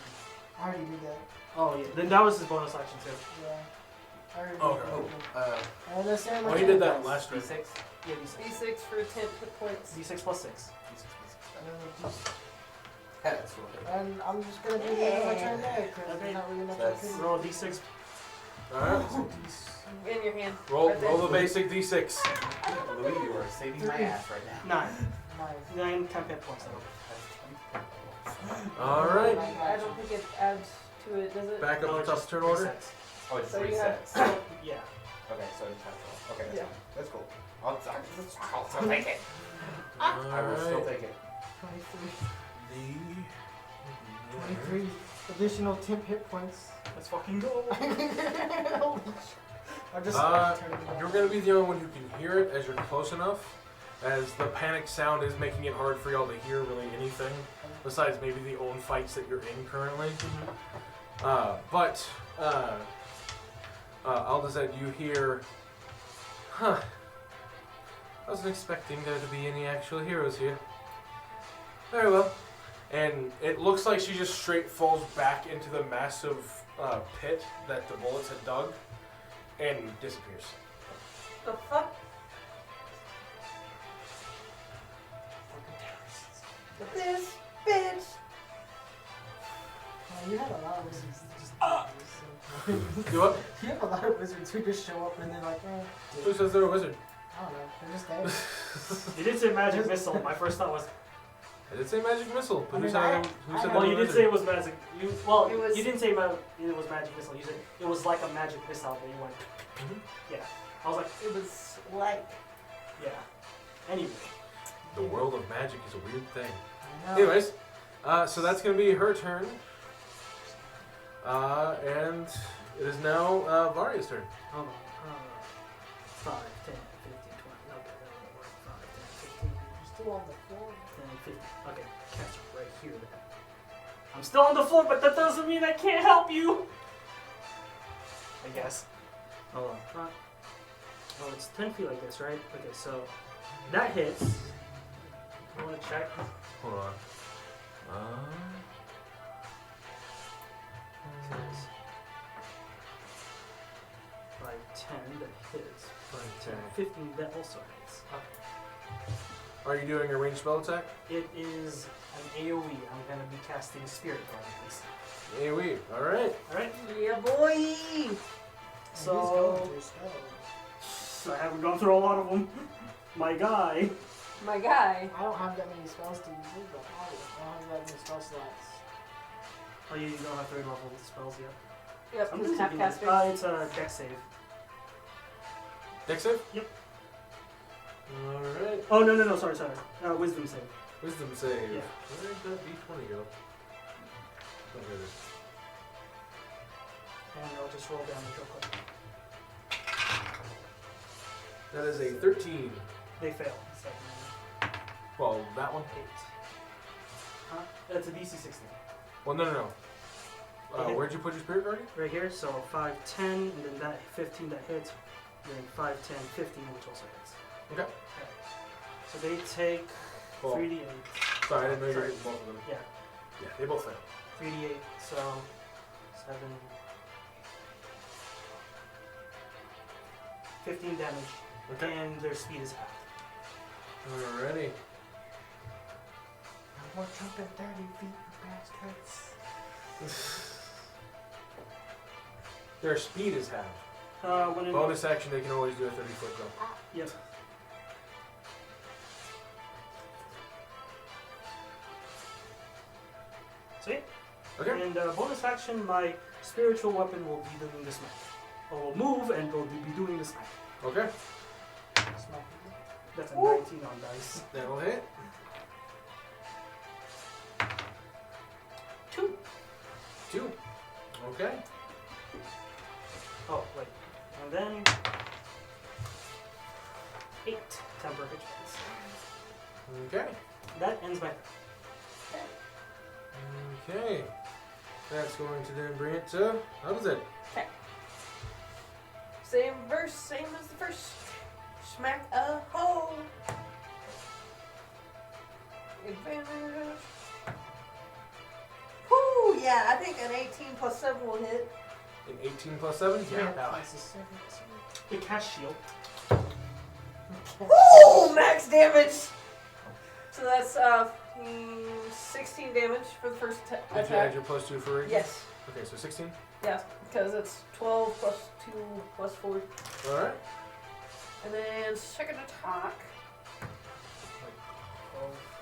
I already did that. Oh yeah, then that was his bonus action too. Yeah. I already Oh, did oh, that. I understand my Well, he did templates. that last round. D6. Yeah, D6. D6 for 10 hit points. D6 plus 6. That's what And I'm just gonna do the end of my turn there because Okay. there's not really much I That's- can do. Roll a D6. Alright. In your hand. Roll, Right there. roll the basic D6. Louis, you are saving my ass right now. 9. 10 hit points though. Alright. I don't think it adds to it, does it? Back up No, the it top just turn order. resets. Oh, it just So you have- resets. Yeah. Okay, so it's time to roll. Okay, that's Yeah. fine. That's cool. I'll still take it. I will still Alright. take it. 23. The 23 additional temp hit points. Let's fucking go. I'm just turning it You're off. gonna be the only one who can hear it as you're close enough, as the panic sound is making it hard for y'all to hear really anything, besides maybe the own fights that you're in currently. But Aldazet, you hear, huh, I wasn't expecting there to be any actual heroes here. Very well. And it looks like she just straight falls back into the massive pit that the bullets had dug and disappears. The fuck? This bitch! You have a lot of wizards that just do this, so- Do what? You have a lot of wizards who just show up and they're like, Who says they're a wizard? I don't know, they're just there. You did say magic missile. My first thought was. I did say magic missile, but I who mean, said I- who I said know. they Well, were you a did wizard? say it was magic. You was- didn't say it was magic missile. You said it was like a magic missile that you went. Mhm. Yeah. I was like, It was like. yeah. Anyway. The world of magic is a weird thing. I know. Anyways, so that's going to be her turn. And it is now Varia's turn. Hold on. 5, 10, 15, 20. Okay, that won't work. 5, 10, 15, You're still on the floor. 10, 15. Okay, catch it right here. I'm still on the floor, but that doesn't mean I can't help you. I guess. Hold on. Oh, it's 10 feet like this, right? Okay, so that hits. I want to check. Hold on. Says by 10 that hits. By 10, 15 that also hits. Are you doing a ranged spell attack? It is an AoE. I'm going to be casting Spirit Guardians. AoE. Alright. Alright? Yeah, boy! And So- he's going through spells. I haven't gone through a lot of them. My guy. My guy. I don't have that many spells to use, but I don't have that many spell slots. Oh, you don't have 3rd level spells yet. Yep, I'm because just half thinking casting. it's a deck save. Dex save? Yep. Alright. Oh, no, sorry. Wisdom save. Wisdom save. Yeah. Where did that d20 go? Oh, here it is. And I'll just roll damage real quick. That is a 13. They fail. So, Well, that one. 8. Huh? That's a DC 16. Well, no. Okay. Where'd you put your spirit guardian? Right here, so 5, 10, and then that 15 that hits, and then 5, 10, 15, which also hits. Okay. So they take Well, 3d8. sorry, I didn't know you were Sorry. hitting both of them. Yeah, Yeah, they both fail. 3d8, so 7, 15 damage, Okay. and their speed is half. Alrighty. We're jumping 30 feet, you bastards. Their speed is half. When in, Bonus action, they can always do a 30-foot jump. Yep. So yeah. Okay. And bonus action, my spiritual weapon will be doing the smack. Or will move and will be doing the smack. Okay. Smack. That's a 19 on dice. That'll hit. 2. 2. Okay. Oh, wait. And then 8 temper hit points. Okay. That ends my Okay. That's going to then bring it to... How does it? Same verse, same as the first. Smack a hoe. Advantage. Whoo, yeah, I think an 18 plus 7 will hit. An 18 plus 7? Yeah. That one. the cast shield. Woo! Max damage! So that's 16 damage for the first Did you add attack. your plus 2 for rage? Yes. Okay, so 16. Yeah, because it's 12 plus 2 plus 4. Alright. And then second attack.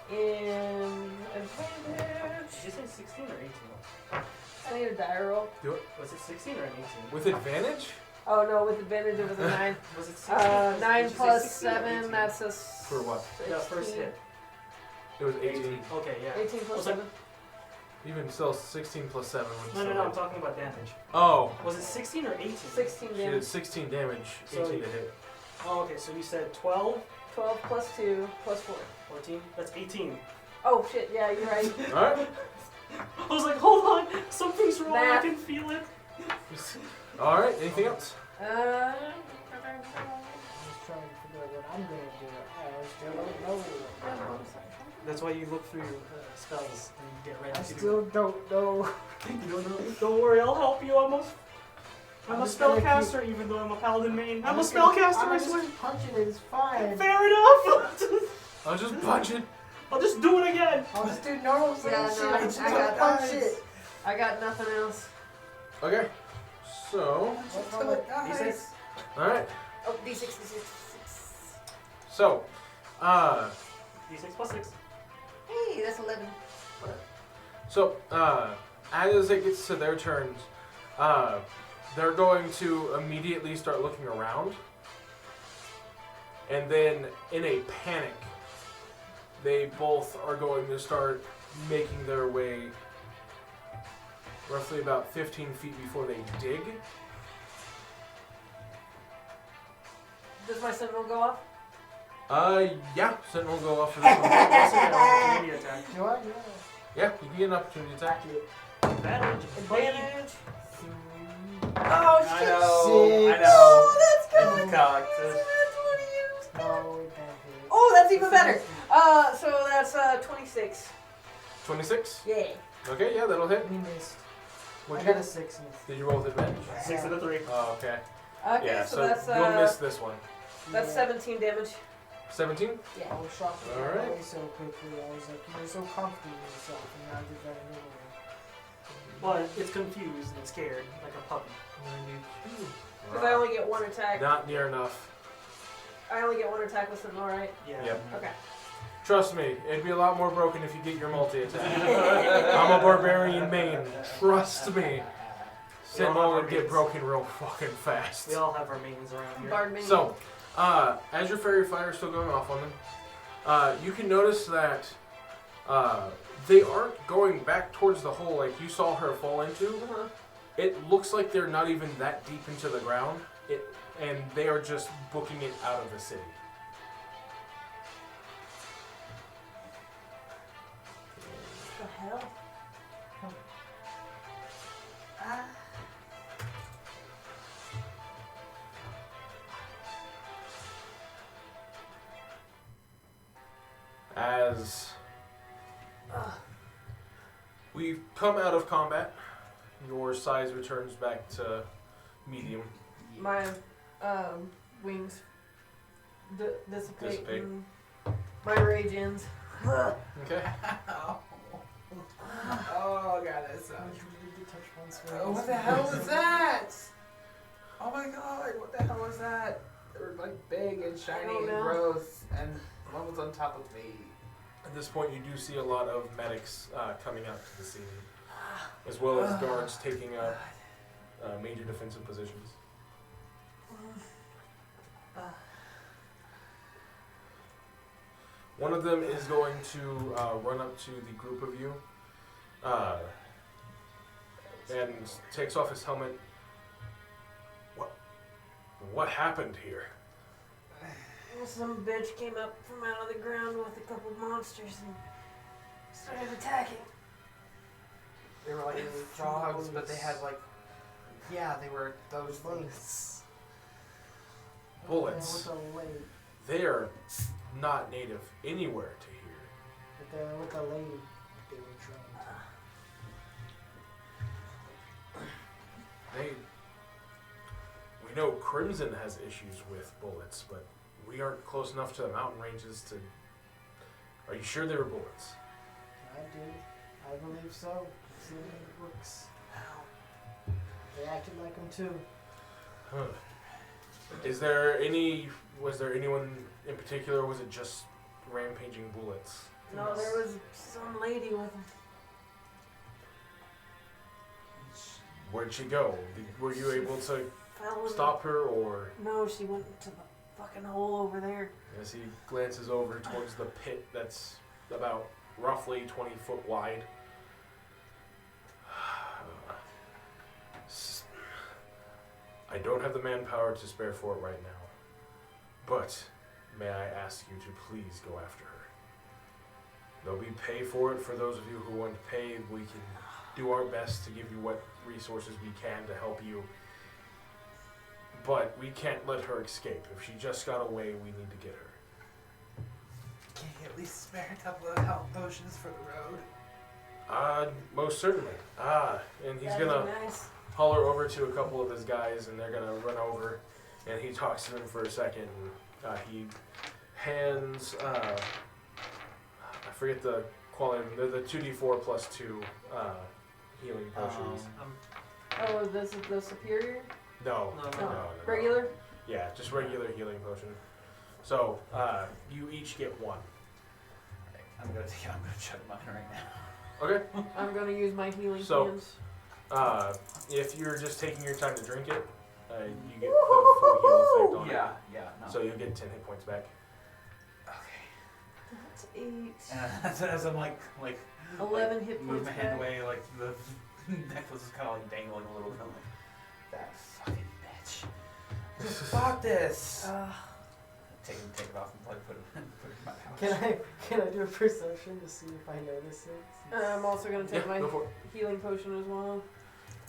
And advantage. Did you say 16 or 18? I need a die roll. Do it. Was it 16 or an 18? With advantage? Oh no, with advantage it was a 9. Was it 16? 9 Did you say plus 16 or 7, 18? that's a For what? 16. The first hit. It was 18. Okay, yeah. 18 plus Was it- 7. Even still, 16 plus 7 would No, still I'm hit. talking about damage. Oh. Was it 16 or 18? 16 She did damage. 16 damage, So 18 to hit. Oh, okay, so you said 12, 12 plus 2 plus 4. 14? That's 18. Oh shit, yeah, you're right. Alright. I was like, hold on, something's wrong, I Math. can feel it. Alright, anything else? I'm just trying to figure out what I'm gonna do. I still don't know. That's why you look through your spells and you get ready I to do still don't know. it. You don't know? Don't worry, I'll help you. I'm a I'm just gonna spellcaster, even though I'm a paladin main. I'm a just gonna- spellcaster, I I'm swear. just punching it, it's fine. Fair enough. I'll just punch it. I'll just do it again. I'll just do normal shit. Yeah, no, I just I don't got punch that. it. I got nothing else. Okay. So, What's wrong with D6. alright. Oh, D6, D6. So, D6 plus 6. Hey, that's 11. as it gets to their turns, they're going to immediately start looking around. And then, in a panic, they both are going to start making their way roughly about 15 feet before they dig. Does my sentinel go off? Yeah, Sentinel will go off for this one. Also get an opportunity attack. Do I? Yeah, you can get an opportunity attack. Advantage. Advantage. Oh, I shit. know. I Six. know. Oh, that's good. It's cocked. No, it can't be. Oh, that's even better. So that's 26. 26? Yeah. Okay, yeah, that'll hit. We missed. What'd I you got a 6. Did you roll with advantage? 6 and a 3. Oh, okay. Okay, Yeah, so, so that's you'll miss this one. that's 17 damage. 17? Yeah. I was shocked that All you ran right. away so quickly. I was like, you were so comfortable with yourself, and now you're running away. But it's confused and scared, like a puppy. Because I only get one attack. Not near enough. I only get one attack with sentinel, right? Yeah. Yep. Okay. Trust me, it'd be a lot more broken if you get your multi-attack. I'm a barbarian main. Trust me. Sentinel would get broken real fucking fast. We all have our mains around here. Bard main. So, as your fairy fire is still going off on them, you can notice that they aren't going back towards the hole like you saw her fall into. Uh-huh. It looks like they're not even that deep into the ground, and they are just booking it out of the city. as we come out of combat, your size returns back to medium. My wings dissipate. And my rage ends. Okay. Oh god, that How sounds. much did you touch once? Oh, what the hell was that? Oh my god, what the hell was that? They were like big and shiny don't and know. gross, and one was on top of me. At this point, you do see a lot of medics coming out to the scene, as well as guards taking up major defensive positions. One of them is going to run up to the group of you and takes off his helmet. What happened here? Some bitch came up from out of the ground with a couple monsters and started attacking. They were like frogs, but they had like, yeah, they were those things. Bullets. With a lady. They are not native anywhere to here. With the lady, they were trained. We know Crimson has issues with bullets, but we aren't close enough to the mountain ranges to... Are you sure they were bullets? I do. I believe so. See in the books. They acted like them too. Huh. Was there anyone in particular, or was it just rampaging bullets? No, there was some lady with them. Where'd she go? Were you able to Fell in stop her, or... No, she went into the fucking hole over there. As he glances over towards the pit that's about roughly 20 foot wide. I don't have the manpower to spare for it right now, but may I ask you to please go after her? There'll be pay for it for those of you who want to pay. We can do our best to give you what resources we can to help you, but we can't let her escape. If she just got away, we need to get her. Can you at least spare a couple of health potions for the road? Most certainly. And he's That'd gonna be nice. holler over to a couple of his guys, and they're gonna run over, and he talks to them for a second, and he hands, I forget the quality, they're the 2d4 plus 2 healing potions. Oh, this is the superior? No. No. Regular? Yeah, just regular healing potion. So, you each get one. I'm gonna chug mine right now. Okay. I'm gonna use my healing So- hands. If you're just taking your time to drink it, you get the full heal effect on it. Yeah, no. So you'll get 10 hit points back. Okay. That's 8. And as I'm like 11 hit move points my hand back. away, like the necklace is kind of like dangling a little bit. I'm like, that fucking bitch. Just fuck this. Take it off and like put it in my pouch. Can I do a perception to see if I notice it? I'm also gonna take my Go for it. healing potion as well.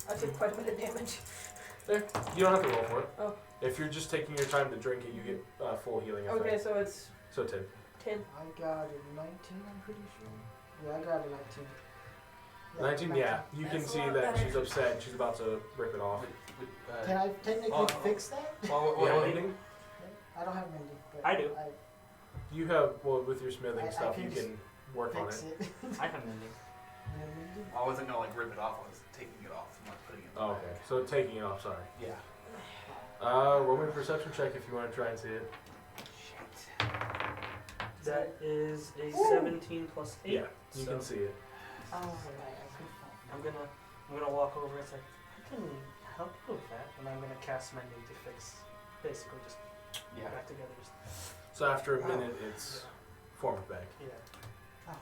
I took quite a bit of damage. You don't have to roll for it. Oh. If you're just taking your time to drink it, you get full healing effect. Okay, so it's So 10. 10. I got a 19, I'm pretty sure. Yeah, I got a 19. 19, yeah. You can That's a see lot that better. she's upset and she's about to rip it off. Can I technically Oh. fix that? Yeah, mending? I don't have mending, but I do. You have, well, with your smithing I stuff, can you just can work on it. fix it. I have mending. Yeah, mending? I wasn't gonna like rip it off. I was taking it off and like putting it. In Oh, my okay. bag. So taking it off, sorry. Yeah. Roll me a perception check if you want to try and see it. Shit. That is a Ooh. 17 plus 8. Yeah, you so can see it. Oh, I'm gonna walk over. It's like I can help you with that, and I'm gonna cast mending to fix, basically just Yeah. back together. So after a minute, it's formed back. Yeah.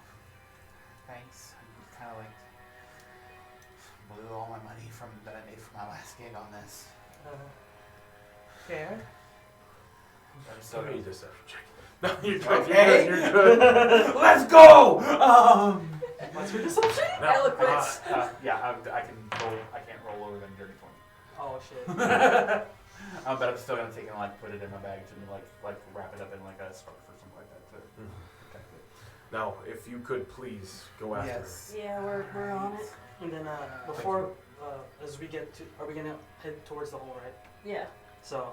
Thanks. I kind of like blew all my money from that I made for my last gig on this. Fair. I'm still Give me a gonna. deception check. No, you're good. Okay. You're good. Let's go. What's your deception? No, Eloquence. Yeah, I can roll. I can't roll lower than dirty 20. Oh shit. But I'm still gonna take it and like put it in my bag to like wrap it up in like a scarf or something like that to protect it. Now, if you could please go after her. Yes. Yeah, we're on it. And then before, as we get to, are we gonna head towards the hole, right? Yeah. So,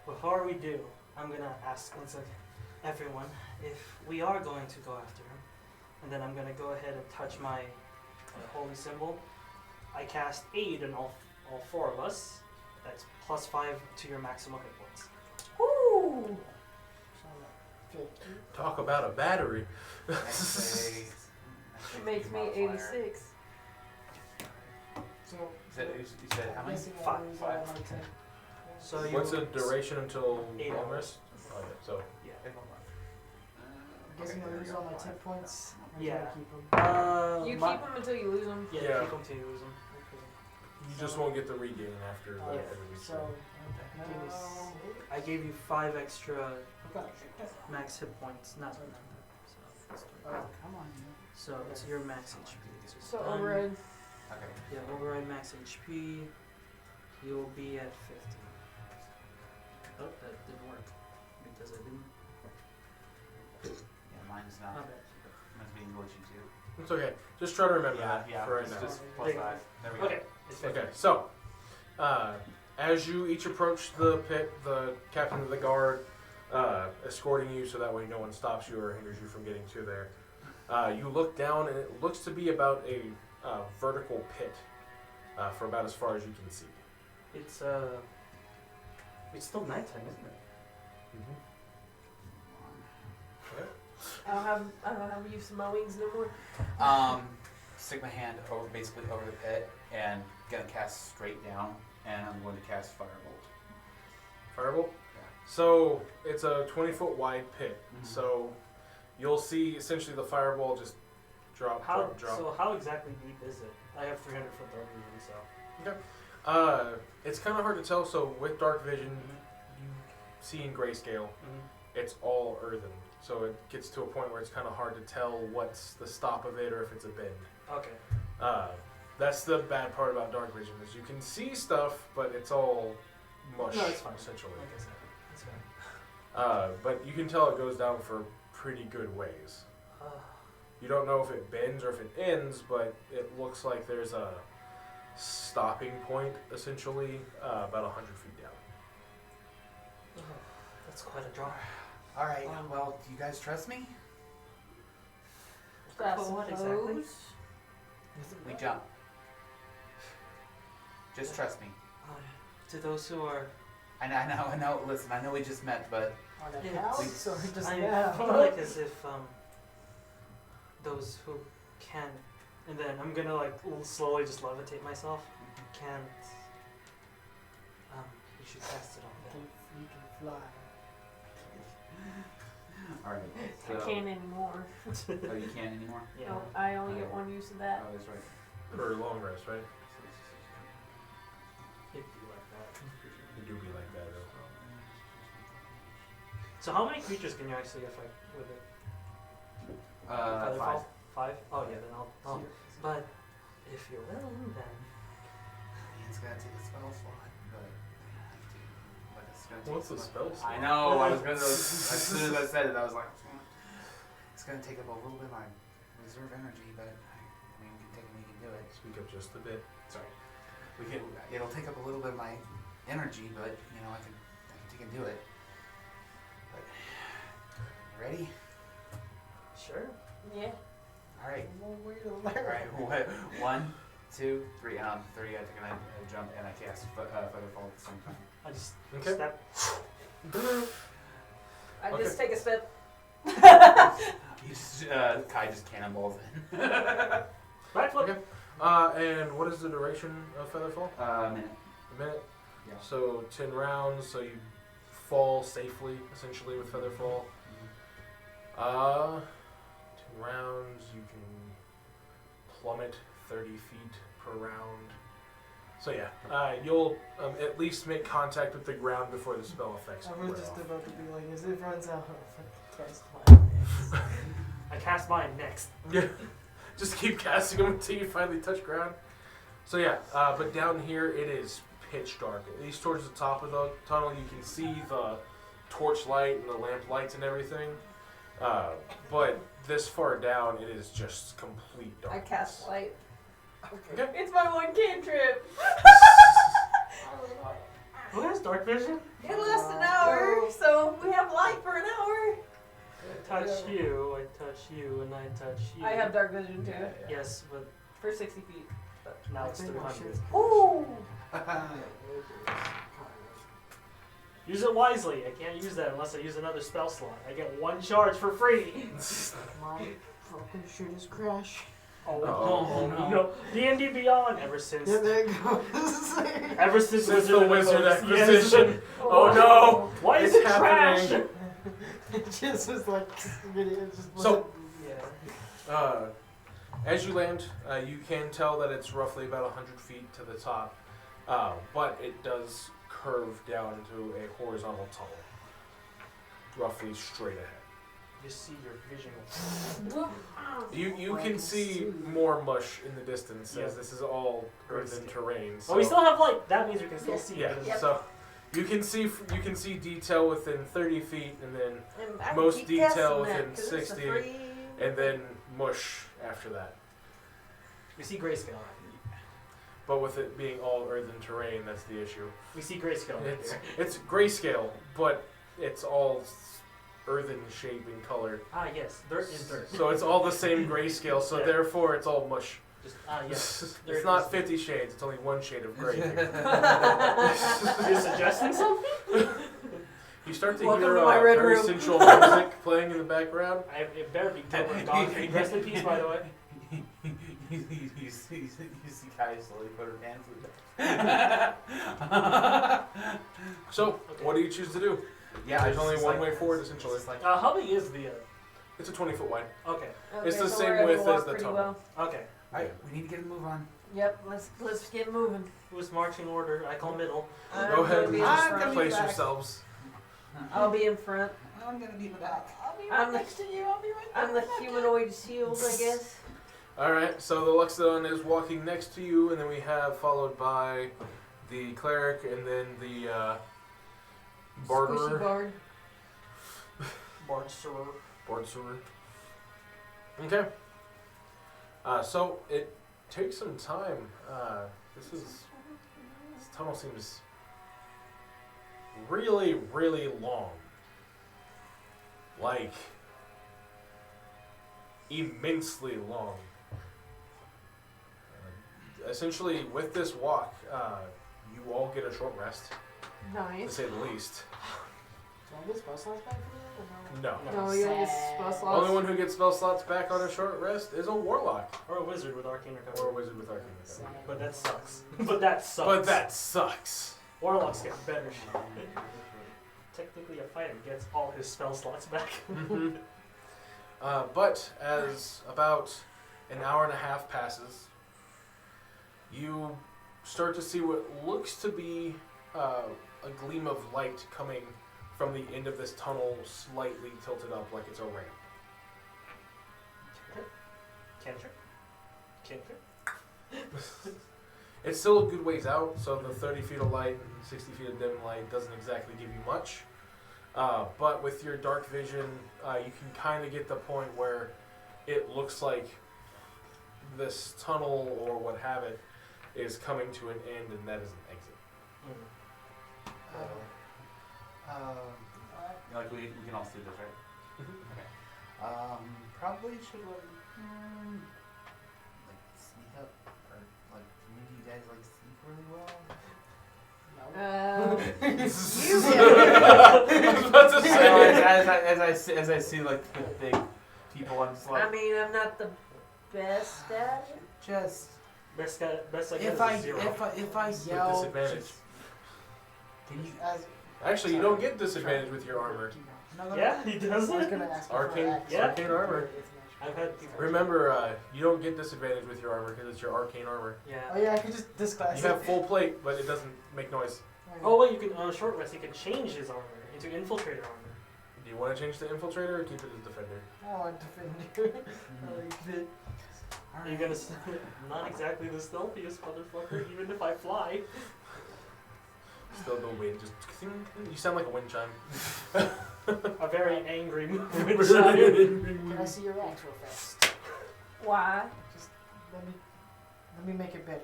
before we do, I'm gonna ask everyone if we are going to go after him, and then I'm gonna go ahead and touch my holy symbol. I cast aid on all four of us. That's +5 to your maximum hit points. Woo! Talk about a battery. It makes me 86. So, You said how many? guessing I Five. lose Five. all my 10. So you What's the duration until 8 long hours. rest? Oh, yeah, so Yeah. I'm guessing I lose all my 10 points. Or do I Yeah. keep them? You keep them until you lose them. Yeah, Yeah. keep them till you lose them. you just won't get the regain after the Alright, every week. so, Give me now, I gave you 5 extra okay. max hit points. Not so. Come on. So it's your max HP. So override. Okay. Yeah, override max HP. You'll be at 50. Oh, that didn't work. Because I didn't. Yeah, mine's not. Not bad. Mine's being glitchy too. It's okay. Just try to remember Yeah, that yeah. for right It's now. just +5. There we go. Okay. It's 50. Okay, so as you each approach the pit, the captain of the guard escorting you so that way no one stops you or hinders you from getting to there. You look down and it looks to be about a vertical pit for about as far as you can see. It's still nighttime, isn't it? I don't have use of my wings no more. Stick my hand over, basically over the pit, and gonna cast straight down, and I'm going to cast Firebolt. Firebolt? Yeah. So it's a 20-foot wide pit. Mhm. So you'll see essentially the fireball just drop. So how exactly deep is it? I have 300-foot dark vision, so. It's kind of hard to tell. So with dark vision, you see in grayscale, it's all earthen. So it gets to a point where it's kind of hard to tell what's the stop of it or if it's a bend. Okay. That's the bad part about dark vision is you can see stuff, but it's all mush, No, it's fine. essentially. Like I said, it's fine. But you can tell it goes down for pretty good ways. You don't know if it bends or if it ends, but it looks like there's a stopping point, essentially, about 100 feet down. That's quite a draw. Alright, well, do you guys trust me? I For what exactly? suppose. We jump. Just trust me. To those who are, I know, listen, I know we just met, but On a Yeah. house or just I now? feel like as if those who can, and then I'm gonna like slowly just levitate myself. Can't. You should cast it on them. You can fly. alright. I can't anymore. Oh, you can't anymore? Yeah. No, I only get one use of that. Oh, that's right. For long rest, right? It'd be like that. You do be like that, though. So how many creatures can you actually affect with it? Five. 5? Oh yeah, then I'll. But if you're willing, then. It's gonna take a spell slot, but it's gonna take What's the spell slot? I know, I was gonna, as soon as I said it, I was like, it's gonna take up a little bit of my reserve energy, but I mean, we can do it. Speak up just a bit. Sorry. It'll take up a little bit of my energy, but, you know, I can do it. But, ready? Sure. Yeah. Alright. No way to learn. Alright, 1, 2, 3, and on 3 I take a jump and I cast Featherfall at the same time. I just Okay. step. I just take a step. You just, Kai just cannonballs in. Right foot. Okay. And what is the duration of Featherfall? Minute. A minute? Yeah. So 10 rounds, so you fall safely, essentially, with Featherfall. 10 rounds, you can plummet 30 feet per round. So yeah, you'll at least make contact with the ground before the spell effects I wear was just off. about to be like, as it runs out, cast I cast mine next. Yeah, just keep casting them until you finally touch ground. So yeah, but down here it is pitch dark. At least towards the top of the tunnel, you can see the torch light and the lamp lights and everything. But this far down, it is just complete I darkness. cast light. Okay. It's my one cantrip. Who has dark vision? It lasts an hour, so we have light for an hour. I touch you, and I touch you. I have dark vision too, Yes, but for 60 feet. now it's 300. Ooh! Use it wisely. I can't use that unless I use another spell slot. I get 1 charge for free. My fucking shit is crash. Oh, Uh-oh. no. D&D Beyond. Ever since Yeah, there it goes. Ever since Since the Wizard Yes. acquisition. Oh no! Why is It's it trash? happening. It just was like, it just So, Yeah. as you land, you can tell that it's roughly about 100 feet to the top, but it does curve down into a horizontal tunnel, roughly straight ahead. You see your vision. You I can can see see. more mush in the distance, Yeah. as this is all earthen terrain. So Oh, we still have light. That means we can still see. yeah. it. So you can see detail within 30 feet, and then And I Most keep detail guessing that, within 'cause it's a 60, free- and then mush after that. We see grayscale. But with it being all earthen terrain, that's the issue. We see grayscale. Right It's here. it's grayscale, but it's all earthen shape and color. Ah, yes. Dirt is dirt. So it's all the same grayscale. So Yeah. therefore, it's all mush. Just yes. It's not 50 shades. It's only one shade of gray. Are you suggesting something? You start to Welcome hear to my red very room. sensual music playing in the background. It better be Total Concrete. Rest in peace, by the way. you see Kai slowly put her pants in. So, what do you choose to do? Yeah, There's only it's one like- way forward, essentially. It's like, How big is the? It's a 20-foot wide. Okay. Okay, It's the so same we're able to width walk as the pretty tunnel. well. Okay. alright, we need to get a move on. Yep, let's get moving. Who's marching order? I call middle. I'm Go ahead gonna be in I'm front. gonna Place back. yourselves. I'll be in front. I'm gonna be in the back. I'm the, I'm the humanoid shield, I guess. Alright, so the Luxodon is walking next to you, and then we have followed by the cleric, and then the Squishy barterer. bard. Bard Soror. Board sewer. Okay. So it takes some time. This tunnel seems really, really long. Like immensely long. Essentially, with this walk, you all get a short rest, to Nice. say the least. Do I get spell slots back for that No. No, you don't get spell slots. Only one who gets spell slots back on a short rest is a warlock Or a wizard with arcane or a recovery. wizard with arcane recovery. But that sucks. But that sucks. But that sucks. Warlocks get better shit. Technically, a fighter gets all his spell slots back. But as about an hour and a half passes, you start to see what looks to be a gleam of light coming from the end of this tunnel, slightly tilted up like it's a ramp. Cantrip. Cantrip. It's still a good ways out, so the 30 feet of light and 60 feet of dim light doesn't exactly give you much. But with your dark vision, you can kind of get the point where it looks like this tunnel, or what have it, is coming to an end, and that is an exit. Like we can all see this, right? Okay. Probably should like sneak up, or like maybe you guys like sleep really well. I was about to I know, say. as I see like the big people, I'm just like, I mean, I'm not the best at it. just Best I if get I is 0. if I With Yell. disadvantage. can you As, Actually, you don't get disadvantage with your armor. no, Yeah, he I does was it. gonna ask Arcane- Yeah. arcane armor. I've had people. Remember, you don't get disadvantage with your armor because it's your arcane armor. Yeah. Oh yeah, I could just disclass You have full plate, but it doesn't make noise. Oh wait, you can on a short rest. You can change his armor into infiltrator armor. Do you want to change to infiltrator or keep it as defender? I want defender. I like it. Are you gonna? Not exactly the stealthiest motherfucker, even if I fly. the wind just. You sound like a wind chime. A very angry movement. Can I see your axe real fast? Why? Just let me make it better.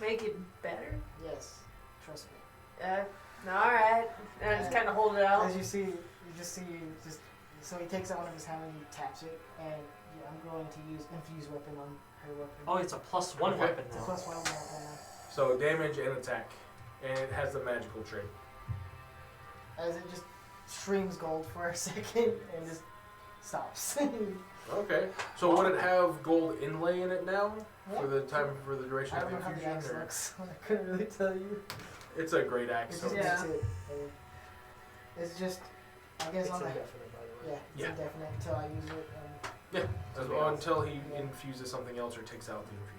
Make it better? Yes, trust me. Alright. And I just kind of hold it out. As you see, so he takes out one of his hand and he taps it, and I'm going to use infuse weapon on her weapon. Oh, it's a +1 Okay. weapon It's a now. +1 weapon. So damage and attack, and it has the magical trait. As it just streams gold for a second and just stops. Okay. So would it have gold inlay in it now Yeah. for the duration I of don't the know how the infusion? axe Or? looks. I couldn't really tell you. It's a great axe. It So just Yeah. makes it. It's just, I guess It's on the indefinite, by the way. yeah, it's Yeah. indefinite until I use it. until he Yeah. infuses something else or takes out the infusion.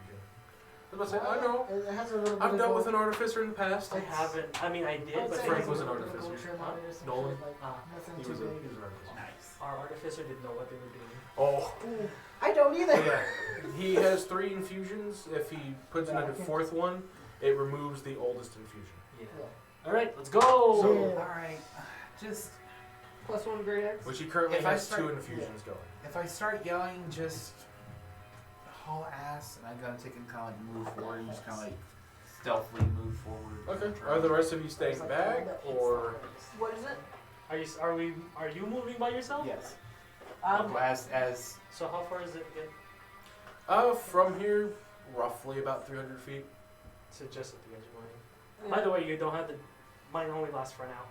I was about to say, I know. It has a little bit I've of dealt gold. with an artificer in the past. I haven't. I mean, I did, I'd but say it Frank has a was an little bit of artificer. gold trim on it or some Nolan? shit, like, Ah, nothing He too was an big. artificer. Nice. our artificer didn't know what they were doing. Oh. I don't either. Oh, yeah. He has 3 infusions. If he puts in Yeah, a I think- 4th one, it removes the oldest infusion. Yeah. Yeah. All right, let's go. So- Yeah. Alright, just +1 great axe. Which he currently If I has start- 2 infusions going. if I start yelling, just haul ass, and I'm gonna take and kind of like move forward and just kind of like stealthily move forward. Okay. Are the rest of you staying It's like back, all the or What is it? Are you moving by yourself? Yes. Um, As So how far is it again? from here, roughly about 300 feet. To just at the edge of mine. By the way, you don't have the. Mine only lasts for an hour.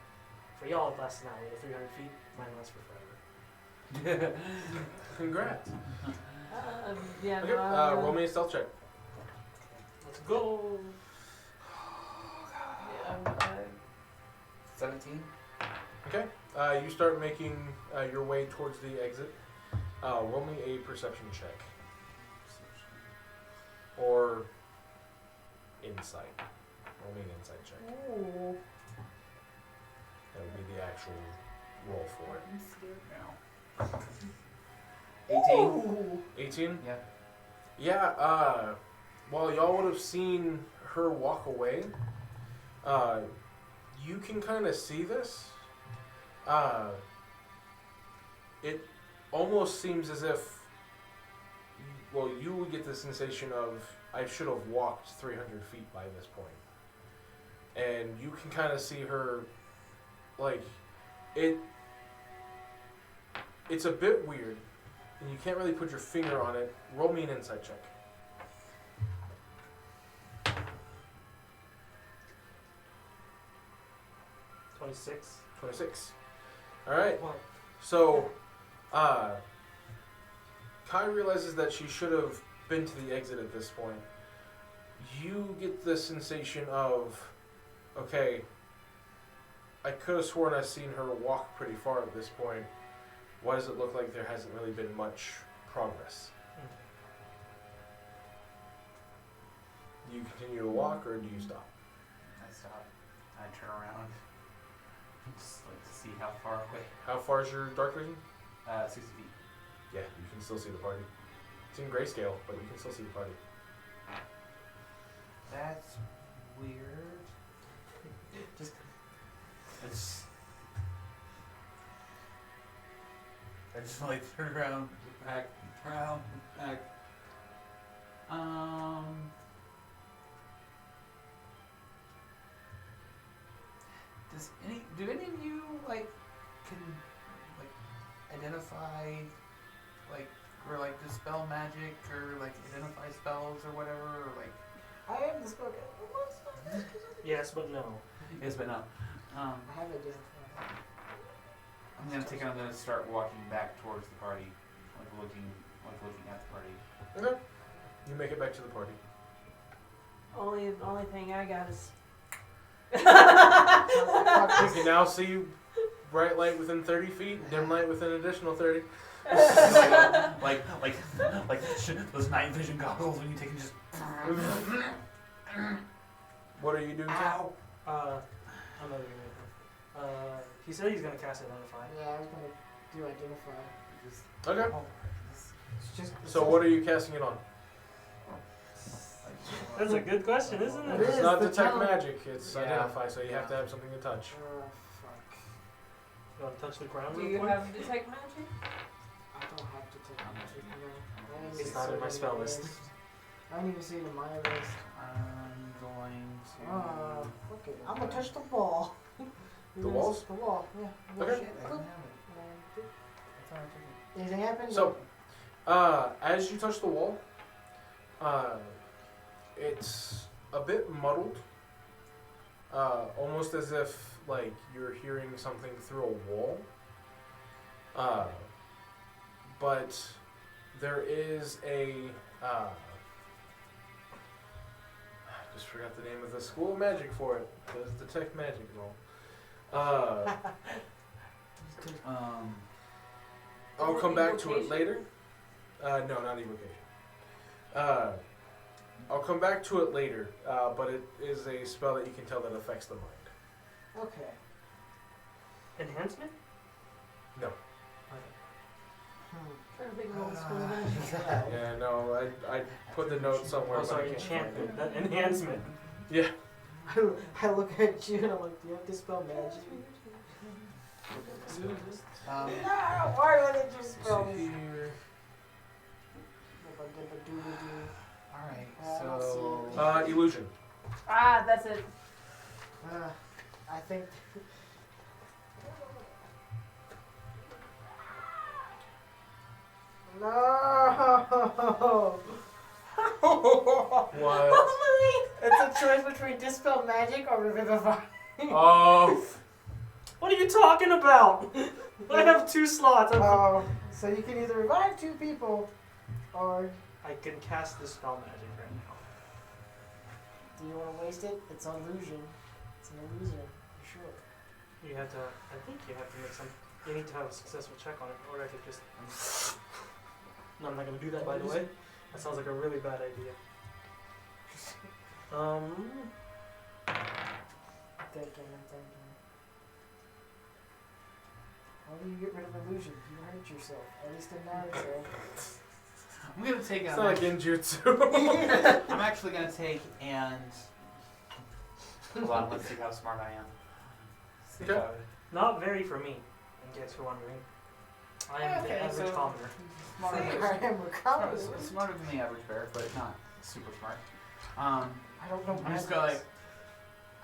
For y'all, it lasts an hour. The 300 feet, mine lasts for forever. Congrats. yeah, Okay. no, Roll me a stealth check. Let's go. yeah, 17. Okay. You start making your way towards the exit. Roll me a perception check. Or insight. Roll me an insight check. Ooh. That would be the actual roll for it. I'm scared now. 18. 18? Yeah. Yeah, while y'all would have seen her walk away, you can kind of see this. It almost seems as if, well, you would get the sensation of, I should have walked 300 feet by this point. And you can kind of see her, like, it's a bit weird, and you can't really put your finger on it. Roll me an insight check. $26. 26. Alright, What? so, Kai realizes that she should have been to the exit at this point. You get the sensation of, okay, I could have sworn I've seen her walk pretty far at this point. Why does it look like there hasn't really been much progress? Do you continue to walk, or do you stop? I stop. I turn around. Just like to see how far away. How far is your dark vision? 60 feet. Yeah, you can still see the party. It's in grayscale, but you can still see the party. That's weird. Just I just like turn around, look back, turn around, look back. Do any of you like can like identify like or like dispel magic or like identify spells or whatever or like I am the spoken. yes, but no. yes but no. I have it different. I'm gonna start walking back towards the party, looking at the party. Okay. You make it back to the party. Only thing I got is. You can now see bright light within 30 feet, dim light within an additional 30. like those night vision goggles when you take and just. What are you doing? Ow! I'm not even gonna. He said he's gonna cast Identify. Yeah, I was gonna do identify. Just, Okay. oh, It's just. So what are you casting it on? That's a good question, isn't It it? is. It's not the detect talent. magic, it's Yeah. identify, so you have to have something to touch. Fuck. You want to touch the ground Do real you quick? have detect magic? I don't have to take magic. No. I didn't It's even not see in my it spell my list. I didn't even see it in my list. I'm going to. Fuck it. I'm gonna touch the wall. The walls? The wall, yeah. Okay. Shit, I don't have it. I thought I took it. Anything happen? So, as you touch the wall, it's a bit muddled, almost as if like you're hearing something through a wall. But there is a I just forgot the name of the school of magic for it. Does detect magic roll. I'll come back to it Evocation? later. No, not evocation. I'll come back to it later, but it is a spell that you can tell that affects the mind. Okay. Enhancement? No. Trying to think of all the school magic. Yeah, no, I put the note somewhere. Oh, but sorry, I can't enchantment. find That enhancement. it. Yeah. I look at you and I'm like, do you have to spell magic? Um, No, why would it just spell this? Here. Alright, I don't see so. it. Illusion. Ah, that's it. I think. No! What? It's a choice between Dispel Magic or Revivify. Oh. What are you talking about? I have 2 slots. Oh, so you can either revive 2 people, or I can cast this spell magic right now. do you want to waste it? It's an illusion. It's an illusion, for sure. You have to. I think you have to make some. You need to have a successful check on it, or I could just. No, I'm not gonna do that. By the way, that sounds like a really bad idea. I'm thinking. How do you get rid of illusion? You hurt yourself. At least in Naruto. I'm gonna take It's out. not like Genjutsu. I'm actually gonna take and. Hold on, let's see how smart I am. See Okay. how- Not very for me, in case you're wondering. I am the Okay, average so- commoner. Smarter I than, am recovered. smarter than the average bear, but not super smart. I don't know. I'm just gonna like.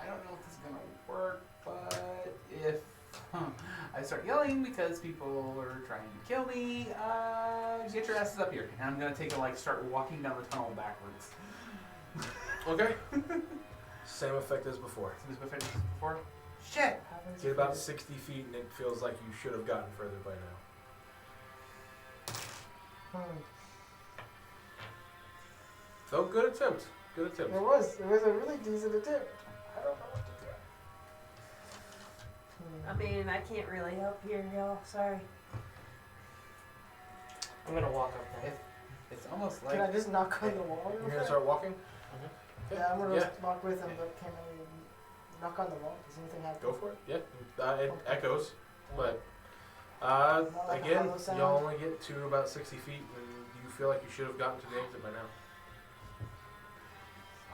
I don't know if this is gonna work, but if I start yelling because people are trying to kill me, get your asses up here. And I'm gonna take and like start walking down the tunnel backwards. Okay. Same effect as before. So this been finished before? Shit! Get about 60 feet and it feels like you should have gotten further by now. So good attempt. Good attempt. It was a really decent attempt. I don't know what to do. I mean, I can't really help here, y'all. Sorry. I'm gonna walk up there. It's almost Can I like. just knock on the wall? You're gonna start walking? Yeah, I'm gonna Yeah. walk with him, but can I knock on the wall? Does anything happen? Go for it. Yeah. It echoes. But Not like a again, hollow sound? you'll only get to about 60 feet and you feel like you should have gotten to the exit by now.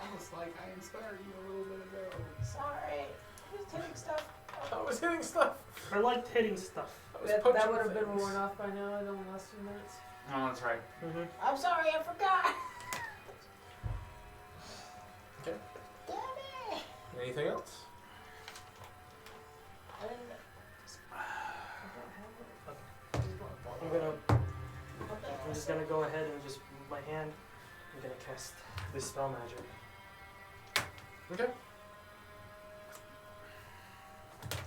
Almost like I inspired you a little bit ago. Sorry, I'm just hitting stuff. I was hitting stuff. I liked hitting stuff. I was That punching would have been things. worn off by now in the last 2 minutes. Oh, that's right. Mm-hmm. I'm sorry, I forgot. Okay. Damn it! Anything else? I didn't- I'm just gonna go ahead and just move my hand. I'm gonna cast this spell magic. Okay.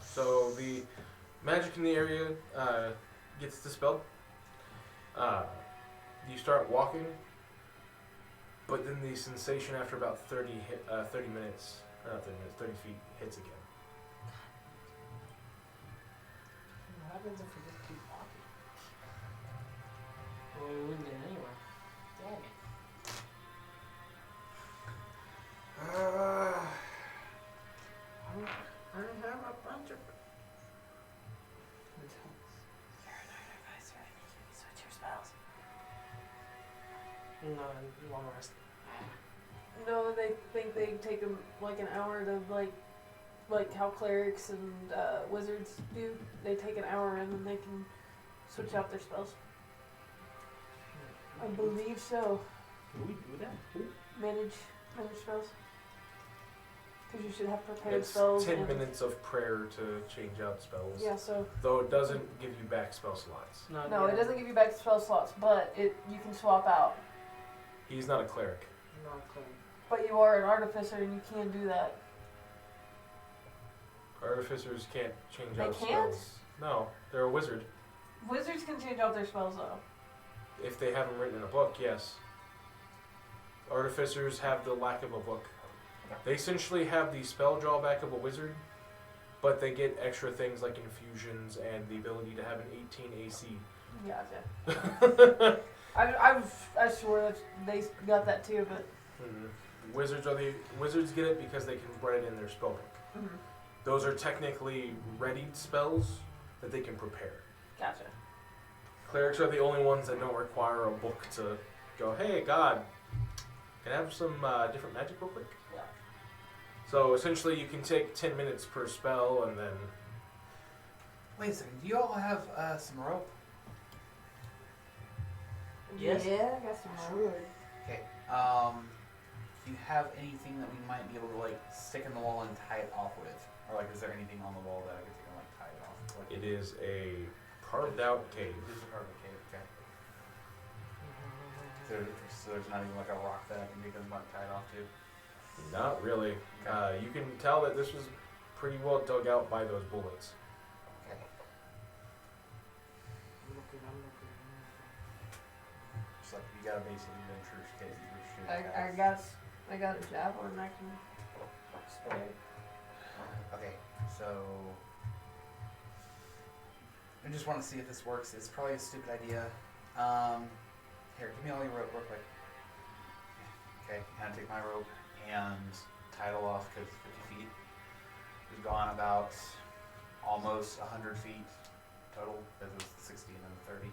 So the magic in the area gets dispelled. You start walking, but then the sensation after about 30 minutes, or not 30 minutes, 30 feet hits again. What happens if we just keep walking? Well, we wouldn't get anywhere. Damn it. I have a bunch of. No, long rest. No, they think they take them like an hour to like how clerics and wizards do. They take an hour and then they can switch out their spells. I believe so. Can we do that? Manage spells. Because you should have prepared It's spells. 10 and- minutes of prayer to change out spells. Yeah, so Though it doesn't give you back spell slots. no, it doesn't give you back spell slots, but you can swap out. He's not a cleric. Not clear. But you are an artificer and you can do that. Artificers can't change They out can't? spells. No, they're a wizard. Wizards can change out their spells though. If they have them written in a book, yes. Artificers have the lack of a book. They essentially have the spell drawback of a wizard, but they get extra things like infusions and the ability to have an 18 AC. Gotcha. I swear that they got that too, but Wizards get it because they can write it in their spell book. Those are technically readied spells that they can prepare. gotcha. Clerics are the only ones that don't require a book to go, hey, God, can I have some different magic real quick? Yeah. So essentially you can take 10 minutes per spell and then... Wait a second. Do you all have some rope? Yes. Yeah, I got some more. Okay. Do you have anything that we might be able to like stick in the wall and tie it off with, or like is there anything on the wall that I could take and like tie it off? Like, It is a carved out cave. It is a part of the cave. Okay. So there's not even like a rock that I can take and like tie it off to. Not really. Okay. You can tell that this was pretty well dug out by those bullets. Okay. I'm looking. Just like you gotta basically venture case you're shooting. I got a javelin I can spare. Okay, so I just want to see if this works. It's probably a stupid idea. Here, give me all your rope real quick. Okay, and I take my rope and tie it all off because 50 feet. We've gone about almost 100 feet total because it was 60 and then 30.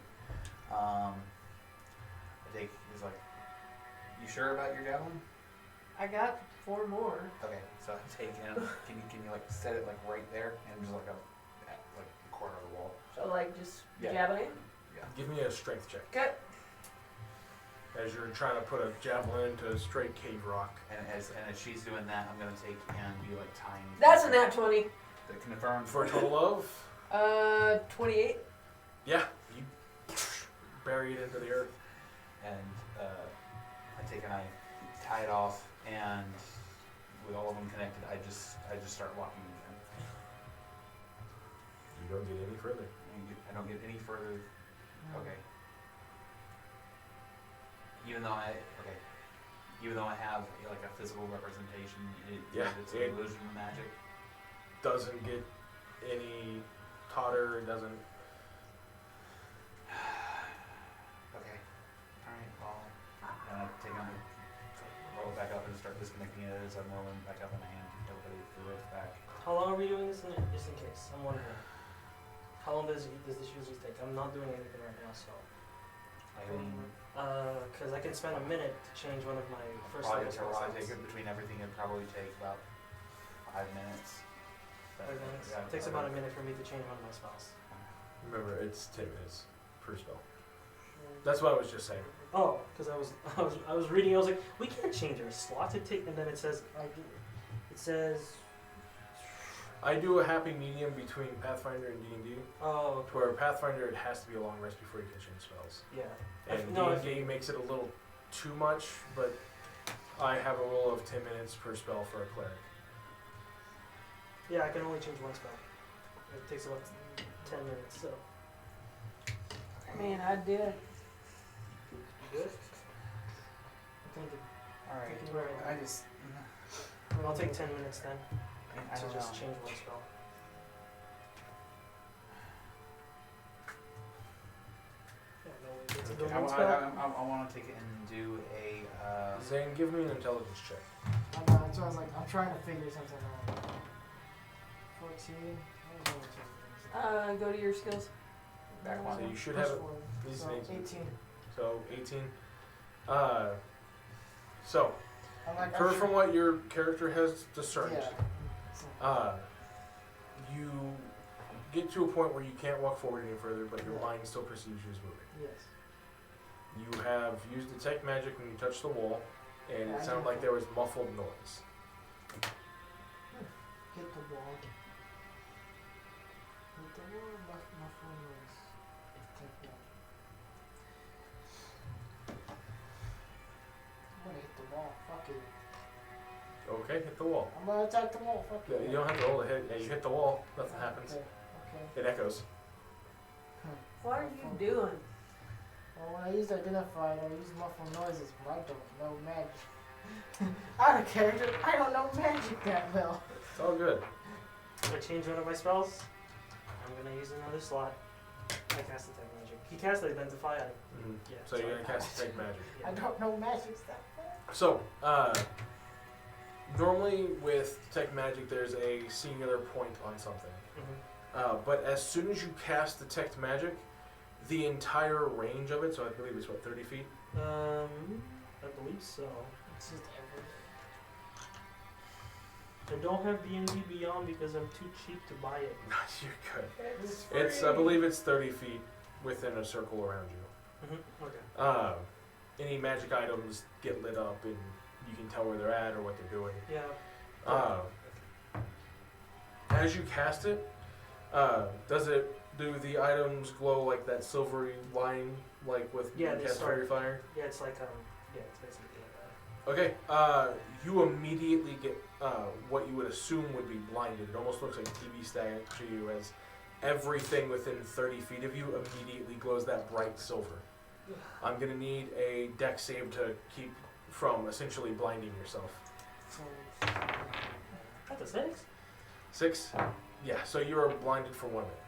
He's like, you sure about your javelin? I got 4 more. Okay, so I take him. Can you like set it like right there and just like at like the corner of the wall? So like just Yeah. jabbing it. Yeah. Give me a strength check. Okay. As you're trying to put a javelin into a straight cave rock. And as she's doing that, I'm gonna take and be like tying. That's a nat 20. That confirmed For a total of? 28. Yeah. You bury it into the earth. And I take and I tie it off, and with all of them connected, I just start walking again. You don't get any further. I don't get any further. Okay. Even though I have like a physical representation, it's an illusion of magic. Doesn't get any tauter. It doesn't. Okay. Alright, well, and I take on roll it back up and start disconnecting it as I'm rolling back up in my hand. Everybody the rope's back. How long are we doing this just in case? I'm wondering. How long does this usually take? I'm not doing anything right now, so. I mean, Because I can spend a minute to change one of my first probably level spell slots. take it between everything. It'd probably take about 5 minutes. 5 minutes. Yeah, It takes about a minute for me to change one of my spells. Remember, it's 10 minutes per spell. That's what I was just saying. Oh, because I was reading. I was like, we can't change our slots. And then it says I do a happy medium between Pathfinder and D&D. oh, To where Pathfinder, it has to be a long rest before you can change spells. yeah. And No, D&D makes it a little too much, but I have a rule of 10 minutes per spell for a cleric. Yeah, I can only change one spell. It takes about 10 minutes, so. Man, I did. Good? Alright. Thinking right now. I just. I'll take 10 minutes then I to don't just know. change one spell. Yeah, no, we get to do Okay, one spell. I want to take it and do a. Zane, give me an intelligence check. So I was like, I'm trying to figure something out. 14. I don't know what's over Go to your skills. Back one. So you should there. have it. Plus These four, are so 18. So 18. So I'm like, Per from what your character has discerned, yeah. you get to a point where you can't walk forward any further, but your Yeah. mind still perceives you as moving. Yes. You have used detect magic when you touched the wall, and Yeah, it I sounded know. like there was muffled noise. Hit the wall. Hit the wall, my phone was. Take that. I'm gonna hit the wall, fuck it. Okay, hit the wall. I'm gonna attack the wall, fuck Yeah, it. you don't have to roll to hit. Yeah, you hit the wall, nothing happens. Okay. It echoes. What are you doing? Well, when I used identified, I used muffled noises, but I don't know magic. Out of character, I don't know magic that well. It's all good. If I change one of my spells, I'm gonna use another slot. I cast detect magic. He cast identify. Yeah. So you're sorry. gonna cast detect magic. Yeah. I don't know magic that well. So, normally with detect magic, there's a singular point on something. Mhm. But as soon as you cast detect magic, the entire range of it, so I believe it's what, 30 feet? I believe so. It's just every. I don't have D&D Beyond because I'm too cheap to buy it. You're good. It's It's, I believe it's 30 feet within a circle around you. Okay. Any magic items get lit up and you can tell where they're at or what they're doing. Yeah. As you cast it, do the items glow like that silvery line, like with Yeah, when you they cast start- fairy fire? Yeah, it's like yeah, it's basically like that. Okay, you immediately get what you would assume would be blinded. It almost looks like TV static to you as everything within 30 feet of you immediately glows that bright silver. I'm gonna need a deck save to keep from essentially blinding yourself. So, That's a 6. 6? Yeah, so you're blinded for 1 minute.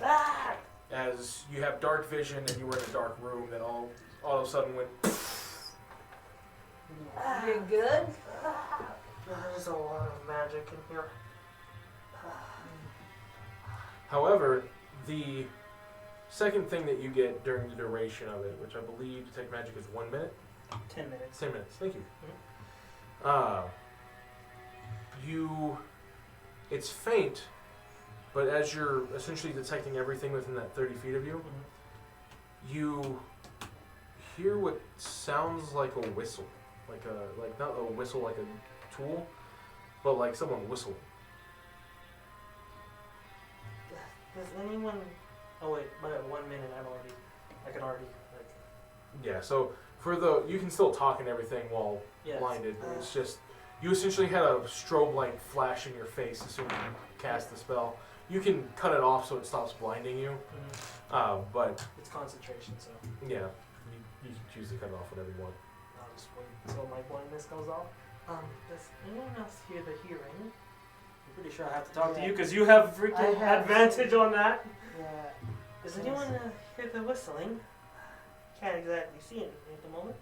Ah! As you have dark vision and you were in a dark room that all of a sudden went. You good? There's a lot of magic in here. However, the second thing that you get during the duration of it, which I believe detect magic is 1 minute. 10 minutes. 10 minutes. Thank you. It's faint, but as you're essentially detecting everything within that 30 feet of you, Mhm. you hear what sounds like a whistle, like not a whistle like a tool, but like someone whistling. Does anyone? Oh wait, by 1 minute I can already like. Yeah. So you can still talk and everything while Yeah. blinded. But it's just you essentially had a strobe light flash in your face as soon as you cast the spell. You can cut it off so it stops blinding you, but It's concentration, so yeah, you can choose to cut it off whenever you want. I'll just wait until my blindness goes off. Does anyone else hear the hearing? I'm pretty sure I have to talk to you because you have freaking I have- advantage on that. yeah. Does anyone hear the whistling? Can't exactly see anything at the moment.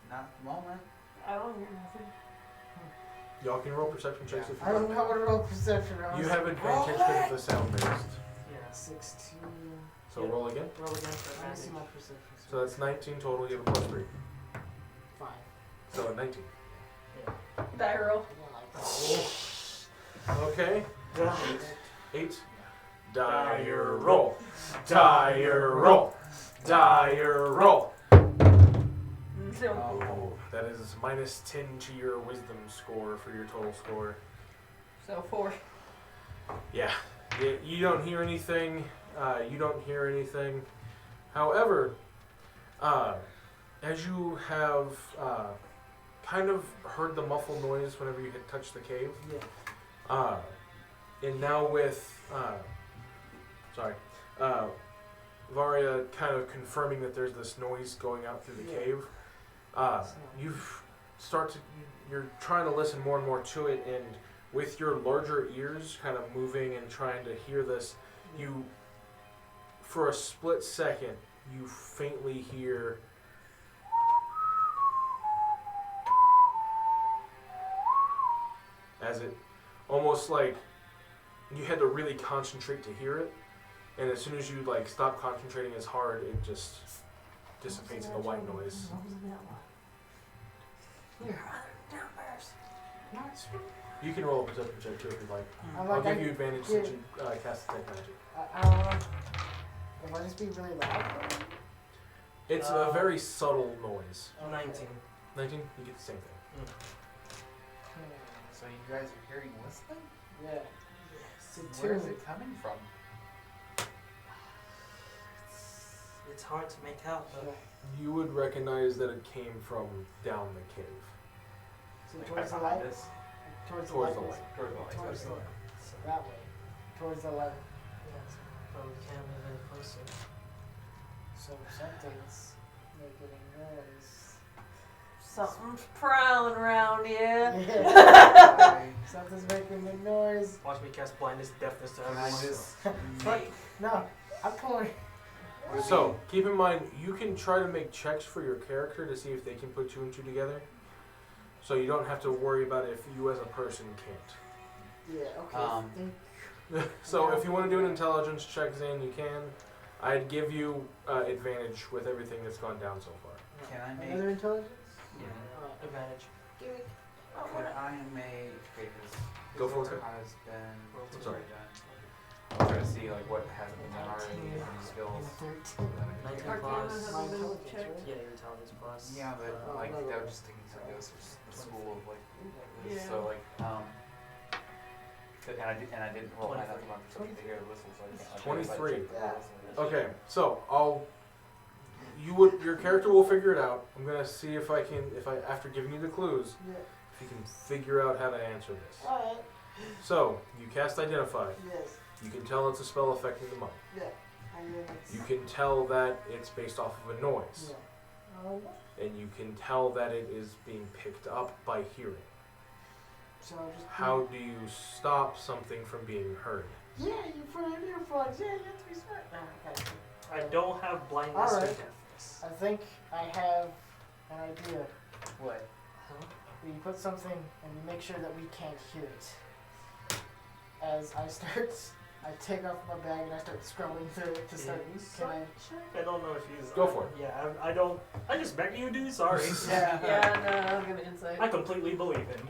Not at the moment. I don't hear nothing. Y'all can roll perception checks if you I don't want. know what to roll perception. I You was have advantage because of the sound based. Yeah. 16. So roll again. Roll again for Let me see advantage. my perception. So that's 19 total. You have a plus 3. 5. So 19. Die roll. Okay. Yeah. 8. Dire roll. Dire roll. Dire roll. No. Oh, that is minus 10 to your wisdom score for your total score. So 4. Yeah. You don't hear anything. You don't hear anything. However, as you have kind of heard the muffled noise whenever you had touched the cave, Yeah. and now with Varia kind of confirming that there's this noise going out through the Yeah. cave, you're trying to listen more and more to it, and with your larger ears kind of moving and trying to hear this, you, for a split second, you faintly hear as it almost like you had to really concentrate to hear it, and as soon as you like stop concentrating as hard, it just dissipates into white noise. Your other numbers. You can roll a perception check too if you'd like. I'm I'll like, give you advantage since you cast detect magic. I don't know. If I just be really loud. It's a very subtle noise. 19. 19, you get the same thing. So you guys are hearing whistling? Yeah. It's a Where is tune. it coming from? It's hard to make out, but You would recognize that it came from down the cave. So Like towards the behind light? us? Towards Towards the the light. light. Towards the light. Towards the okay. light. so, That way. Towards the light. but we can't move any closer. So something's making a noise. Something's prowling around here. Yeah. Something's making a noise. Watch me cast blindness, deafness to Can I everyone. just Fuck. make... No, I'm pulling. So, keep in mind, you can try to make checks for your character to see if they can put two and two together. So you don't have to worry about if you as a person can't. Yeah, okay. So if you want to do an intelligence check, Zane, you can. I'd give you advantage with everything that's gone down so far. Can I make... Another intelligence? Yeah. Advantage. Give me. Could I make... Okay, because... Go for it. Has been... I'm sorry. done. I'm trying to see like what hasn't been done already and skills. 19 Arcana plus. hasn't been checked. Yeah, your intelligence plus. Yeah, but Oh, like no. that would just take me to the school of like Yeah. so like and I didn't roll high enough on something to hear the whistle, so I can't like 23. check the whistle. Okay, so your character will figure it out. I'm gonna see if I after giving you the clues, Yeah. if you can figure out how to answer this. Alright. So you cast Identify. Yes. You can tell it's a spell affecting the monk. Yeah. And then it's... You can tell that it's based off of a noise. Yeah. And you can tell that it is being picked up by hearing. So I'll just... How do you stop something from being heard? Yeah, you put in earplugs. Yeah, you have to be smart. Okay. I don't have blindness or Alright. deafness. I think I have an idea. What? Huh? You put something and you make sure that we can't hear it. As I take off my bag and I start scrolling through it to start. Can I? I don't know if he's. Go for it. Yeah, I don't. I just bet you do. Sorry. Yeah. Yeah, no, I'm gonna insight. I completely believe him.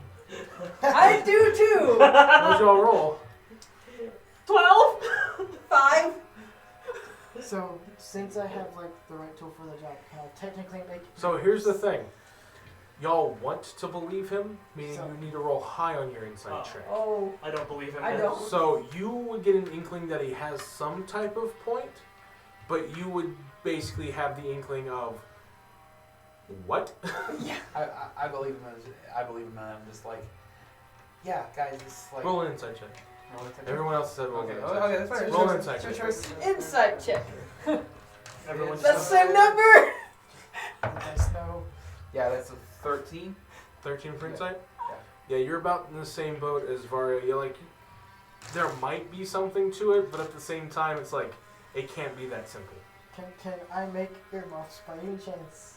I do too. What'd y'all roll? 12. 5. So since I have like the right tool for the job, can I technically make? So here's the thing. Y'all want to believe him, meaning So- you need to roll high on your insight Oh. check. Oh. I don't believe him. I then. don't. So you would get an inkling that he has some type of point, but you would basically have the inkling of what? I believe him as I believe him and I'm just like yeah, guys, it's like Roll an insight check. roll it to- Everyone else said roll Okay, an okay, insight that's check. fine. Roll an insight It's your check. choice. Insight check. Everyone That's That's just the same number. Nice no. Yeah, that's a 13. 13 for Yeah. insight? Yeah, you're about in the same boat as Varia. You're like, there might be something to it, but at the same time, it's like, it can't be that simple. Can I make earmuffs by any chance?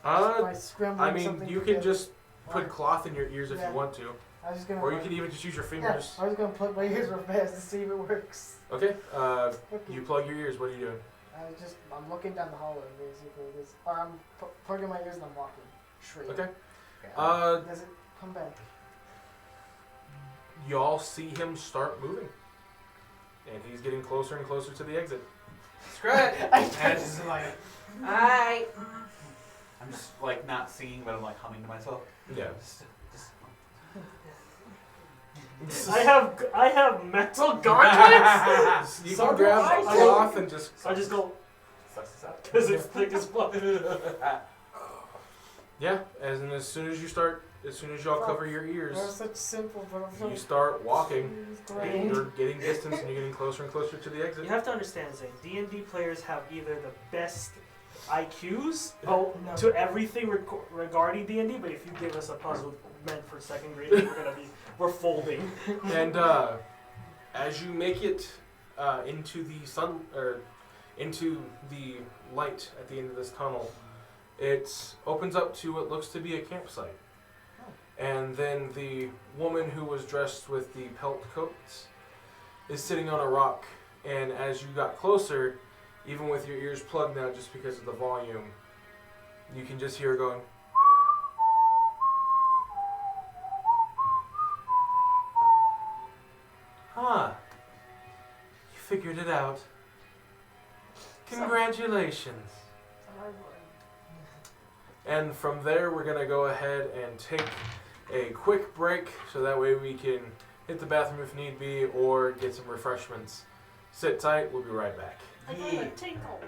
I By scrambling something mean, you can together? just put Or- cloth in your ears if Yeah. you want to. I was just gonna. Or you could even just use your Yeah, fingers. I was gonna plug my ears real fast to see if it works. Okay, Okay. you plug your ears. What are you doing? I'm looking down the hallway basically. Or I'm plugging my ears and I'm walking straight. Okay. Okay. Does it come back? Y'all see him start moving. And he's getting closer and closer to the exit. Screw it. I And it's just like Alright. I'm just like not singing, but I'm like humming to myself. Yeah. Just I have metal gauntlets. You So can do grab I. a cloth and just... I just go sucks this out. because it's thick as fuck. Yeah, as soon as y'all cover your ears, That was such simple, but I'm so. you start walking. Great. You're getting distance and you're getting closer and closer to the exit. You have to understand, Zane. D&D players have either the best IQs No. to everything regarding D&D, but if you give us a puzzle meant for second grade, we're folding. And as you make it into the sun or into the light at the end of this tunnel, it opens up to what looks to be a campsite. And then the woman who was dressed with the pelt coats is sitting on a rock. And as you got closer, even with your ears plugged now just because of the volume, you can just hear her going. figured it out. Congratulations. And from there, we're going to go ahead and take a quick break so that way we can hit the bathroom if need be or get some refreshments. Sit tight, we'll be right back. I got a tinkle.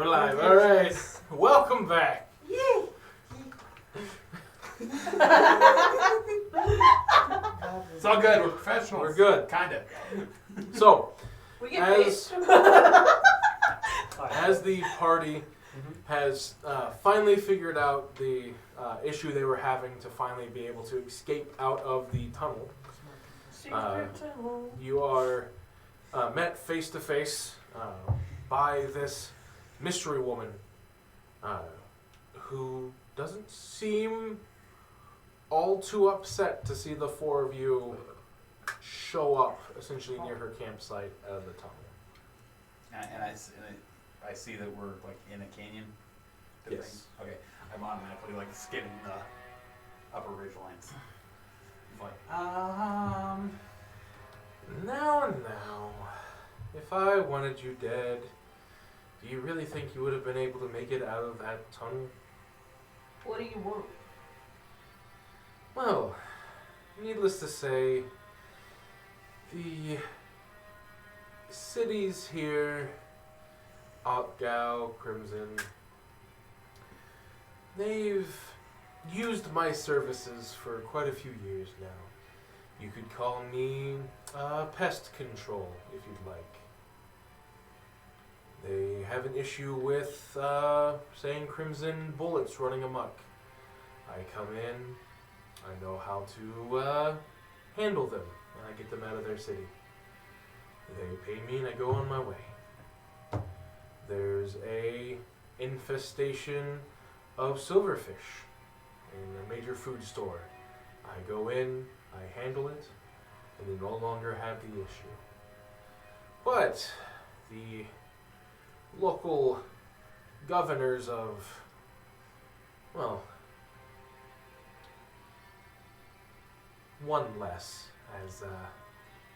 alive. All right. Welcome back. It's all good. We're professionals. We're good. Kinda. So, We get paid. as the party has finally figured out the issue they were having to finally be able to escape out of the tunnel, Secret tunnel. you are met face to face by this mystery woman who doesn't seem all too upset to see the four of you show up essentially near her campsite out of the tunnel. And I see that we're like in a canyon. Yes. Okay. I'm automatically like skimming the upper ridge lines. It's like, Now, if I wanted you dead, do you really think you would have been able to make it out of that tunnel? What do you want? Well, needless to say, the cities here, Otgao, Crimson, they've used my services for quite a few years now. You could call me pest control, if you'd like. They have an issue with, saying Crimson bullets running amok. I come in, I know how to handle them, and I get them out of their city. They pay me and I go on my way. There's a infestation of silverfish in a major food store. I go in, I handle it, and they no longer have the issue. But the local governors of, well, one less, as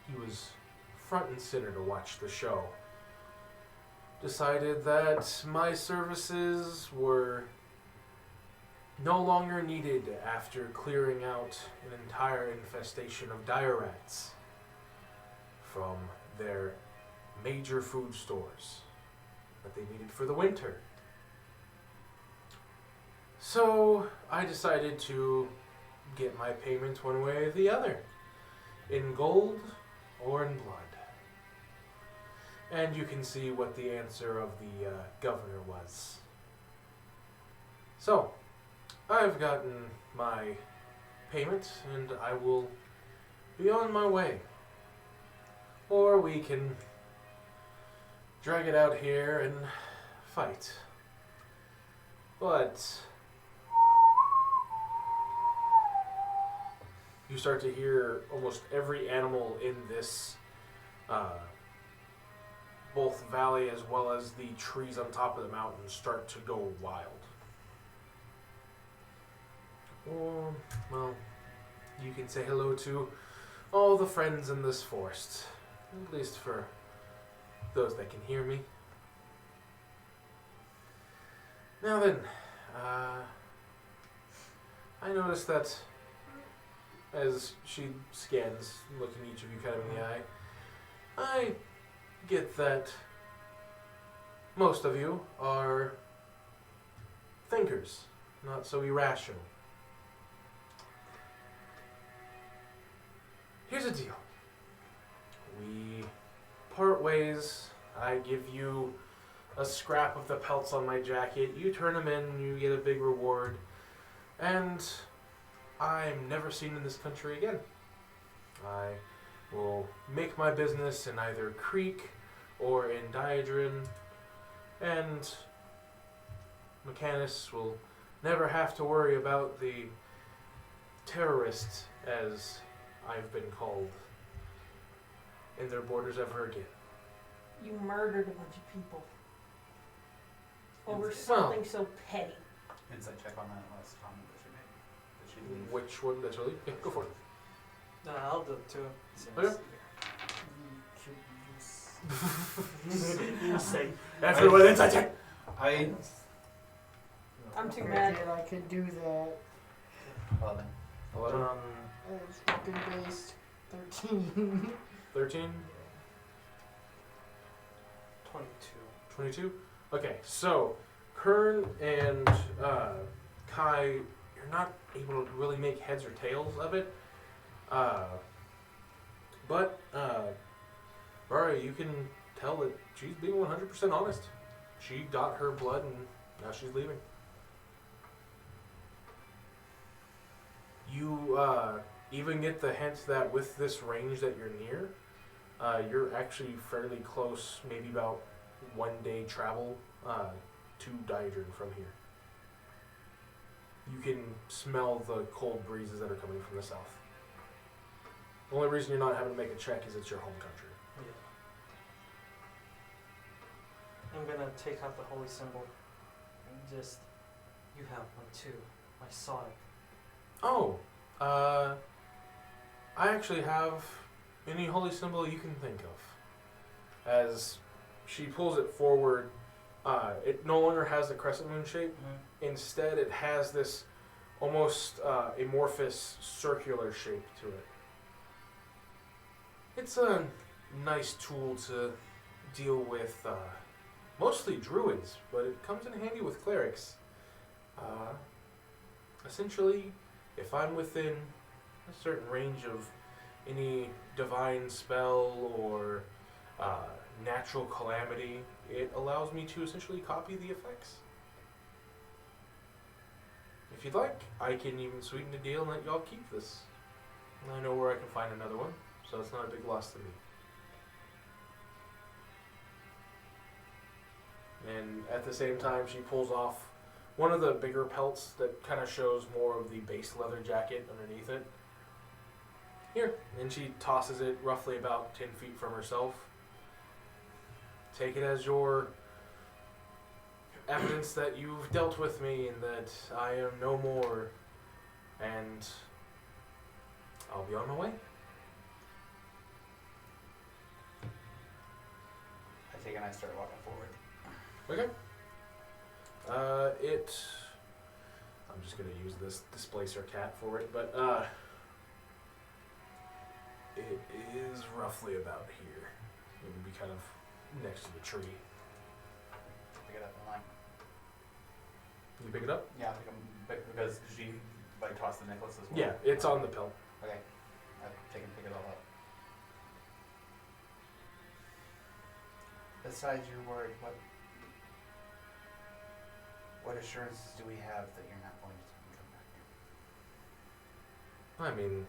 he was front and center to watch the show, decided that my services were no longer needed after clearing out an entire infestation of dire rats from their major food stores that they needed for the winter. So I decided to get my payment one way or the other, in gold or in blood. And you can see what the answer of the governor was. So, I've gotten my payment and I will be on my way. Or we can drag it out here and fight. But you start to hear almost every animal in this both valley as well as the trees on top of the mountain start to go wild. Or, well, you can say hello to all the friends in this forest, at least for those that can hear me. Now then, I noticed that as she scans, looking each of you kind of in the eye, I get that most of you are thinkers, not so irrational. Here's the deal. We part ways. I give you a scrap of the pelts on my jacket. You turn them in, you get a big reward. And I'm never seen in this country again. I will make my business in either Creek or in Diadrin, and Mechanus will never have to worry about the terrorists, as I've been called, in their borders ever again. You murdered a bunch of people over Well, something so petty. Insight check on that last comment that she made. Did she leave? Which one? That's really? Yeah, go for it. No, I'll do it too. Okay. You say. Everyone, inside check! I'm too Okay, mad. I could do that. 11. 11. It's fucking based 13. 13. 22. 22. Okay, so Kern and Kai, you're not able to really make heads or tails of it. But Varia, you can tell that she's being 100% honest. She got her blood and now she's leaving. You even get the hint that with this range that you're near, you're actually fairly close, maybe about 1 day travel to Diadrin from here. You can smell the cold breezes that are coming from the south. The only reason you're not having to make a check is it's your home country. Yeah. I'm gonna take out the holy symbol and just. You have one too. I saw it. Oh, I actually have any holy symbol you can think of. As she pulls it forward, it no longer has the crescent moon shape. Instead, it has this almost amorphous circular shape to it. It's a nice tool to deal with mostly druids, but it comes in handy with clerics. Essentially, if I'm within a certain range of any divine spell or natural calamity, it allows me to essentially copy the effects. If you'd like, I can even sweeten the deal and let y'all keep this. I know where I can find another one, so it's not a big loss to me. And at the same time, she pulls off one of the bigger pelts that kind of shows more of the base leather jacket underneath it. Here. And she tosses it roughly about 10 feet from herself. Take it as your evidence that you've dealt with me and that I am no more. And I'll be on my way. I take it and I start walking forward. Okay. I'm just gonna use this displacer cat for it, but it is roughly about here. It would be kind of next to the tree. Pick it up in line. You pick it up? Yeah, I pick them because she like tossed the necklace as well. Yeah, it's on the pelt. Okay. I take and pick it all up. Besides your word, what assurances do we have that you're not going to come back? I mean,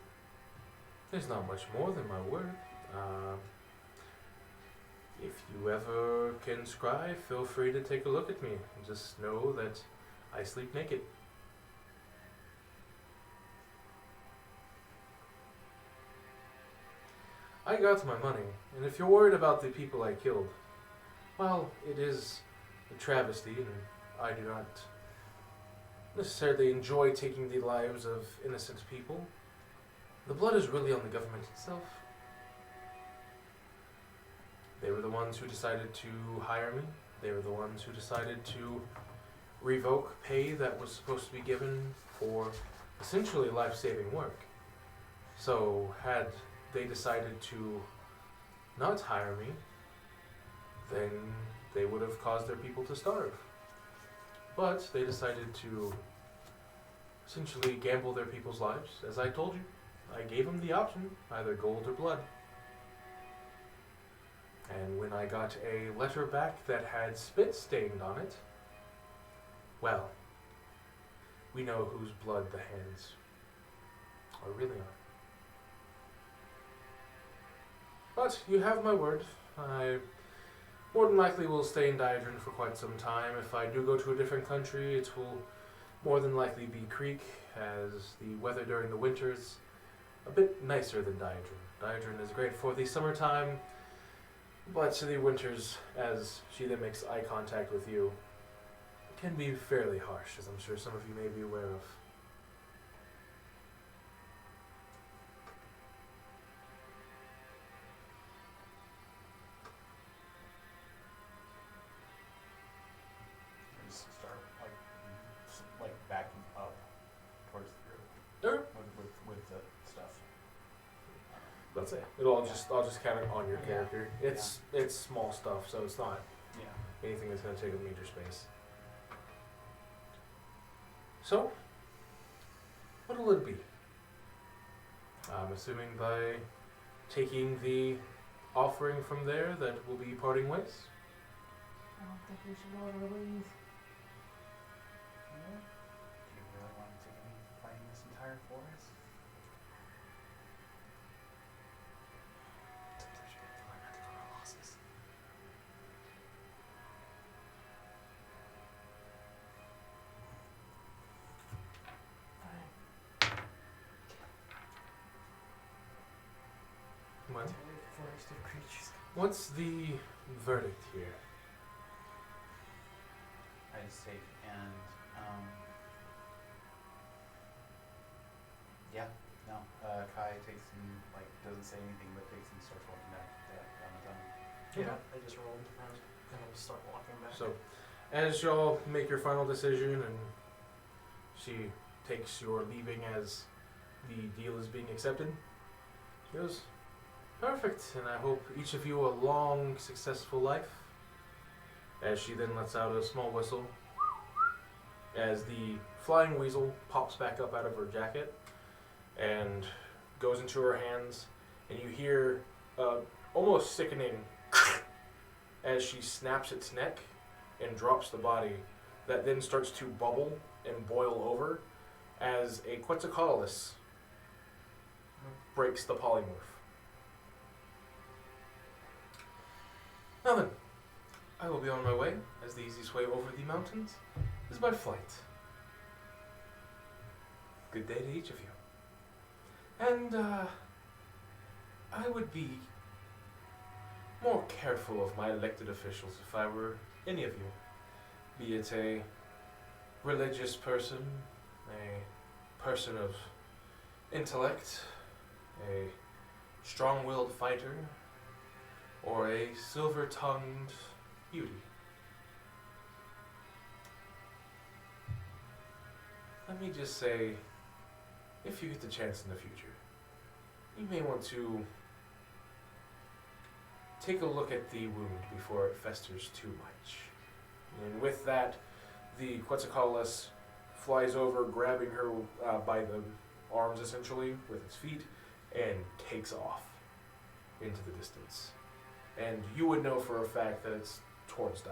there's not much more than my word. If you ever can scry, feel free to take a look at me. Just know that I sleep naked. I got my money, and if you're worried about the people I killed, well, it is a travesty, and I do not necessarily enjoy taking the lives of innocent people. The blood is really on the government itself. They were the ones who decided to hire me. They were the ones who decided to revoke pay that was supposed to be given for essentially life-saving work. So had they decided to not hire me, then they would have caused their people to starve. But they decided to essentially gamble their people's lives. As I told you, I gave them the option, either gold or blood. And when I got a letter back that had spit stained on it, well, we know whose blood the hands are really on. But you have my word. I more than likely will stay in Diadrin for quite some time. If I do go to a different country, it will more than likely be Creek, as the weather during the winters a bit nicer than Diadrin. Diadrin is great for the summertime, but the winters, as she then makes eye contact with you, can be fairly harsh, as I'm sure some of you may be aware of. Just start like backing up towards the Sure. group with the stuff. That's it. I'll just count it on your Yeah. character. It's small stuff, so it's not Yeah. anything that's going to take up major space. So, what'll it be? I'm assuming by taking the offering from there that we'll be parting ways. I don't think we should go over leave. Do you really want to continue fighting this entire forest? Well, Forest of creatures. what's the verdict here? I just take and yeah, no. Kai takes and like doesn't say anything but takes and starts walking back down his own. Yeah, I just rolled and I'll start walking back. So, as y'all make your final decision and she takes your leaving as the deal is being accepted, she goes, "Perfect, and I hope each of you a long, successful life." As she then lets out a small whistle, as the flying weasel pops back up out of her jacket and goes into her hands, and you hear almost sickening as she snaps its neck and drops the body, that then starts to bubble and boil over as a Quetzalcoatlus breaks the polymorph. Now then, I will be on my way, as the easiest way over the mountains is by flight. Good day to each of you. And, I would be more careful of my elected officials if I were any of you. Be it a religious person, a person of intellect, a strong-willed fighter, or a silver-tongued beauty. Let me just say, if you get the chance in the future, you may want to take a look at the wound before it festers too much. And with that, the Quetzalcoatlus flies over, grabbing her by the arms, essentially, with its feet, and takes off into the distance. And you would know for a fact that it's towards Daedra.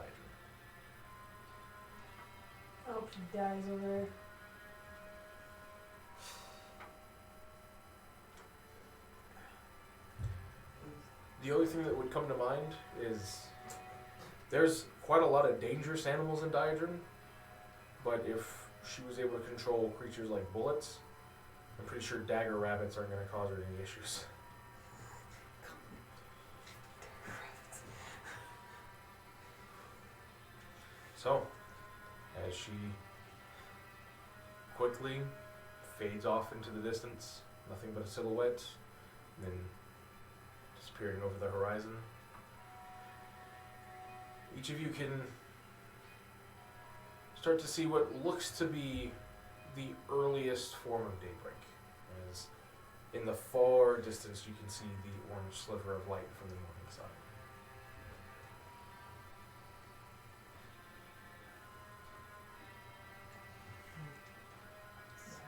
I hope he dies over there. The only thing that would come to mind is there's quite a lot of dangerous animals in Daedra, but if she was able to control creatures like bullets, I'm pretty sure dagger rabbits aren't going to cause her any issues. So, as she quickly fades off into the distance, nothing but a silhouette, and then disappearing over the horizon, each of you can start to see what looks to be the earliest form of daybreak. As in the far distance you can see the orange sliver of light from the morning sun.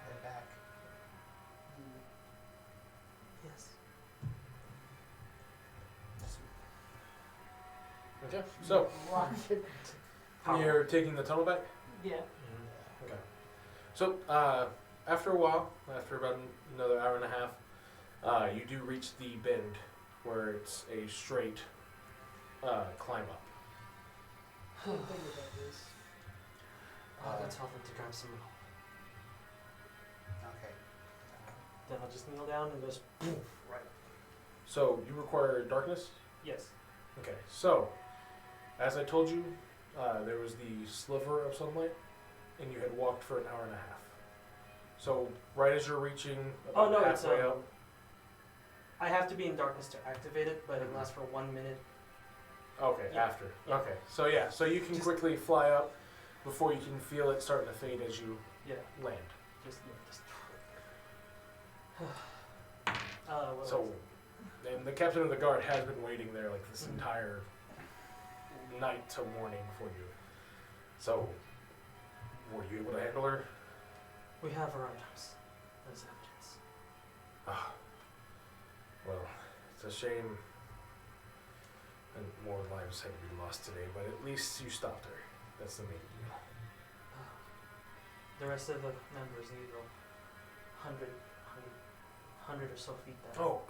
Head back. Yes. Okay, so Rocket. you're taking the tunnel back? Yeah. Okay. So, after a while, after about another hour and a half, you do reach the bend where it's a straight climb up. How big is that is? I'll go tell them to grab some milk. Okay. Then I'll just kneel down and just right. So, you require darkness? Yes. Okay, so, as I told you, there was the sliver of sunlight, and you had walked for an hour and a half. So, right as you're reaching Oh about no, it's halfway up, I have to be in darkness to activate it, but it lasts for 1 minute. okay, Yeah. after. Yeah. Okay, so yeah, so you can Just- quickly fly up before you can feel it starting to fade as you Yeah. land. Just. What So, was it? and the captain of the guard has been waiting there like this entire night to morning for you. So, were you able to handle her? We have her items as evidence. Ah, well, it's a shame, and more lives had to be lost today. But at least you stopped her. That's the main deal. The rest of the members need to go 100 or so feet down. Oh,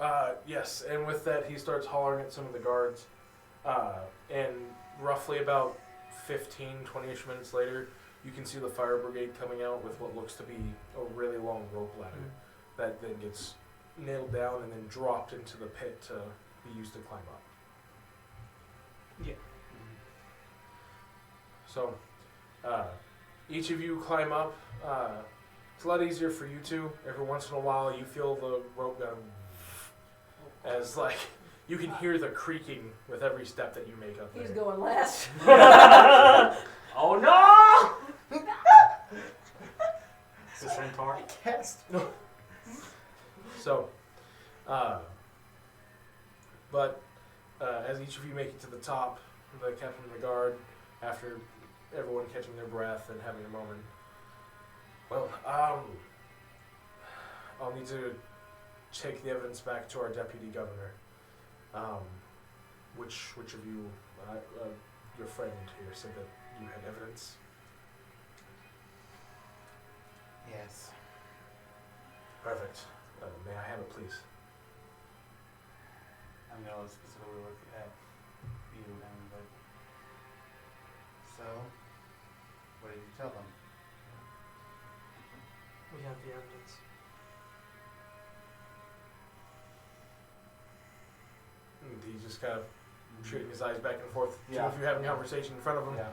yes. And with that, he starts hollering at some of the guards. And roughly about 15, 20-ish minutes later, you can see the fire brigade coming out with what looks to be a really long rope ladder that then gets nailed down and then dropped into the pit to be used to climb up. Yeah. So, each of you climb up. It's a lot easier for you two. Every once in a while, you feel the rope go as like you can hear the creaking with every step that you make up there. He's going last. Oh no! It's a centaur. Cast. So, but as each of you make it to the top, the captain of the guard, after everyone catching their breath and having a moment, well, I'll need to take the evidence back to our deputy governor. Which of you, your friend here said that you had evidence? Yes. Perfect. May I have it, please? I'm gonna specifically look at you and like. So, what did you tell them? We have the evidence. And he's just kind of shooting his eyes back and forth. Yeah. If you're having a conversation in front of him. Yeah.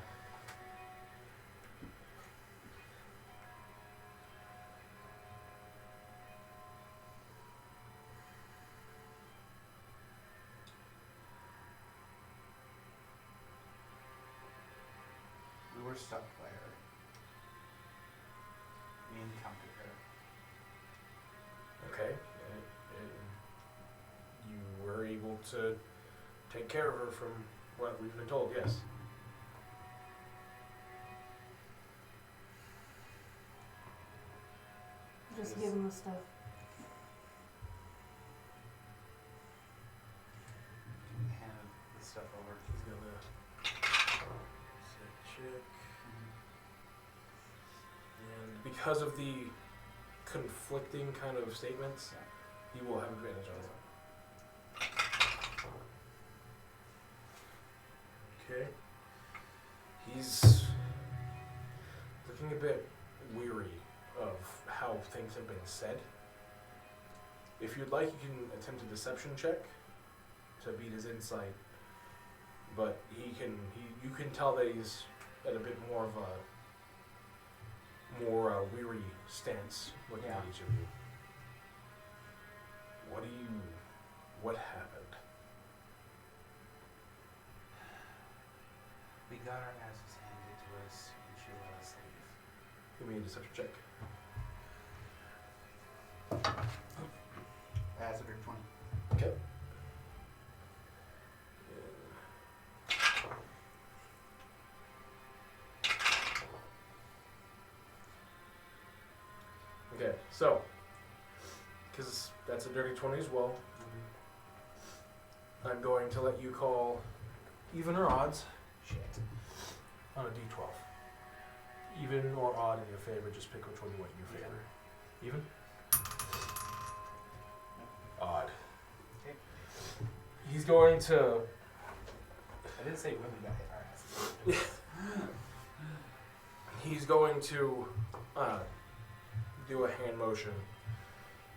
We were stuck by her. We encountered her. Okay. And you were able to take care of her from what we've been told, yes. Just give him the stuff. Hand the stuff over. He's gonna check. And because of the conflicting kind of statements, he will have advantage on it. Okay. He's looking a bit weary of how things have been said. If you'd like, you can attempt a deception check to beat his insight. But you can tell that he's at a bit more of a weary stance looking at each of you. What happened? We got our asses handed to us and she let us leave. Give me a deception check. Hazard 20. Okay. Okay, so, because that's a dirty 20 as well, I'm going to let you call even or odds on a d12. Even or odd in your favor, just pick which one you want in your favor. Even? Odd. Okay. He's going to... I didn't say when we got hit our asses. He's going to do a hand motion,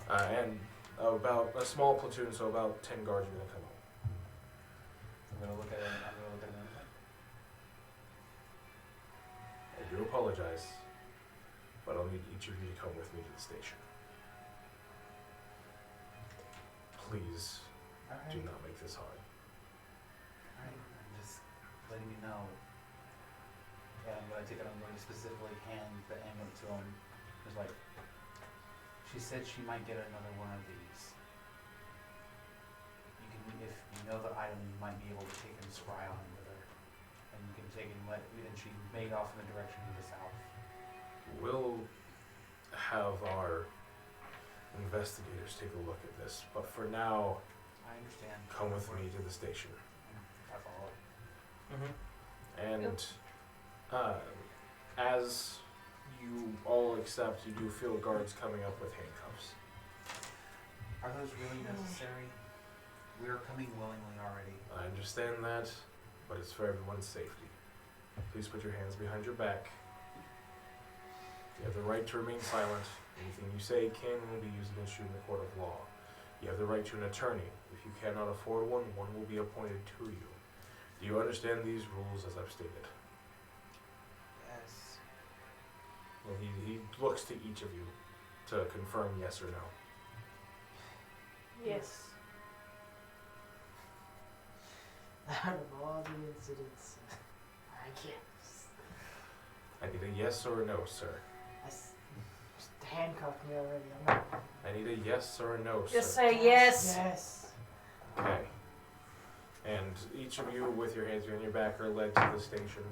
and about a small platoon, so about 10 guards are going to come up. I'm gonna look at it. I'm gonna look at it. I do apologize, but I'll need each of you to come with me to the station. Please do not make this hard. Alright, I'm just letting you know. Yeah, I'm gonna take it. I'm going to specifically hand the amulet to him. It's like, she said she might get another one of these. You can, if you know the item, you might be able to take and scry on with her. taken? And she made off in the direction of the south. We'll have our investigators take a look at this, but for now, I understand. come with me to the station. I follow. And as you all accept, you do feel guards coming up with handcuffs. Are those really necessary? We are coming willingly already. I understand that, but it's for everyone's safety. Please put your hands behind your back. You have the right to remain silent. Anything you say can and will be used against you in the court of law. You have the right to an attorney. If you cannot afford one, one will be appointed to you. Do you understand these rules as I've stated? Yes. Well, he looks to each of you to confirm yes or no. Yes. Out of all the incidents, I can't. I need a yes or a no, sir. Just handcuffed me already. I'm not. I need a yes or a no, Just sir. say yes. Yes. Okay. And each of you with your hands behind your back are led to the station.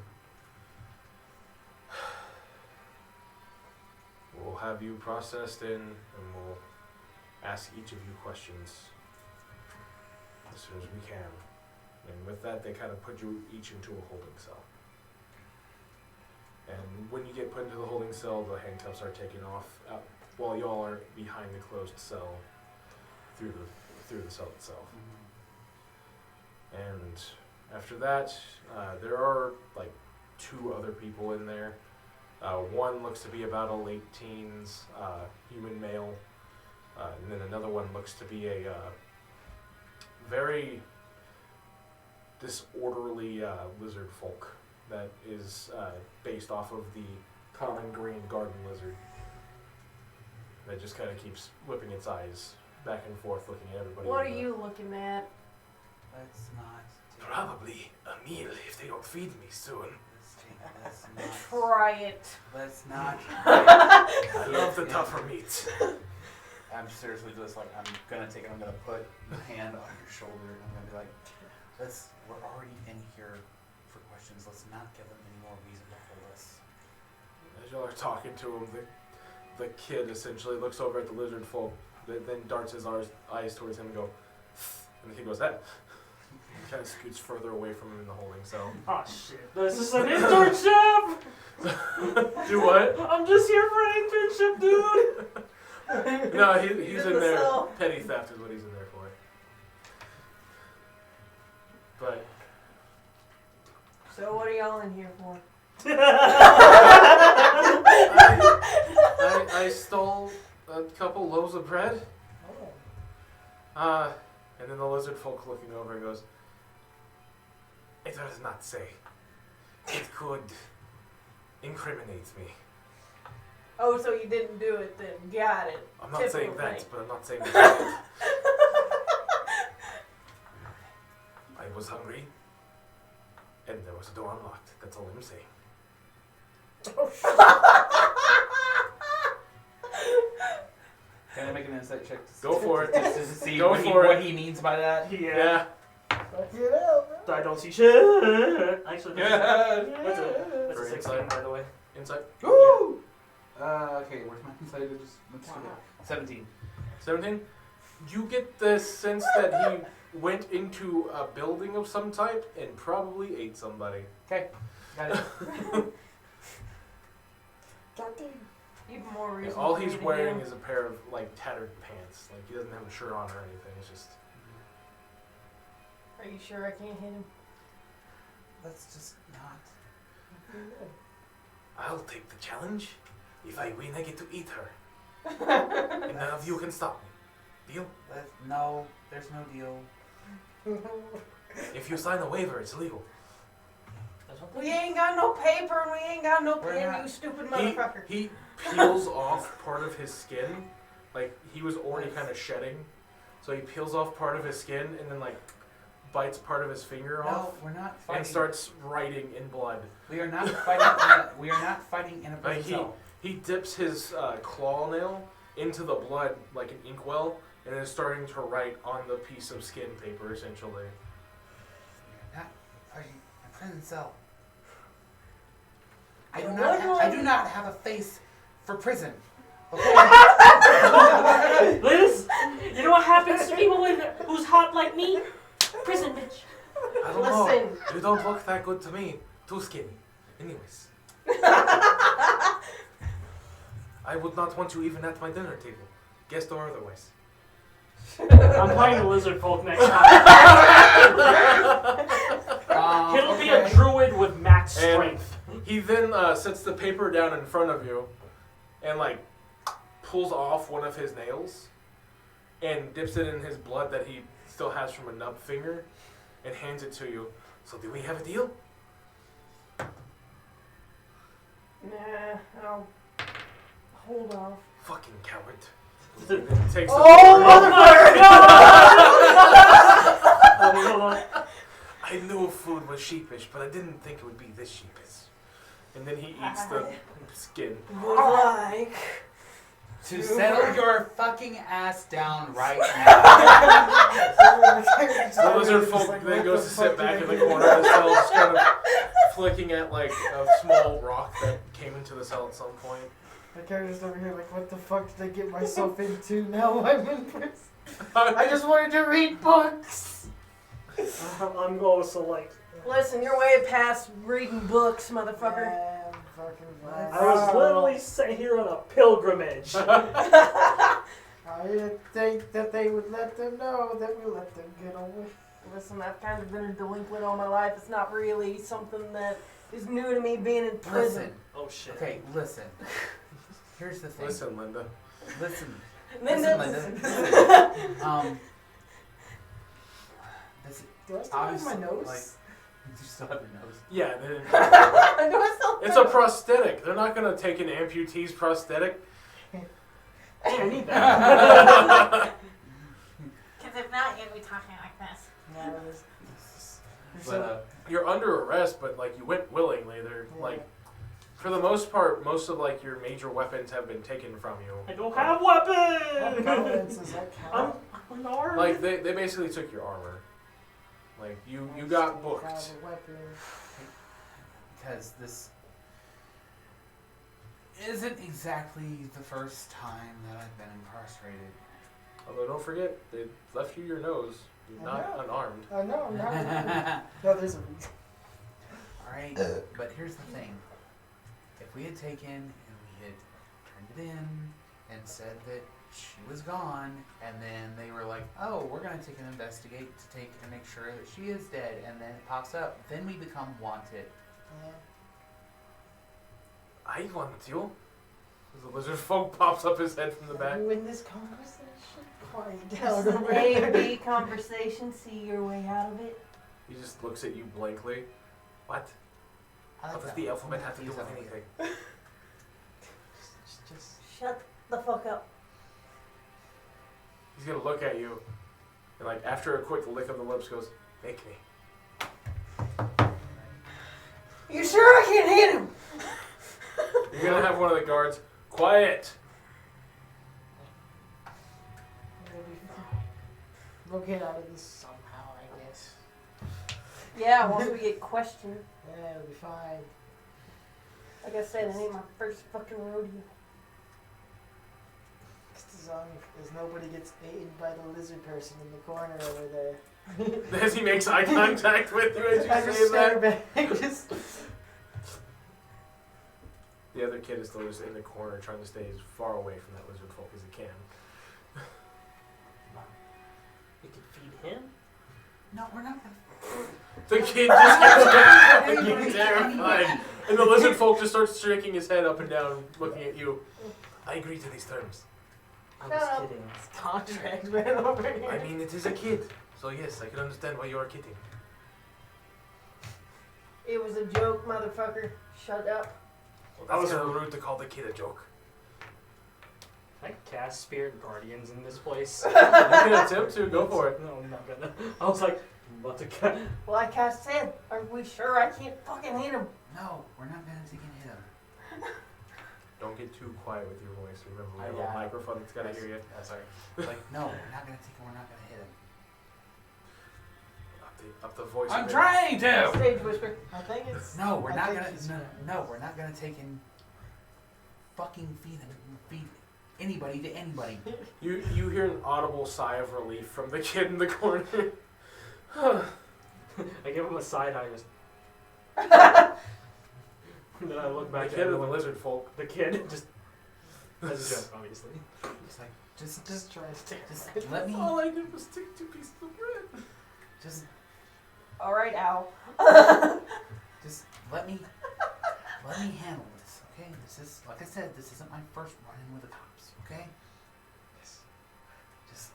We'll have you processed in and we'll ask each of you questions as soon as we can. And with that, they kind of put you each into a holding cell. And when you get put into the holding cell, the handcuffs are taken off while y'all are behind the closed cell through the cell itself. And after that, there are like 2 other people in there. One looks to be about a late teens human male, and then another one looks to be a very disorderly lizard folk that is based off of the common green garden lizard that just kind of keeps whipping its eyes back and forth looking at everybody. What are you looking at? Let's not. Probably a meal if they don't feed me soon. Let's not. Try it. Let's not. I love the tougher meat. I'm seriously just like, I'm gonna put a hand on your shoulder and I'm gonna be like, we're already in here for questions. Let's not give them any more reason to hold us. As y'all are talking to him, the kid essentially looks over at the lizard folk, then darts his eyes towards him and go, and the kid goes, that. He kind of scoots further away from him in the holding cell. Oh shit. This is an internship! Do what? I'm just here for an internship, dude! No, he's in the there. cell. Petty theft is what he's in there for. But So what are y'all in here for? I stole a couple loaves of bread. Oh. And then the lizard folk looking over and goes, it does not say. It could incriminate me. Oh, so you didn't do it then. Got it. I'm not Typical saying that, thing. but I'm not saying that. I was hungry, and there was a door unlocked. That's all I'm saying. Can I make an insight check to Go for it. just to see Go what, for what it. he means by that? Yeah. Fuck it up, bro. I don't see shit. Actually, that's a For 16, insight. by the way. Insight. Woo! Okay, where's my insight? Let's see. 17. 17. You get the sense that he went into a building of some type and probably ate somebody. Okay, got it. Even more reason. All for he's me to wearing get is a pair of like tattered pants. Like he doesn't have a shirt on or anything. It's just. Are you sure I can't hit him? Let's just not. I'll take the challenge. If I win, I get to eat her. And none of you can stop me. Deal? No, there's no deal. If you sign a waiver, it's legal. We ain't got no paper and we ain't got no We're pen, not- you stupid motherfucker. He peels off part of his skin. Like he was already kind of shedding. So he peels off part of his skin and then like bites part of his finger off. No, we're not fighting. And starts writing in blood. We are not fighting. We are not fighting in a Like prison cell. he dips his claw nail into the blood like an inkwell, and is starting to write on the piece of skin paper essentially. We're not fighting in a prison cell. I do not have a face for prison. Okay. Liz, you know what happens to people who's hot like me? Prison, bitch. I don't Listen. know. You don't look that good to me. Too skinny. Anyways. I would not want you even at my dinner table. Guest or otherwise. I'm playing lizard folk next time. He'll be a druid with max strength. He then sets the paper down in front of you and like pulls off one of his nails and dips it in his blood that he still has from a nub finger and hands it to you. So do we have a deal? Nah, I'll hold off. Fucking coward. Oh, Hold I knew food was sheepish, but I didn't think it would be this sheepish. And then he eats the skin. Like. To settle your fucking ass down right now. The lizard folk then goes to sit back in the corner of the cell, just kind of flicking at like a small rock that came into the cell at some point. My character's over here like, what the fuck did I get myself into? Now I'm in prison. I just wanted to read books. I'm also like, Listen, you're way past reading books, motherfucker. Yeah, I'm fucking glad. I was literally sitting here on a pilgrimage. I didn't think that they would let them know that we let them get away. Listen, I've kind of been a delinquent all my life. It's not really something that is new to me being in prison. Listen. Oh shit. Okay, listen. Here's the thing. Listen, Linda. Listen. Linda, Listen, this Do I still have my nose? like, you still have your nose. Yeah, Do I still it's a prosthetic. They're not gonna take an amputee's prosthetic. Hey, I need that. Because if not, you're gonna be talking like this. No, But You're under arrest, but like you went willingly. They're like, for the most part, most of like your major weapons have been taken from you. I don't have what weapons. province does that count? I'm unarmed. Like they basically took your armor. Like you got booked. Have a weapon. because this isn't exactly the first time that I've been incarcerated. Although don't forget, they left you your nose. You're not unarmed. Oh no, I'm not. No, there's a reason. Alright, but here's the thing. If we had taken and we had turned it in and said that she was gone, and then they were like, oh, we're going to take and investigate to take and make sure that she is dead, and then it pops up, then we become wanted. Yeah. I want you. The lizard folk pops up his head from the back. Are you in this conversation? Quiet It's down an over A there. and B conversation. See your way out of it. He just looks at you blankly. What? I like What does that. the alphabet have to do Use with that. anything? Just Shut the fuck up. He's gonna look at you, and like after a quick lick of the lips, goes, "Make me." You sure I can't hit him? You're gonna have one of the guards. Quiet. we'll get out of this somehow, I guess. Yeah, once we get questioned. Yeah, it'll be fine. Like I said, it ain't my first fucking rodeo. As long as nobody gets eaten by the lizard person in the corner over there. As he makes eye contact with you as I you just say stare that. back. Just The other kid is still just in the corner, trying to stay as far away from that lizard folk as he can. We could feed him. No, we're not gonna. The kid just gets fucking terrified, and the lizard folk just starts shaking his head up and down, looking at you. I agree to these terms. I Shut was up. kidding. contract man over here. I mean, it is a kid, so yes, I can understand why you are kidding. It was a joke, motherfucker. Shut up. Well, that was a little rude to call the kid a joke. Can I cast Spirit Guardians in this place? You can attempt to, go for it. No, I'm not gonna. I was like, I'm about to cast. Like I said, are we sure I can't fucking hit him? No, we're not gonna take and hit him. Don't get too quiet with your voice. Remember, we have Yeah. a microphone that's gotta hear you. Yeah, sorry. Like, no, we're not gonna take him, we're not gonna hit him. up the voice. I'm of it. trying to. Stage whisper. I think it's. No, we're I not think gonna. he's- No, we're not gonna take in. Fucking feed anybody to anybody. You hear an audible sigh of relief from the kid in the corner. I give him a side eye. Just. And then I look The back kid at of the everyone. lizard folk. The kid just. As a joke, obviously. It's like Just try to stay. just let me All I did was take 2 pieces of bread. just All right, Al. just let me handle this, okay? This is like I said, this isn't my first run-in with the cops, okay? Just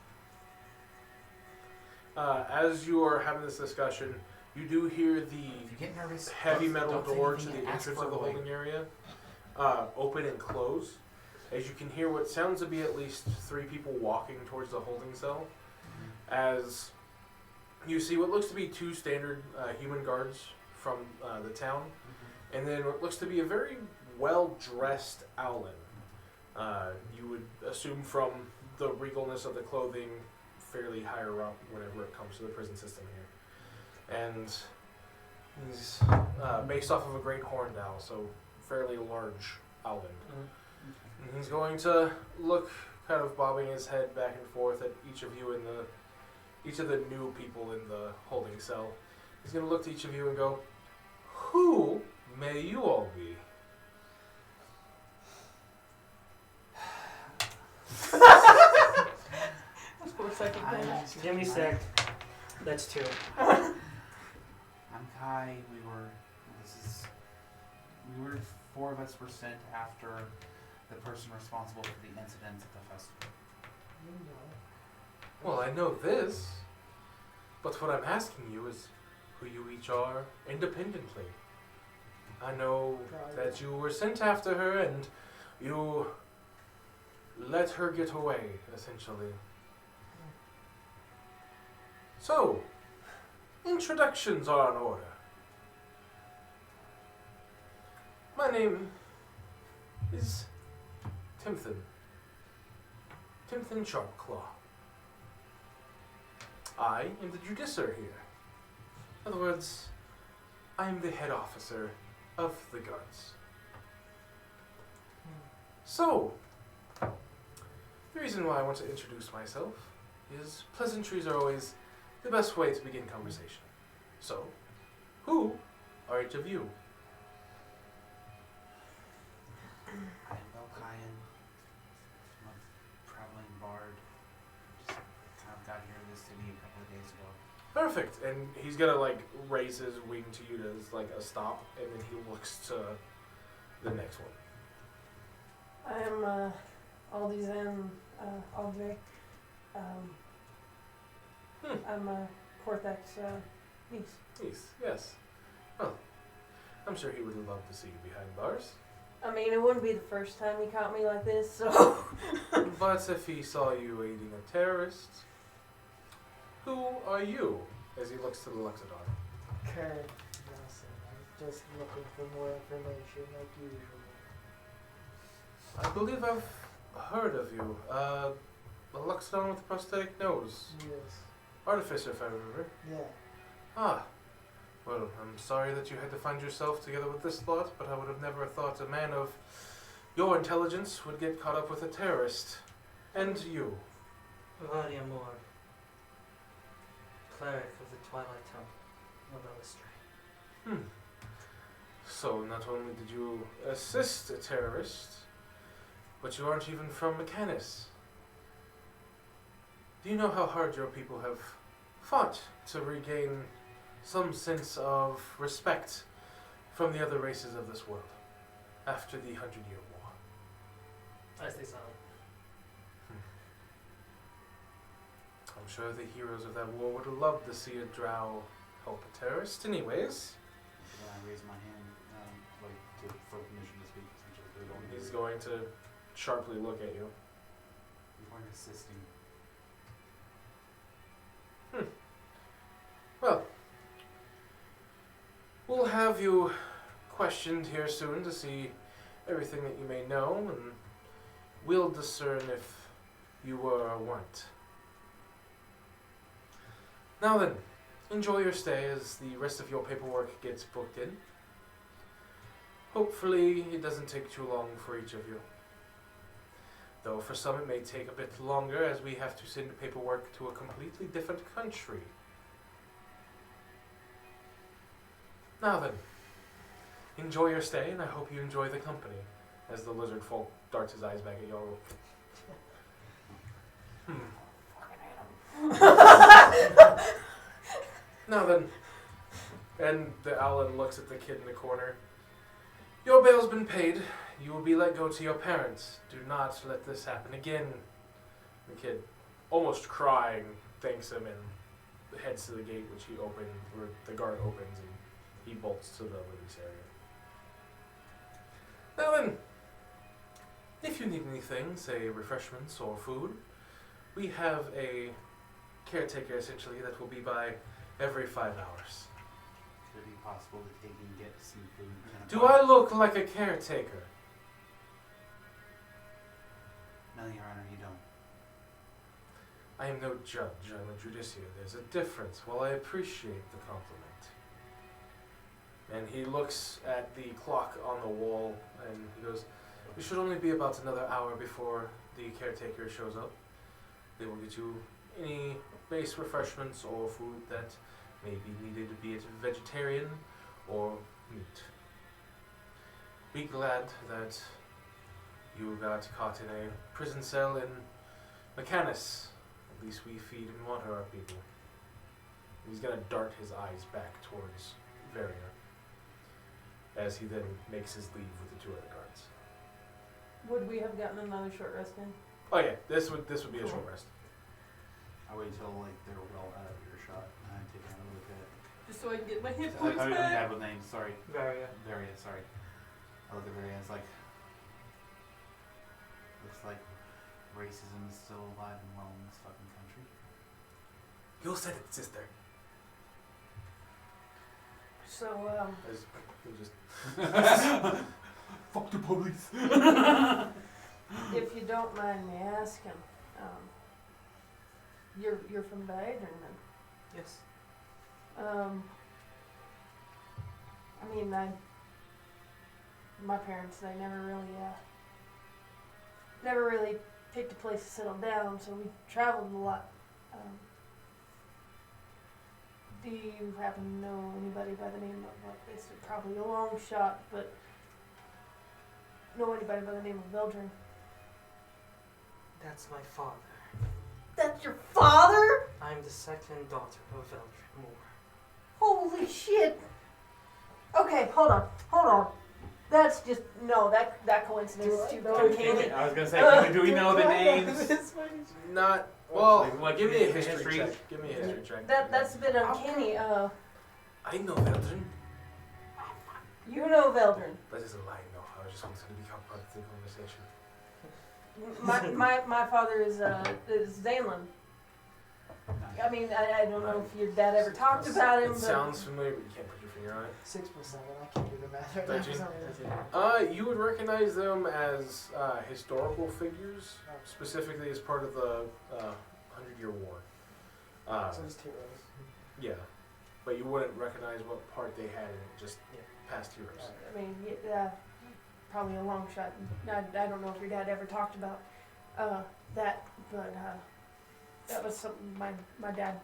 As you are having this discussion, you do hear if the you get nervous, heavy metal don't say door to anything the and ask entrance for of the a lawyer. holding area open and close. As you can hear what sounds to be at least 3 people walking towards the holding cell. As you see what looks to be 2 standard human guards from the town, and then what looks to be a very well-dressed Owlin. You would assume from the regalness of the clothing fairly higher up whenever it comes to the prison system here. And he's based off of a great horned owl, so fairly large Owlin. And he's going to look, kind of bobbing his head back and forth at each of you each of the new people in the holding cell. He's going to look to each of you and go, "Who may you all be?" For a second there. Give me sec. That's 2. I'm Kai. We were 4 of us were sent after the person responsible for the incidents at the festival. Well, I know this, but what I'm asking you is who you each are independently. I know that you were sent after her and you let her get away, essentially. So, introductions are in order. My name is Timothy Sharpclaw. I am the judicer here. In other words, I am the head officer of the guards. So, the reason why I want to introduce myself is pleasantries are always the best way to begin conversation. So, who are each of you? I am Belkayan. I'm a traveling bard. Just kind of got here to the city a couple of days ago. Perfect. And he's gonna like raise his wing to you as like a stop, and then he looks to the next one. I am Aldizan Aldre. I'm Cortex niece. Nice. Yes. Well, I'm sure he would love to see you behind bars. I mean, it wouldn't be the first time he caught me like this, so. But if he saw you aiding a terrorist, who are you? As he looks to the Luxodon. Karen Nelson. I'm just looking for more information like usual. I believe I've heard of you. A Luxodon with a prosthetic nose. Yes. Artificer, if I remember. Yeah. Ah. Well, I'm sorry that you had to find yourself together with this lot, but I would have never thought a man of your intelligence would get caught up with a terrorist. And you. Varia Moore, cleric of the Twilight Temple of Elistray. So not only did you assist a terrorist, but you aren't even from Mechanus. Do you know how hard your people have fought to regain some sense of respect from the other races of this world after the 100-Year War? I stay silent. I'm sure the heroes of that war would have loved to see a drow help a terrorist anyways. Then I raise my hand, for permission to speak. Essentially, He's going to sharply look at you. You weren't assisting. Well, we'll have you questioned here soon to see everything that you may know, and we'll discern if you were or weren't. Now then, enjoy your stay as the rest of your paperwork gets booked in. Hopefully, it doesn't take too long for each of you. Though for some it may take a bit longer as we have to send paperwork to a completely different country. Now then, enjoy your stay and I hope you enjoy the company. As the lizard folk darts his eyes back at y'all. Now then, and the Alan looks at the kid in the corner. Your bail's been paid. You will be let go to your parents. Do not let this happen again. The kid, almost crying, thanks him and heads to the gate, which he opens, where the guard opens, and he bolts to the release area. Now then, if you need anything, say refreshments or food, we have a caretaker essentially that will be by every 5 hours. Could it be possible to take and get some food? Do I look like a caretaker? No, Your Honor, you don't. I am no judge, I'm a judiciary. There's a difference. Well, I appreciate the compliment. And he looks at the clock on the wall and he goes, it should only be about another hour before the caretaker shows up. They will get you any base refreshments or food that may be needed, be it vegetarian or meat. Be glad that you got caught in a prison cell in Mechanus. At least we feed and water our people. He's gonna dart his eyes back towards Varia as he then makes his leave with the two other guards. Would we have gotten another short rest in? Oh yeah, this would be a short rest. I wait until like they're well out of earshot and I take another look at it. Just so I can get my hit I points don't back. have a name, sorry. Varia. Varia, sorry. I look at Varia and it's like, looks like racism is still alive and well in this fucking country. You said it, sister. So, As he just Fuck the police. if you don't mind me asking, you're from Badern then? Yes. I mean, my parents, they never really picked a place to settle down, so we traveled a lot. Do you happen to know anybody by the name of, like, it's probably a long shot, but know anybody by the name of Veldrin? That's my father. That's your father? I'm the second daughter of Veldrin Moore. Holy shit! Okay, hold on. That's just, no, that coincidence is too uncanny. I was gonna say, do we know the names? not well. Like, Give me a the history history? check. Give me a history check. That's a bit uncanny. I know Veldrin. You know Veldrin. That is a lie. No, I just wanted to become part of the conversation. My father is Zanlin. I mean, I don't know if your dad ever talked about him, It but sounds familiar, but you can't put your finger on it. 6 plus 7. I can't do the math right now. 13. for some reason. You would recognize them as historical figures, specifically as part of the 100-Year War. So just heroes. Yeah, but you wouldn't recognize what part they had in it, just past heroes. I mean, probably a long shot. I don't know if your dad ever talked about that, but that was something my dad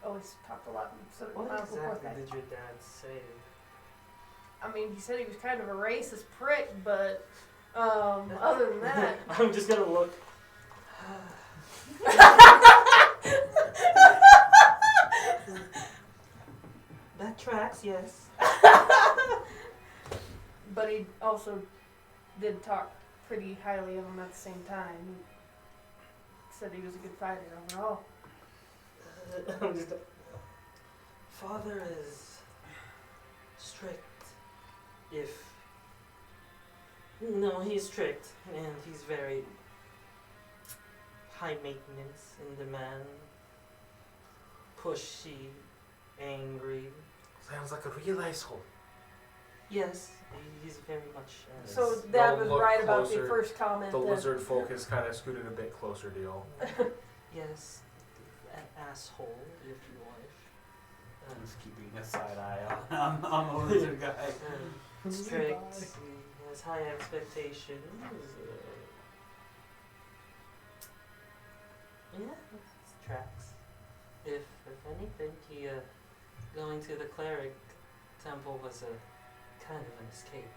always talked a lot. So What my uncle exactly Porthak. did your dad say? I mean, he said he was kind of a racist prick, but other than that, I'm just gonna look. That tracks, yes. but he also did talk pretty highly of him at the same time. He said he was a good fighter overall. I'm just- Father is strict. No, he's strict and he's very high maintenance in demand, pushy, angry. Sounds like a real asshole. Yes, he's very much. So Yes. Dad Y'all was look right about closer. the first comment. The that lizard folk is kind of scooted a bit closer to y'all. Yes, an asshole, if you wish. I'm just keeping a side eye on the lizard guy. Strict. He has high expectations. Yeah, it tracks. If anything, he going to the cleric temple was a kind of an escape.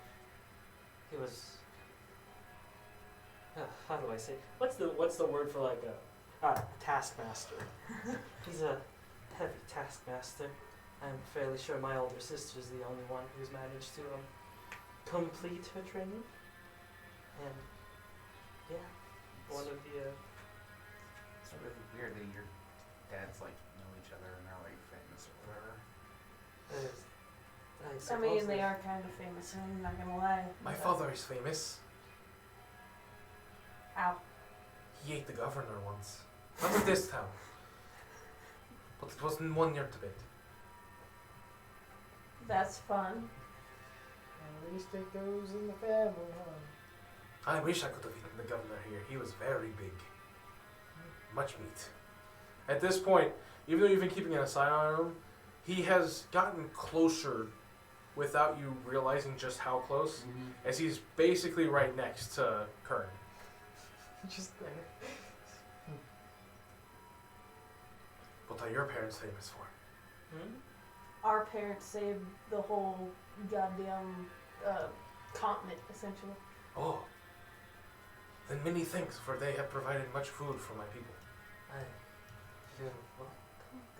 He was. How do I say? What's the word for like a taskmaster? He's a heavy taskmaster. I'm fairly sure my older sister's the only one who's managed to complete her training. And yeah, one of the It's really weird that your dads like know each other and they're like famous or whatever. I mean, they are kind of famous, I'm not gonna lie. My father is famous. Ow. He ate the governor once. Not of this town. But it was in one near Tibet. That's fun. At least it goes in the family, huh? I wish I could have eaten the governor here. He was very big. Much meat. At this point, even though you've been keeping an eye on him, he has gotten closer without you realizing just how close, as he's basically right next to Kern. Just there. What are your parents famous for? Our parents saved the whole goddamn continent, essentially. Oh. Then many thanks, for they have provided much food for my people. You're welcome.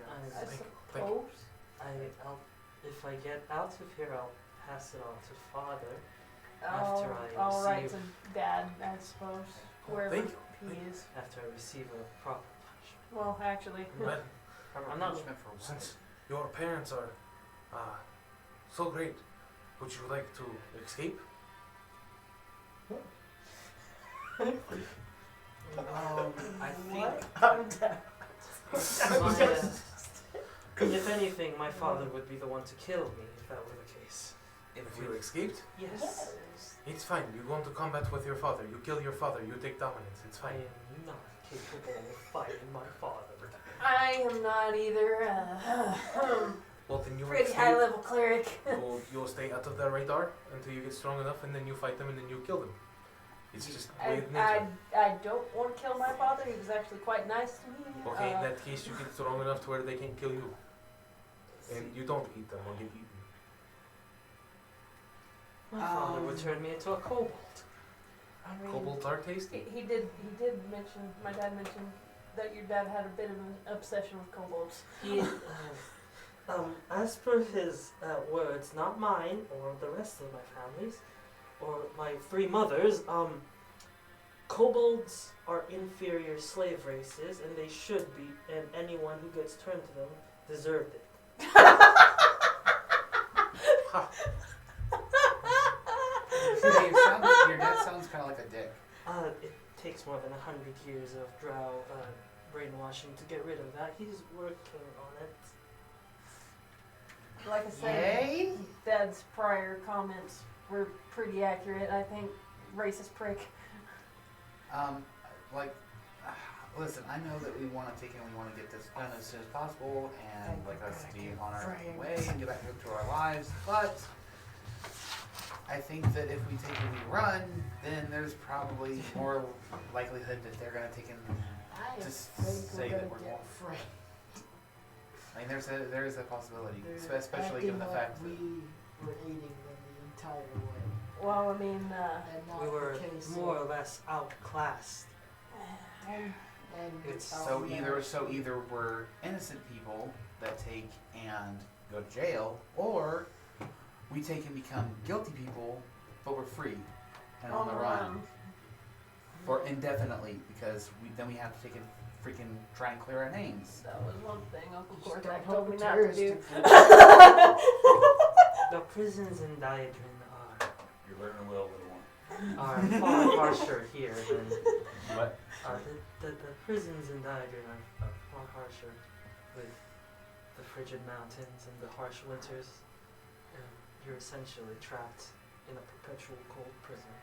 I Thank you. suppose. I'll, if I get out of here, I'll pass it on to Father. I'll After I write receive- to Dad, I suppose. Wherever Thank you. he Thank you. is. After I receive a proper punishment. Well, actually, Well, I'm not- punishment for what? since your parents are so great, would you like to escape? I think I'm down. If anything, my father would be the one to kill me if that were the case. If you escaped, Yes. it's fine. You go into combat with your father. You kill your father. You take dominance. It's I fine. am not capable of fighting my father. I am not either. Well, then you Pretty escape. high level cleric. You'll stay out of their radar until you get strong enough, and then you fight them, and then you kill them. It's just the way of nature. I don't want to kill my father. He was actually quite nice to me. Okay, in that case, you get strong enough to where they can't kill you, and you don't eat them or get eaten. My father would turn me into a kobold. I mean, Kobolds are tasty. He did mention, my dad mentioned that your dad had a bit of an obsession with kobolds. He, as per his words, not mine or the rest of my family's, or my three mothers, kobolds are inferior slave races, and they should be, and anyone who gets turned to them deserved it. Your dad sounds kind of like a dick. It takes more than 100 years of drow brainwashing to get rid of that. He's working on it. Like I said, Dad's prior comments were pretty accurate. I think racist prick. Listen, I know that we want to take it and we want to get this done as soon as possible and like us be on our way and get back to our lives, but I think that if we take and we run, then there's probably more likelihood that they're going to take and just say that we're going. I mean, there is a possibility, especially given the fact that we were aiding them the entire way. Well, I mean, And not We were the case more or of- less outclassed. and It's so either we're innocent people that take and go to jail, or we take and become guilty people, but we're free and on the run for indefinitely because then we have to take and freaking try and clear our names. That was one thing Uncle Just Cortac don't told me help not to terrorists do. The prisons in Diadrin You're learning well, little one. are far harsher here than What? the prisons in Diadrin are far harsher with the frigid mountains and the harsh winters. And you're essentially trapped in a perpetual cold prison.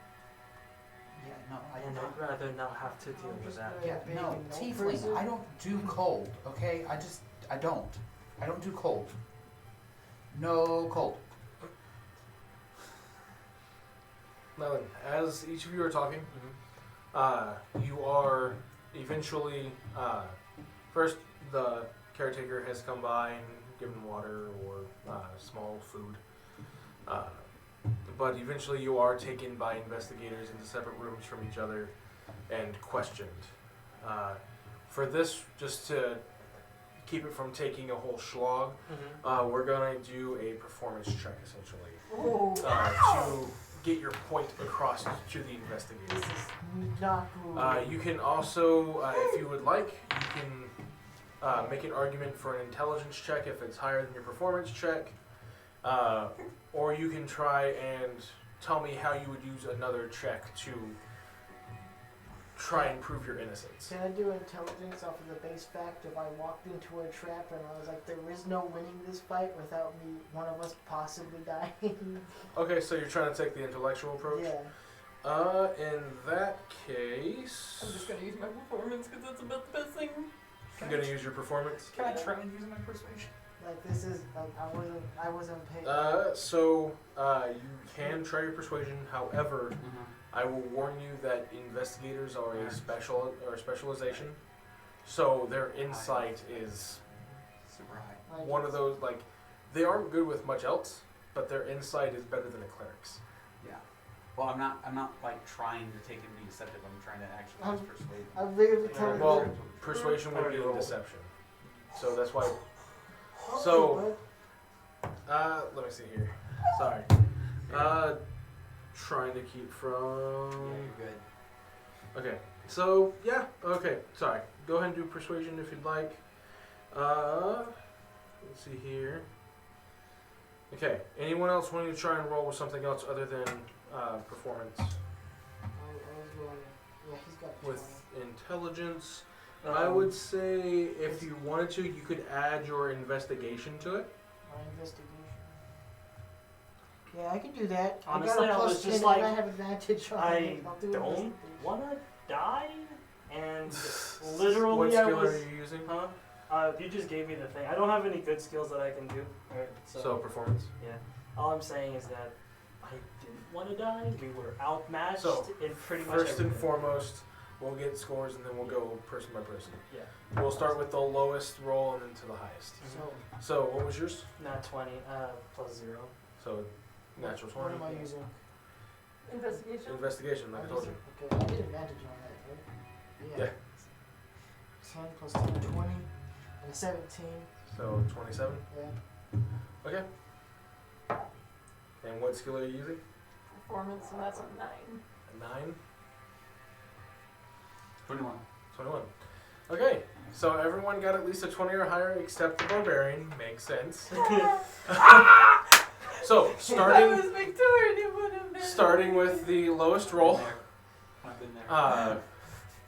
Yeah, no, And I'd rather not have to deal with that. Yeah, no, tiefling. I don't do cold. Okay, I don't do cold. No cold. Now then, as each of you are talking, you are eventually, first the caretaker has come by and given water or small food. But eventually you are taken by investigators into separate rooms from each other and questioned. For this, just to keep it from taking a whole slog, we're going to do a performance check, essentially, to get your point across to the investigators. This is not cool. You can also, if you would like, you can make an argument for an intelligence check if it's higher than your performance check. Or you can try and tell me how you would use another check to try and prove your innocence. Can I do intelligence off of the base fact if I walked into a trap and I was like, there is no winning this fight without me, one of us possibly dying? Okay, so you're trying to take the intellectual approach? Yeah. In that case... I'm just gonna use my performance because that's about the best thing. I'm going to use your performance. Can I try and use my persuasion? Like, this is, like, I wasn't paid. You can try your persuasion. However, I will warn you that investigators are a specialization, so their insight is Super high. Like, one of those, like, they aren't good with much else, but their insight is better than a cleric's. Yeah. Well, I'm not like trying to take it and be deceptive. I'm trying to actually just persuade. I'm literally telling Well, you. persuasion would be Already rolled. deception. So that's why. Oh, So, let me see here. Sorry. Trying to keep from. Yeah, you're good. Okay. So yeah. Okay. Sorry. Go ahead and do persuasion if you'd like. Let's see here. Okay. Anyone else wanting to try and roll with something else other than performance? I was going, yeah, he's got With intelligence, I would say if you wanted to, you could add your investigation to it. my investigation. Yeah, I can do that. Honestly, I got a I plus was 10 just and like, I have advantage on I it. I'll do don't investigation. wanna die, and What literally I skill was. are you using? You just gave me the thing. I don't have any good skills that I can do. Alright, So performance. yeah. All I'm saying is that I didn't want to die. We were outmatched So, in pretty much First and everything. foremost, we'll get scores and then we'll go person by person. Yeah. We'll start with the lowest roll and then to the highest. So, So what was yours? Not 20, plus 0. So natural what 20. am I using? Investigation. Investigation, like I told you. Okay, I get advantage on that, right? Yeah. 10 plus 10, 20, and a 17. So 27. Yeah. Okay. And what skill are you using? Performance, and that's a 9. A 9. 21. 21. Okay. So everyone got at least a 20 or higher except the barbarian. Makes sense. So If I was Victorian, it would have been. starting with the lowest roll. Been there. I've been there.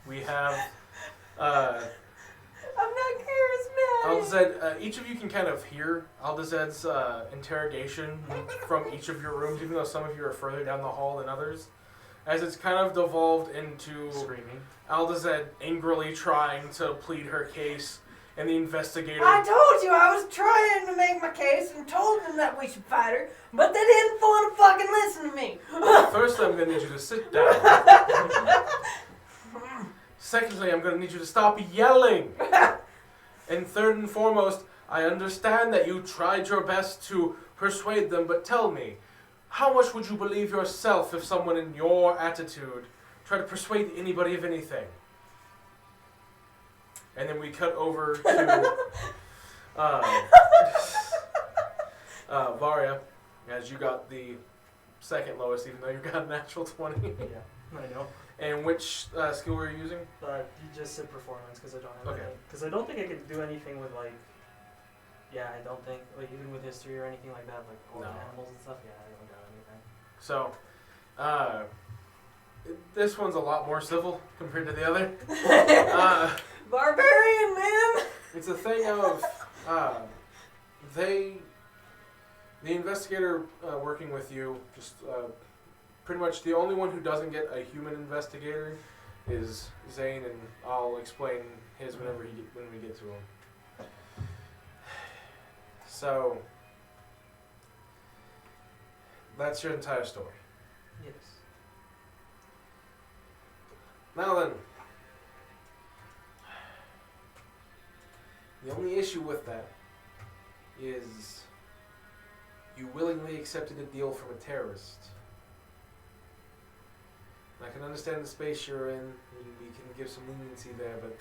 We have I'm not charismatic. Aldezed. Each of you can kind of hear Aldezed's interrogation from each of your rooms, even though some of you are further down the hall than others, as it's kind of devolved into Screaming. Aldezed angrily trying to plead her case, and the investigator. I told you I was trying to make my case and told them that we should fight her, but they didn't want to fucking listen to me. First, I'm going to need you to sit down. Secondly, I'm going to need you to stop yelling. And third and foremost, I understand that you tried your best to persuade them, but tell me, how much would you believe yourself if someone in your attitude tried to persuade anybody of anything? And then we cut over to Varia, as you got the second lowest, even though you got a natural 20. Yeah, I know. And which skill were you using? You just said performance because I don't have Okay. any. Because I don't think I could do anything with like. Yeah, I don't think like even with history or anything like that, like or No. animals and stuff. Yeah, I don't got anything. So, this one's a lot more civil compared to the other. Barbarian, man. It's a thing of the investigator working with you, just pretty much the only one who doesn't get a human investigator is Zane, and I'll explain his when we get to him. So, That's your entire story. Yes. Now then, the only issue with that is you willingly accepted a deal from a terrorist. I can understand the space you're in, we can give some leniency there, but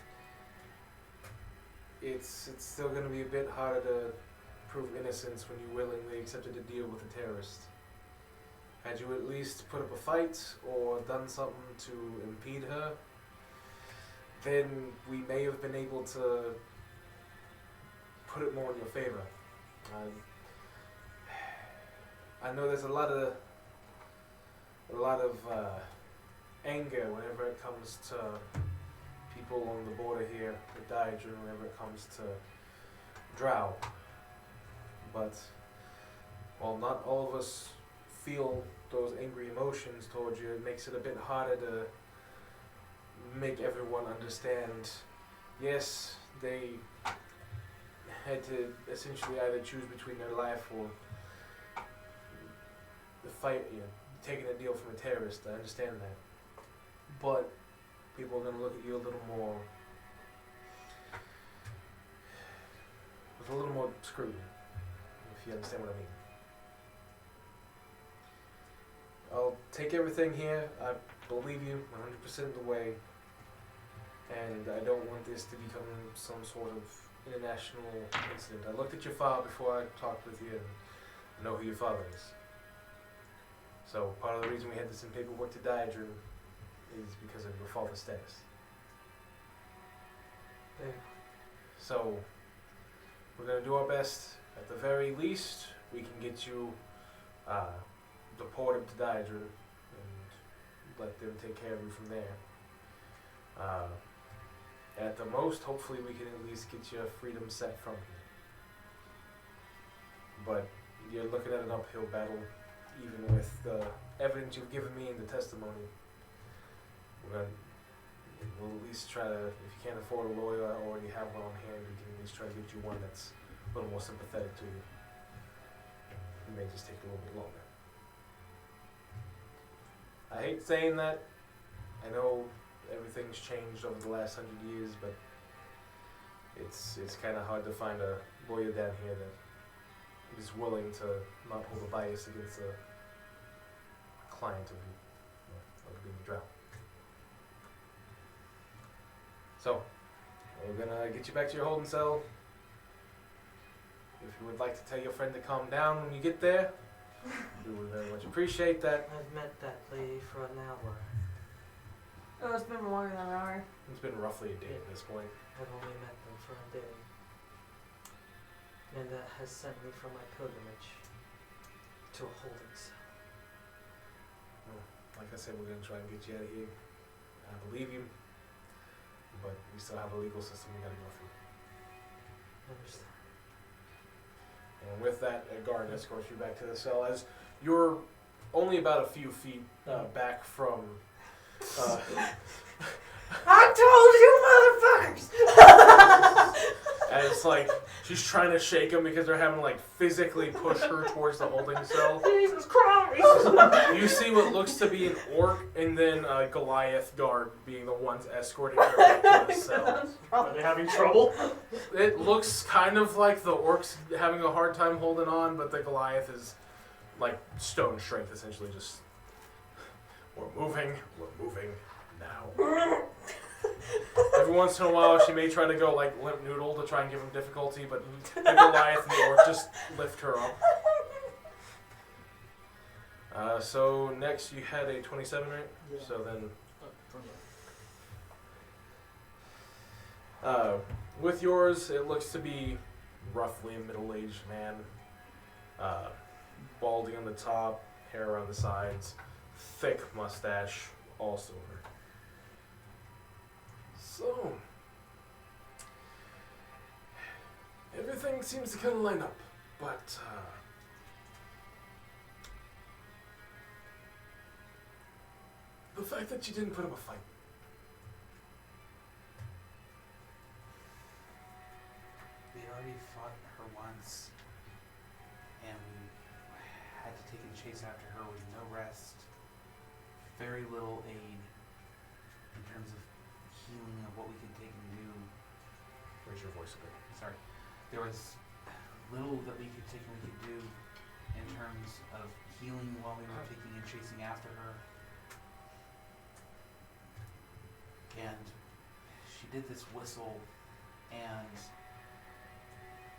it's still going to be a bit harder to prove innocence when you willingly accepted a deal with a terrorist. Had you at least put up a fight or done something to impede her, then we may have been able to put it more in your favor. I know there's a lot of anger whenever it comes to people on the border here with Diadrin, whenever it comes to Drow. But while not all of us feel those angry emotions towards you, it makes it a bit harder to make everyone understand. Yes, they had to essentially either choose between their life or the fight, taking a deal from a terrorist. I understand that. But people are going to look at you a little more, with a little more scrutiny, if you understand what I mean. I'll take everything here. I believe you 100% of the way. And I don't want this to become some sort of international incident. I looked at your file before I talked with you and know who your father is. So part of the reason we had this in paperwork to Diadrin is because of your father's status. There. So we're going to do our best. At the very least, we can get you deported to Diadrin and let them take care of you from there. At the most, hopefully we can at least get your freedom set from here. But you're looking at an uphill battle, even with the evidence you've given me and the testimony. We'll at least try to, if you can't afford a lawyer, I already have one on hand, we can at least try to get you one that's a little more sympathetic to you. It may just take a little bit longer. I hate saying that. I know everything's changed over the last 100 years, but it's kind of hard to find a lawyer down here that is willing to not hold a bias against a client of being a drow. So, we're gonna get you back to your holding cell. If you would like to tell your friend to calm down when you get there, we would very much appreciate that. I've met that lady for an hour. Oh, it's been longer than an hour. It's been roughly a day at this point. I've only met them for a day. And that has sent me from my pilgrimage to a holding cell. Like I said, we're going to try and get you out of here. I believe you, but we still have a legal system we got to go through. Understand. And with that, a guard escorts you back to the cell as you're only about a few feet back from... I told you, motherfuckers! and it's like she's trying to shake him because they're having to like physically push her towards the holding cell. Jesus Christ! You see what looks to be an orc and then a Goliath guard being the ones escorting her back to the cell. Are they having trouble? It looks kind of like the orc's having a hard time holding on, but the Goliath is like stone strength, essentially just, we're moving now. Every once in a while, she may try to go like limp noodle to try and give him difficulty, but the Goliath and the orc just lift her up. So next you had a 27, right? Yeah. So then, with yours, it looks to be roughly a middle-aged man, balding on the top, hair on the sides, thick mustache, all silver. So, everything seems to kind of line up, but the fact that you didn't put up a fight. We already fought her once, and we had to take a chase after her with no rest, very little aid in terms of healing of what we could take and do. Raise your voice a bit. Sorry. There was little that we could take and we could do in terms of healing while we were taking and chasing after her. And she did this whistle, and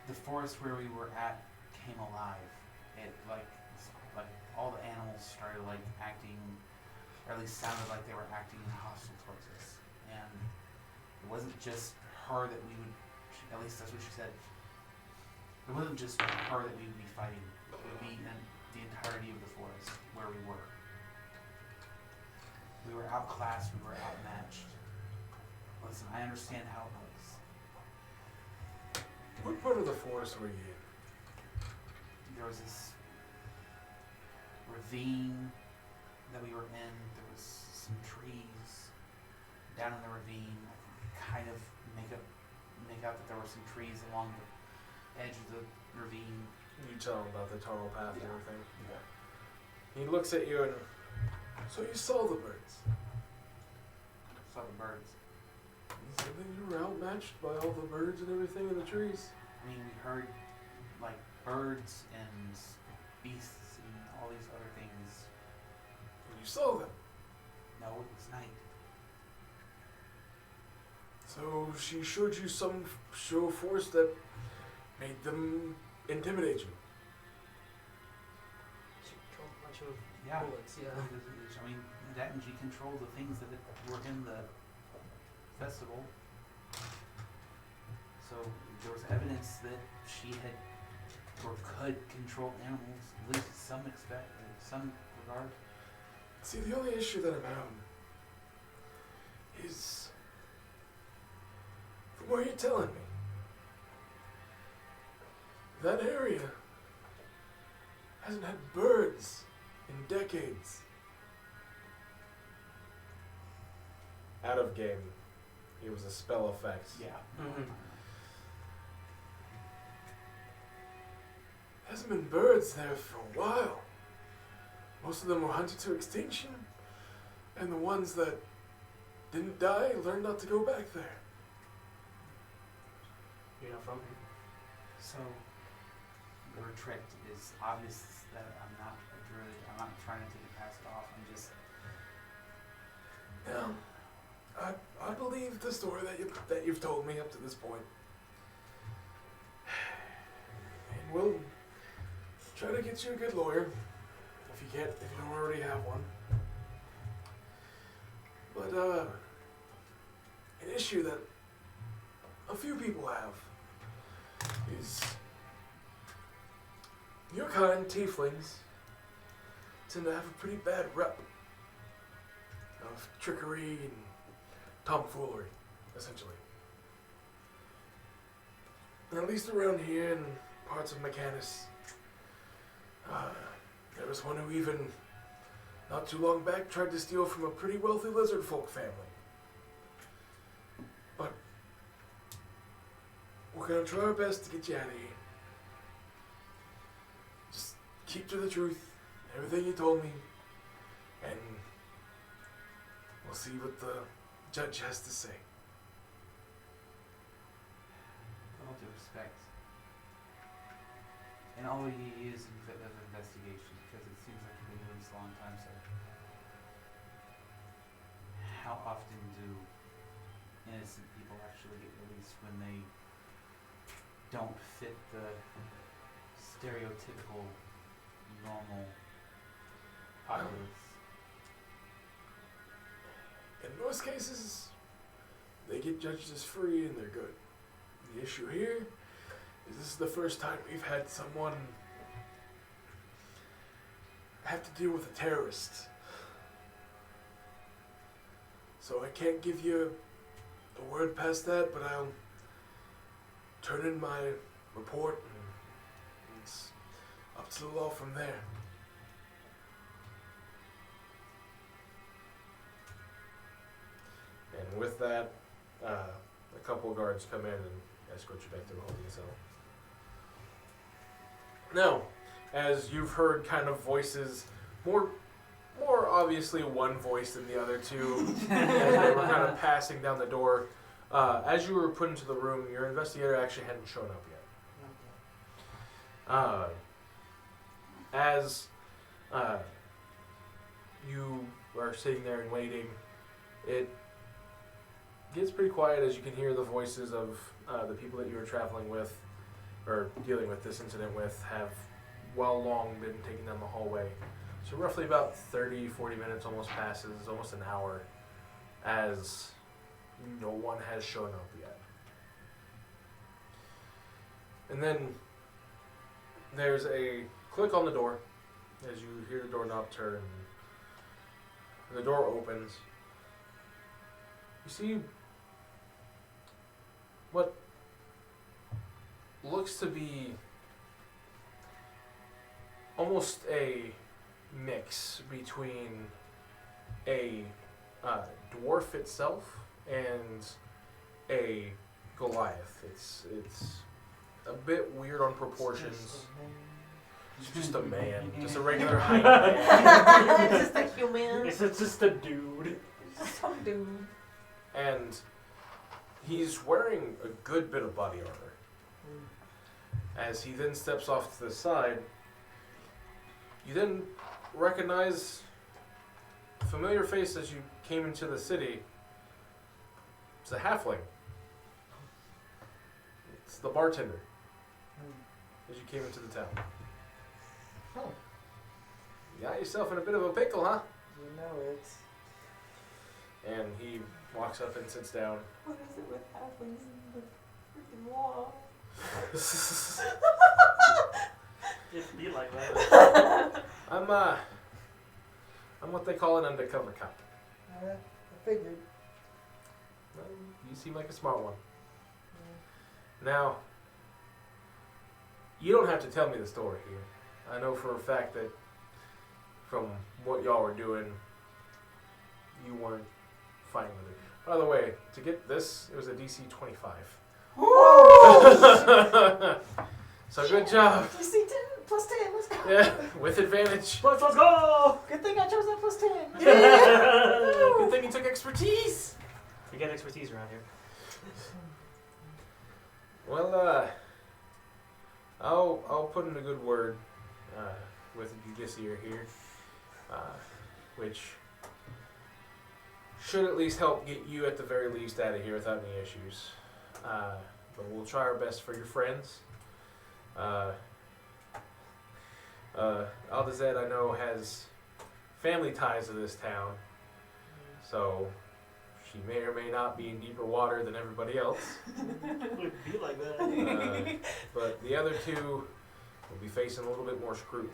the forest where we were at came alive. It like all the animals started like acting, or at least sounded like they were acting hostile towards us. And it wasn't just her that we would, at least that's what she said. It wasn't just her that we would be fighting. It would be the entirety of the forest where we were. We were outclassed. We were outmatched. Listen, I understand how it looks. What part of the forest were you in? There was this ravine that we were in. There was some trees down in the ravine. Kind of make out that there were some trees along the edge of the ravine. You tell him about the tunnel path and Yeah. everything. He looks at you and, so you saw the birds. Saw the birds. You said that you were outmatched by all the birds and everything in the trees. I mean, we heard like birds and beasts and all these other things. And you saw them. No, it was night. So she showed you some show of force that made them intimidate you. She controlled a bunch of Yeah. bullets, yeah. I mean, that and she controlled the things that were in the festival. So there was evidence that she had or could control animals, at least in some regard. See, the only issue that I'm having is, from what you're telling me, that area hasn't had birds in decades. Out of game. It was a spell effect. Yeah. Mm-hmm. Hasn't been birds there for a while. Most of them were hunted to extinction, and the ones that didn't die learned not to go back there. You're not from here. So we were tricked. It's obvious that I'm not a druid. I'm not trying to take a mask off. I'm just Now, I believe the story that you've told me up to this point. And we'll try to get you a good lawyer if you don't already have one. But an issue that a few people have is your kind tieflings tend to have a pretty bad rep of trickery and tomfoolery, essentially. And at least around here in parts of Mechanus, there was one who even, not too long back, tried to steal from a pretty wealthy lizard folk family. But we're gonna try our best to get you out of here. Just keep to the truth, everything you told me, and we'll see what the judge has to say. with all due respect. And all you use in of investigation, because it seems like you've been doing this a long time, sir. How often do innocent people actually get released when they don't fit the stereotypical normal populace? In most cases, they get judged as free and they're good. The issue here is this is the first time we've had someone have to deal with a terrorist. So I can't give you a word past that, but I'll turn in my report and it's up to the law from there. And with that, a couple of guards come in and escort you back to the holding cell. Now, as you've heard kind of voices, more obviously one voice than the other two, as they were kind of passing down the door. As you were put into the room, your investigator actually hadn't shown up yet. As you are sitting there and waiting, it gets pretty quiet as you can hear the voices of the people that you were traveling with, or dealing with this incident with, have long been taking down the hallway. So roughly about 30, 40 minutes almost passes, almost an hour, as no one has shown up yet. And then there's a click on the door as you hear the doorknob turn. The door opens. You see what looks to be almost a mix between a dwarf itself and a Goliath. It's a bit weird on proportions. It's just a man, just a regular height man. Just a human. It's just a dude. Just some dude. And he's wearing a good bit of body armor. As he then steps off to the side, you then recognize a familiar face as you came into the city. It's a halfling. It's the bartender as you came into the town. Oh, You got yourself in a bit of a pickle, huh? you know it. And he walks up and sits down. What is it with halflings in the freaking wall? It'd be like that. I'm what they call an undercover cop. I figured. Well, you seem like a smart one. Now, you don't have to tell me the story here. I know for a fact that from what y'all were doing, you weren't fine with it. By the way, to get this, it was a DC 25. So good job. You see, 10 plus 10, let's go. Yeah, with advantage. Let's go! Good thing I chose that plus 10. Good thing you took expertise. We get expertise around here. Well, I'll put in a good word with the judiciary here, which should at least help get you at the very least out of here without any issues. But we'll try our best for your friends. Aldazet, I know, has family ties to this town, so she may or may not be in deeper water than everybody else. It would be like that. But the other two will be facing a little bit more scrutiny.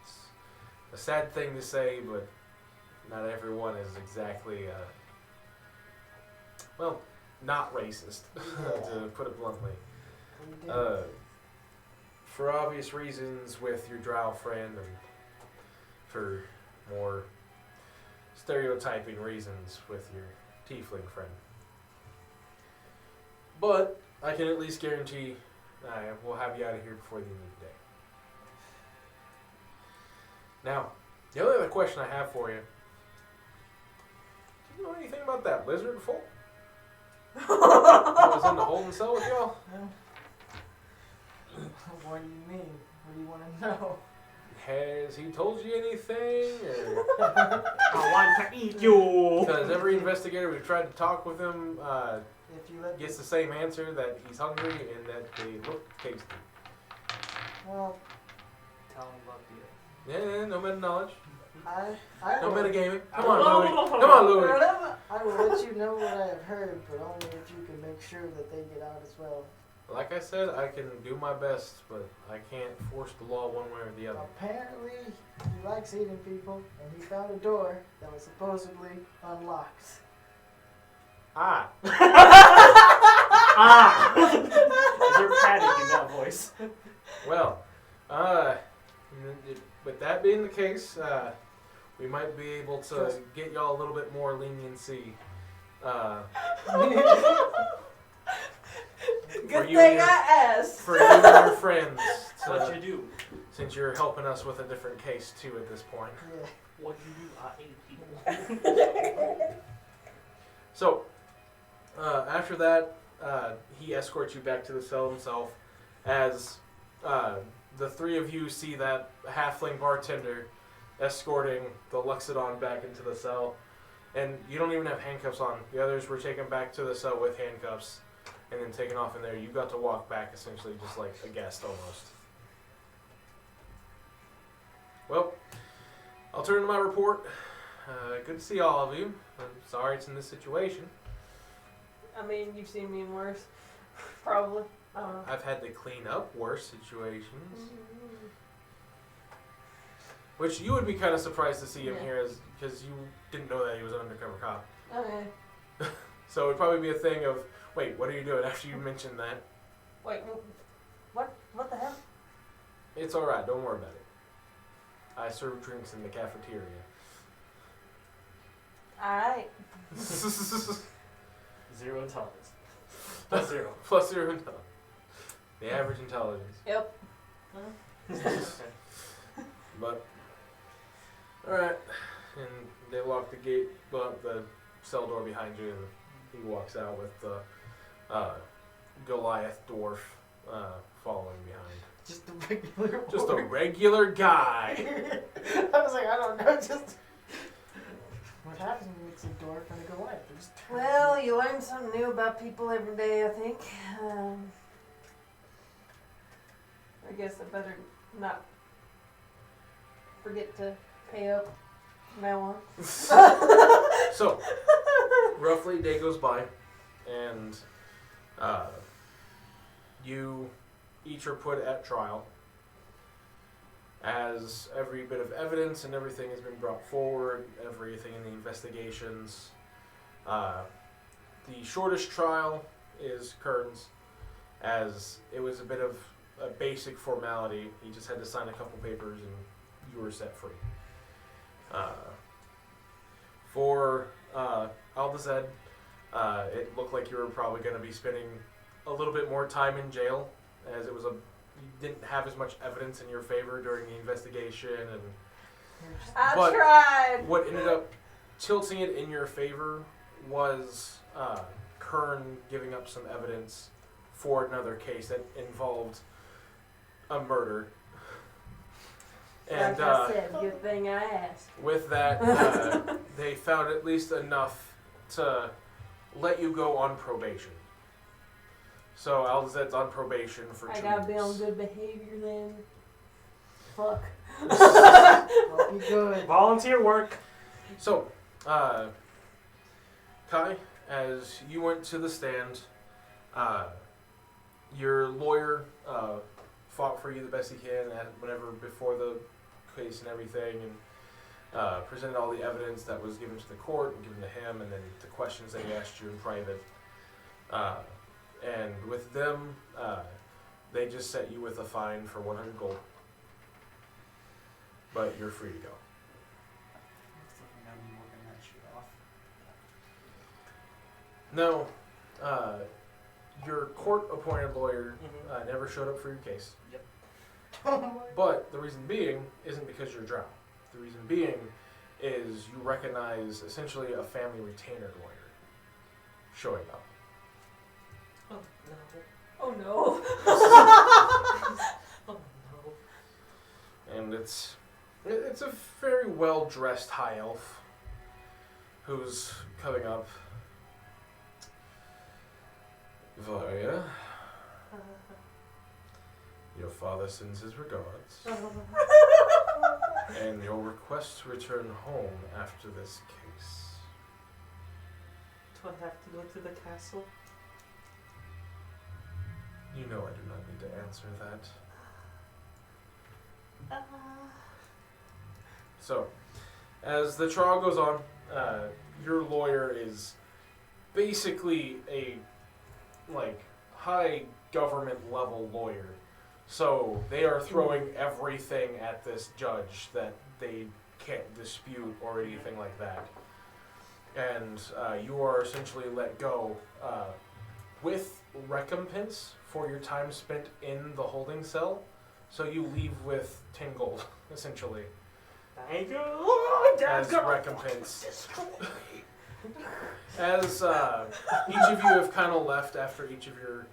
It's a sad thing to say, but not everyone is exactly, well, not racist, to put it bluntly. For obvious reasons with your drow friend and for more stereotyping reasons with your tiefling friend. But I can at least guarantee we'll have you out of here before the end of the day. Now, the only other question I have for you, do you know anything about that lizard folk that was in the holding cell with y'all? What do you mean? What do you want to know? Has he told you anything? I want to eat you! Because every investigator we've tried to talk with him If you let gets the same answer, that he's hungry and that they look tasty. Well, Tell him about the... Yeah, no meta knowledge. I No will, metagaming. Come on, Louie. Come on, Louie. I will let you know what I have heard, but only if you can make sure that they get out as well. Like I said, I can do my best, but I can't force the law one way or the other. Apparently, he likes eating people, and he found a door that was supposedly unlocked. Ah. Ah! Is there panic in that voice? Well, with that being the case, we might be able to get y'all a little bit more leniency. Good thing I asked. For you and your friends What you do? since you're helping us with a different case too at this point. Yeah. What you do? I hate people. So, after that, he escorts you back to the cell himself as the three of you see that halfling bartender escorting the Luxodon back into the cell. And you don't even have handcuffs on. The others were taken back to the cell with handcuffs and then taken off in there. You got to walk back essentially just like a guest almost. Well, I'll turn to my report. Good to see all of you. I'm sorry it's in this situation. I mean, you've seen me in worse. Probably. I don't know. I've had to clean up worse situations. Which you would be kind of surprised to see him Yeah. here because you didn't know that he was an undercover cop. Okay. So it would probably be a thing of, wait, what are you doing after you mentioned that? Wait, what? What the hell? It's alright, don't worry about it. I serve drinks in the cafeteria. Alright. 0 intelligence. Plus 0. Plus 0 intelligence. The average intelligence. Yep. But, alright. And they lock the gate, the cell door behind you, and he walks out with the Goliath dwarf following behind. Just a regular. Just a regular guy. I was like, I don't know, just. What happens when you mix a dwarf and a Goliath? They just turn Well, you learn something new about people every day, I think. I guess I better not forget to pay up from now on. So, roughly a day goes by, and you each are put at trial. As every bit of evidence and everything has been brought forward, everything in the investigations. The shortest trial is Kern's, as it was a bit of a basic formality. He just had to sign a couple papers and you were set free. For Aldazed, it looked like you were probably going to be spending a little bit more time in jail, as it was you didn't have as much evidence in your favor during the investigation, and I But- tried. what ended up tilting it in your favor was Kern giving up some evidence for another case that involved a murder. And Like I said, good thing I asked. with that, they found at least enough to let you go on probation. So Aldazed's on probation for I 2 gotta be on weeks. good behavior then. Fuck. Hope you good. Volunteer work. So, Kai, as you went to the stand, your lawyer fought for you the best he can at whatever before the case and everything, and presented all the evidence that was given to the court and given to him, and then the questions that he asked you in private. And with them, they just set you with a fine for 100 gold. But you're free to go. Looks like I'm gonna be working that shit off. No, your court-appointed lawyer Mhm. never showed up for your case. Oh my. But the reason being isn't because you're drowned. The reason being is you recognize essentially a family retainer lawyer showing up. Oh no. Oh no. Oh no. And it's a very well-dressed high elf who's coming up. Varya, your father sends his regards, and your request to return home after this case. Do I have to go to the castle? You know I do not need to answer that. So, as the trial goes on, your lawyer is basically a high government level lawyer. So they are throwing everything at this judge that they can't dispute or anything like that. And you are essentially let go with recompense for your time spent in the holding cell So you leave with 10 gold, essentially, Thank you. Oh, Dad's as gonna recompense. destroy me. As each of you have kind of left after each of your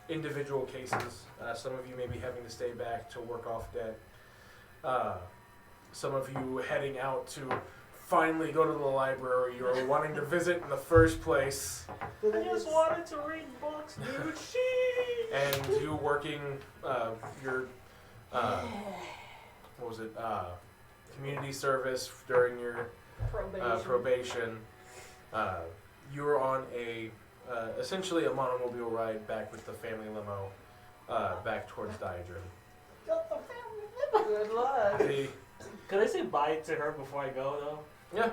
individual cases, some of you may be having to stay back to work off debt. Some of you heading out to finally go to the library you were wanting to visit in the first place. I just wanted to read books, dude. Sheesh. And you working your what was it? Community service during your probation. You were on a essentially a monomobile ride back with the family limo back towards Diadrim. Good luck. The, Could I say bye to her before I go, though? yeah.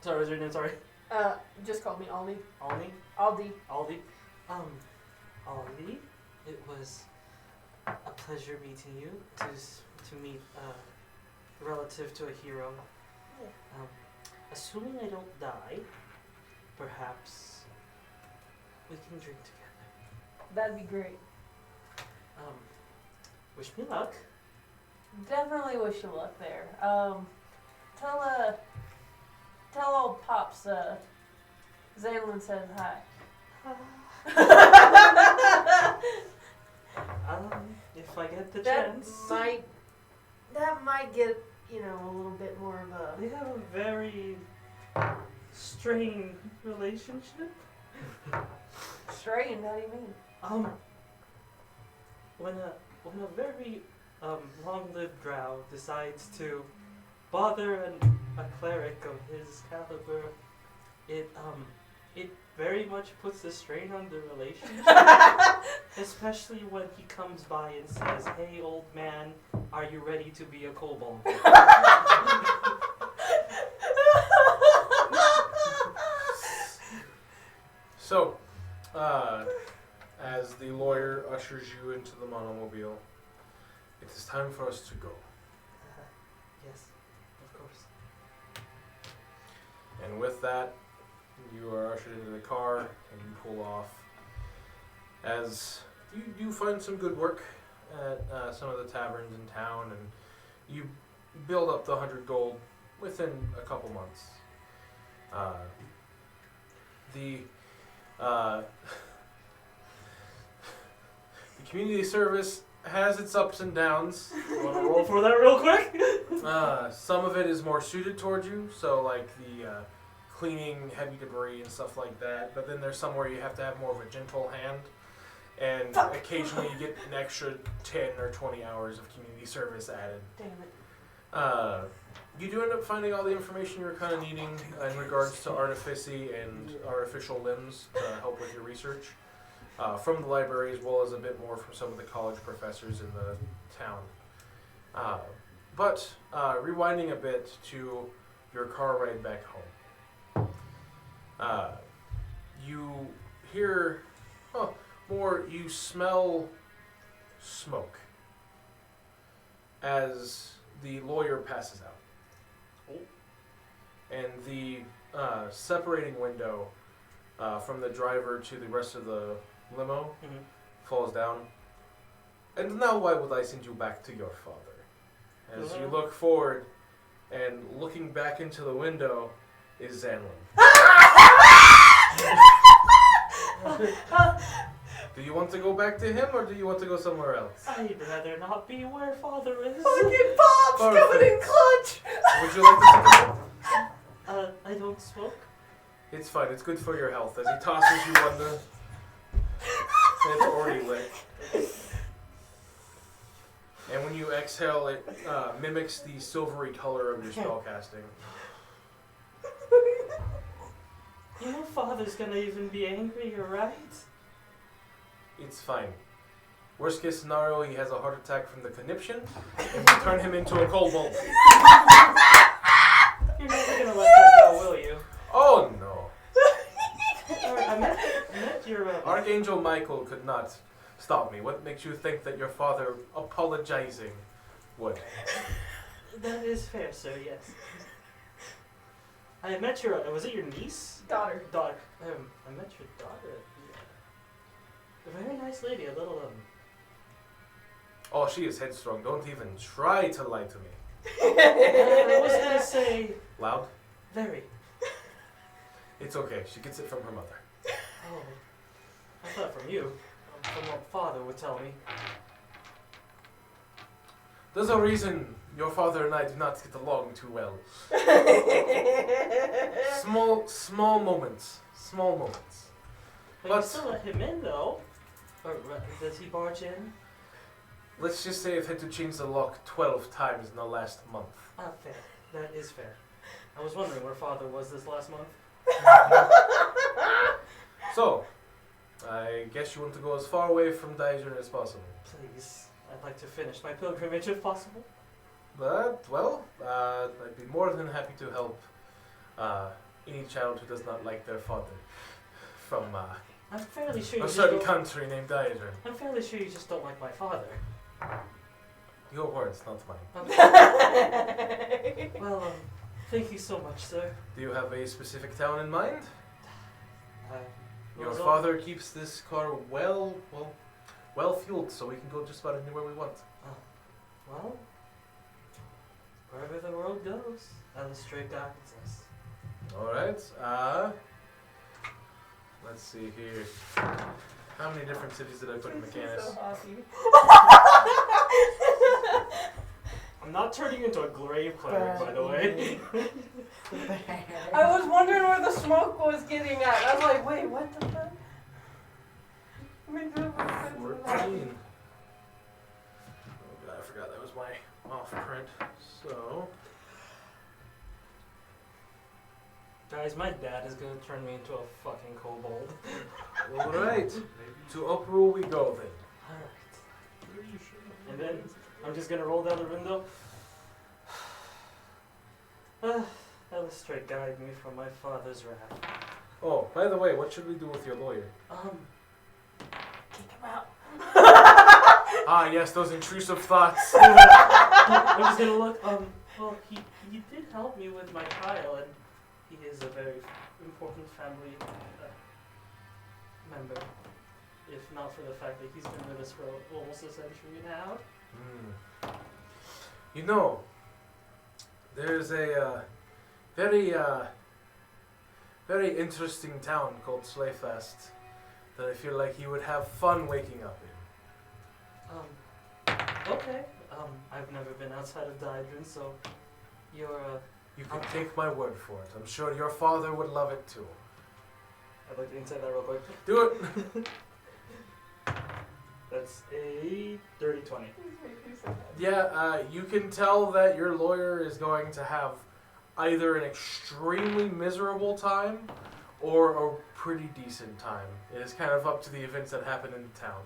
Sorry, what was your name? Sorry. Just call me Aldi. Alni? Aldi. Aldi? Aldi, it was a pleasure meeting you. To meet relative to a hero. Assuming I don't die, perhaps we can drink together. That'd be great. Wish me luck. Definitely wish you luck there. Tell old Pops, Zanlin says hi. If I get the That chance. might get, a little bit more of a... They have a very strained relationship. Strained, how do you mean? When a very long-lived drow decides to bother a cleric of his caliber, it very much puts a strain on the relationship. Especially when he comes by and says, "Hey, old man, are you ready to be a kobold?" So, as the lawyer ushers you into the monomobile, it is time for us to go. Yes, of course. And with that, you are ushered into the car and you pull off. As you do find some good work at some of the taverns in town, and you build up the 100 gold within a couple months. The community service has its ups and downs. Want to roll for that real quick? Some of it is more suited towards you, so like the cleaning heavy debris and stuff like that. But then there's some where you have to have more of a gentle hand, and occasionally you get an extra 10 or 20 hours of community service added. Damn it. You do end up finding all the information you're kind of needing in regards to artificy and artificial limbs to help with your research from the library, as well as a bit more from some of the college professors in the town. But rewinding a bit to your car ride back home, you hear you smell smoke as the lawyer passes out. And the separating window from the driver to the rest of the limo falls down. And now why would I send you back to your father? As you look forward, and looking back into the window is Zanlin. Do you want to go back to him, or do you want to go somewhere else? I'd rather not be where father is. Fucking Pop's coming in clutch! Would you like to take a sip? I don't smoke. It's fine. It's good for your health. As he tosses you on the... And it's already lit. And when you exhale, it mimics the silvery color of your spellcasting. You know father's gonna even be angry, you're right? It's fine. Worst case scenario, he has a heart attack from the conniption, and you turn him into a kobold. You're never gonna let that go, will you? Oh no. I meant your... Archangel Michael could not stop me. What makes you think that your father apologizing would? That is fair, sir, yes. I met your... was it your niece? Daughter. Daughter. I met your daughter. A very nice lady, a little, Oh, she is headstrong. Don't even try to lie to me. I was gonna say Loud? very. It's okay. She gets it from her mother. Oh, I thought from you. From what father would tell me. There's a reason your father and I do not get along too well. Small moments. Small moments. But But- you still let him in though. Or does he barge in? Let's just say I've had to change the lock 12 times in the last month. Ah, fair. That is fair. I was wondering where father was this last month. So, I guess you want to go as far away from Daijin as possible. Please, I'd like to finish my pilgrimage if possible. But, well, I'd be more than happy to help any child who does not like their father from I'm fairly sure you a just certain don't, country named Daijin. I'm fairly sure you just don't like my father. Your words, not mine. Well, thank you so much, sir. Do you have a specific town in mind? Your was all- father keeps this car well fueled, so we can go just about anywhere we want. Well, wherever the world goes, as the Sterkt guides us. Alright, let's see here. How many different cities did I put in Mechanus? I'm not turning into a grave cleric, by the way. I was wondering where the smoke was getting at. I was like, wait, what the fuck? Makes no sense at all. 14. Oh god, I forgot that was my off print. So, Guys, my dad is gonna turn me into a fucking kobold. alright. To Upru we go then. Alright. And then I'm just gonna roll down the window. That was straight guide me from my father's wrath. Oh, by the way, what should we do with your lawyer? Kick him out. Ah, yes, those intrusive thoughts. I'm just gonna look, well, he did help me with my trial, and he is a very important family member. If not for the fact that he's been with us for almost a century now. You know, there's a very interesting town called Slayfest that I feel like you would have fun waking up in. Okay. I've never been outside of Daedrin, so you're, You can take my word for it. I'm sure your father would love it too. I'd like to insert that real quick. Do it! That's a dirty 20. Yeah, you can tell that your lawyer is going to have either an extremely miserable time or a pretty decent time. It is kind of up to the events that happen in the town.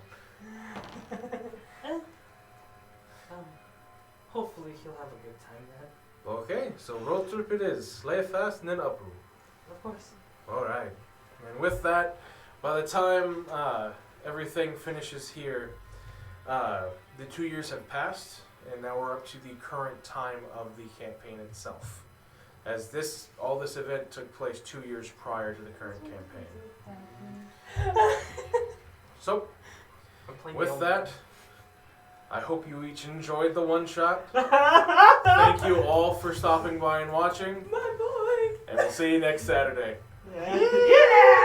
Hopefully he'll have a good time then. Okay, so road trip it is. Slay fast and then Upru. Of course. Alright. And with that, by the time everything finishes here, the 2 years have passed, and now we're up to the current time of the campaign itself. As all this event took place 2 years prior to the current campaign. So, I'm playing with the that, I hope you each enjoyed the one-shot. Thank you all for stopping by and watching, My boy. and we'll see you next Saturday. Yeah!